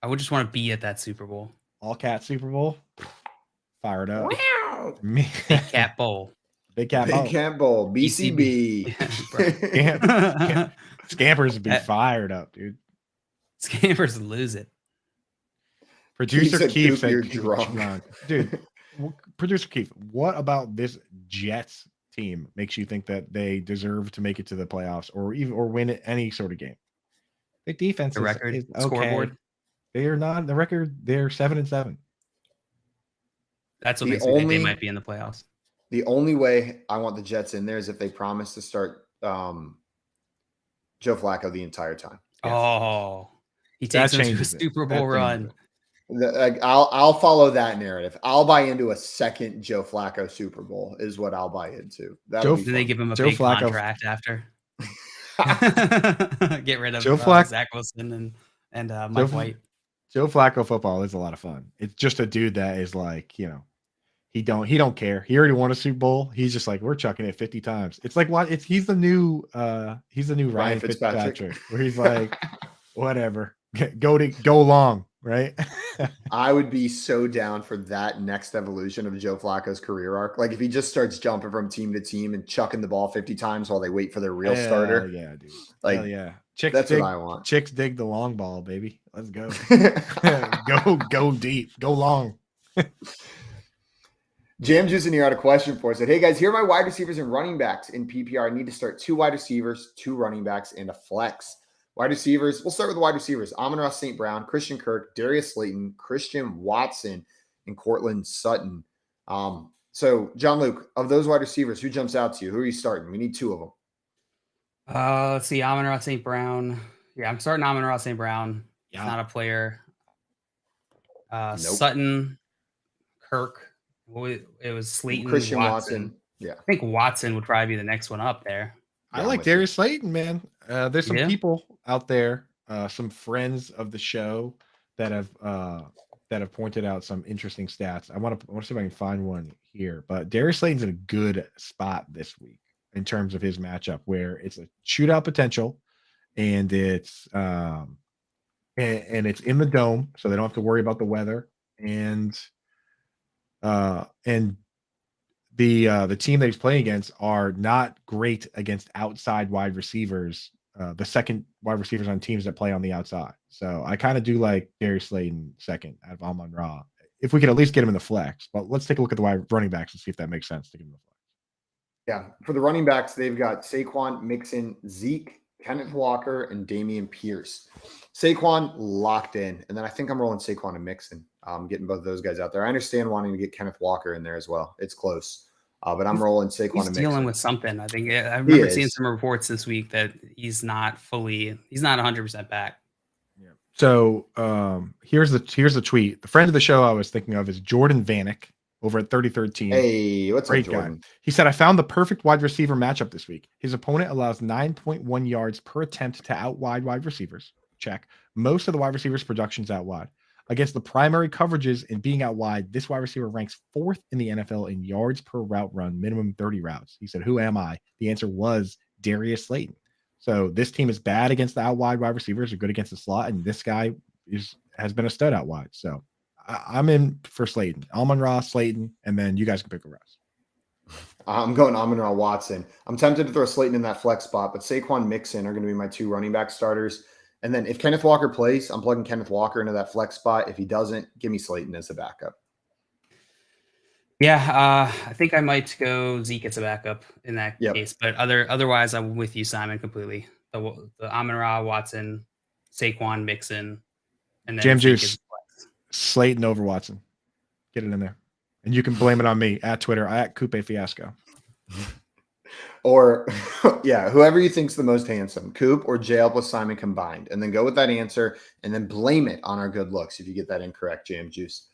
[SPEAKER 3] I would just want to be at that Super Bowl.
[SPEAKER 4] All cat Super Bowl. Fired up.
[SPEAKER 3] Big Cat Bowl.
[SPEAKER 4] Big Cat
[SPEAKER 2] Bowl. BCB.
[SPEAKER 4] Scampers would be fired up, dude.
[SPEAKER 3] Scampers lose it.
[SPEAKER 4] Producer Keith said,
[SPEAKER 2] you're drunk.
[SPEAKER 4] Dude, Producer Keith, what about this Jets team makes you think that they deserve to make it to the playoffs or win any sort of game? Their defense
[SPEAKER 3] the record
[SPEAKER 4] is okay.
[SPEAKER 3] scoreboard.
[SPEAKER 4] They are not the record. They're 7-7.
[SPEAKER 3] That's what makes me think they might be in the playoffs.
[SPEAKER 2] The only way I want the Jets in there is if they promise to start Joe Flacco the entire time.
[SPEAKER 3] Oh, he takes them to a Super Bowl run.
[SPEAKER 2] I'll follow that narrative. I'll buy into a second Joe Flacco Super Bowl is what I'll buy into.
[SPEAKER 3] Do they give him a big contract after? Get rid of Zach Wilson and Mike White.
[SPEAKER 4] Joe Flacco football is a lot of fun. It's just a dude that is like, He don't care. He already won a Super Bowl. He's just like, we're chucking it 50 times. It's like what? He's the new Ryan Fitzpatrick, where he's like, whatever, go long, right?
[SPEAKER 2] I would be so down for that next evolution of Joe Flacco's career arc. Like if he just starts jumping from team to team and chucking the ball 50 times while they wait for their real starter.
[SPEAKER 4] Yeah, dude.
[SPEAKER 2] Like,
[SPEAKER 4] hell yeah.
[SPEAKER 2] That's what I want.
[SPEAKER 4] Chicks dig the long ball, baby. Let's go. Go deep. Go long.
[SPEAKER 2] Jam Juice in here had a question for us. Said, hey guys, here are my wide receivers and running backs in PPR. I need to start 2 wide receivers, 2 running backs, and a flex. Wide receivers. We'll start with the wide receivers. Amon-Ra St. Brown, Christian Kirk, Darius Slayton, Christian Watson, and Cortland Sutton. So John Luke, of those wide receivers, who jumps out to you? Who are you starting? We need 2 of them.
[SPEAKER 3] Let's see. Amon-Ra St. Brown. Yeah, I'm starting Amon-Ra St. Brown.
[SPEAKER 4] Yeah.
[SPEAKER 3] He's not a player.
[SPEAKER 2] Nope.
[SPEAKER 3] Sutton, Kirk. It was Slayton,
[SPEAKER 2] Christian Watson. Yeah.
[SPEAKER 3] I think Watson would probably be the next one up there.
[SPEAKER 4] I like Darius Slayton, man. There's some people out there, some friends of the show that have pointed out some interesting stats. I want to see if I can find one here. But Darius Slayton's in a good spot this week in terms of his matchup, where it's a shootout potential, and it's and it's in the dome, so they don't have to worry about the weather, and the team that he's playing against are not great against outside wide receivers, the second wide receivers on teams that play on the outside. So I kind of do like Darius Slayton second out of Amon-Ra, if we could at least get him in the flex. But let's take a look at the wide running backs and see if that makes sense to get him in the flex.
[SPEAKER 2] Yeah. For the running backs, they've got Saquon, Mixon, Zeke, Kenneth Walker, and Dameon Pierce. Saquon locked in. And then I think I'm rolling Saquon and Mixon. Getting both of those guys out there. I understand wanting to get Kenneth Walker in there as well. It's close. But I'm rolling Saquon and Mixon.
[SPEAKER 3] He's dealing with something. I think I remember seeing some reports this week that he's not 100% back.
[SPEAKER 4] Yeah. So here's the tweet. The friend of the show I was thinking of is Jordan Vanek over at 33rd Team.
[SPEAKER 2] Hey, what's
[SPEAKER 4] Great
[SPEAKER 2] up, Jordan?
[SPEAKER 4] guy. He said, I found the perfect wide receiver matchup this week. His opponent allows 9.1 yards per attempt to out wide receivers. Check. Most of the wide receivers' production's out wide. Against the primary coverages and being out wide, this wide receiver ranks 4th in the NFL in yards per route run, minimum 30 routes. He said, who am I? The answer was Darius Slayton. So this team is bad against the out wide receivers, or good against the slot, and this guy has been a stud out wide. So I'm in for Slayton. Amon-Ra, Slayton, and then you guys can pick the rest.
[SPEAKER 2] I'm going Amon-Ra Watson. I'm tempted to throw Slayton in that flex spot, but Saquon, Mixon are going to be my 2 running back starters. And then if Kenneth Walker plays, I'm plugging Kenneth Walker into that flex spot. If he doesn't, give me Slayton as a backup.
[SPEAKER 3] Yeah, I think I might go Zeke as a backup in that case. But otherwise, I'm with you, Simon, completely. The Amon-Ra, Watson, Saquon, Mixon, and then
[SPEAKER 4] Jam
[SPEAKER 3] Zeke
[SPEAKER 4] Juice, Slayton over Watson. Get it in there. And you can blame it on me at Twitter, at Coupe Fiasco.
[SPEAKER 2] Or, yeah, whoever you think's the most handsome, Coop or JL plus Simon combined. And then go with that answer and then blame it on our good looks if you get that incorrect, Jam Juice.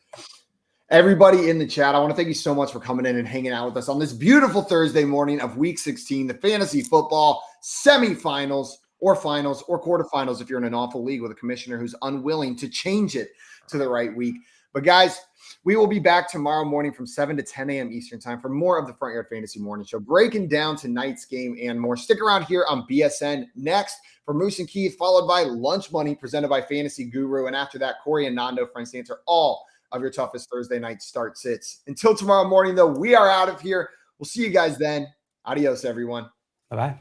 [SPEAKER 2] Everybody in the chat, I want to thank you so much for coming in and hanging out with us on this beautiful Thursday morning of Week 16, the fantasy football semifinals or finals or quarterfinals if you're in an awful league with a commissioner who's unwilling to change it to the right week. But guys, we will be back tomorrow morning from 7 to 10 a.m. Eastern time for more of the Front Yard Fantasy Morning Show, breaking down tonight's game and more. Stick around here on BSN next for Moose and Keith, followed by Lunch Money presented by Fantasy Guru. And after that, Corey and Nando, friends, to answer all of your toughest Thursday night start sits. Until tomorrow morning, though, we are out of here. We'll see you guys then. Adios, everyone.
[SPEAKER 3] Bye-bye.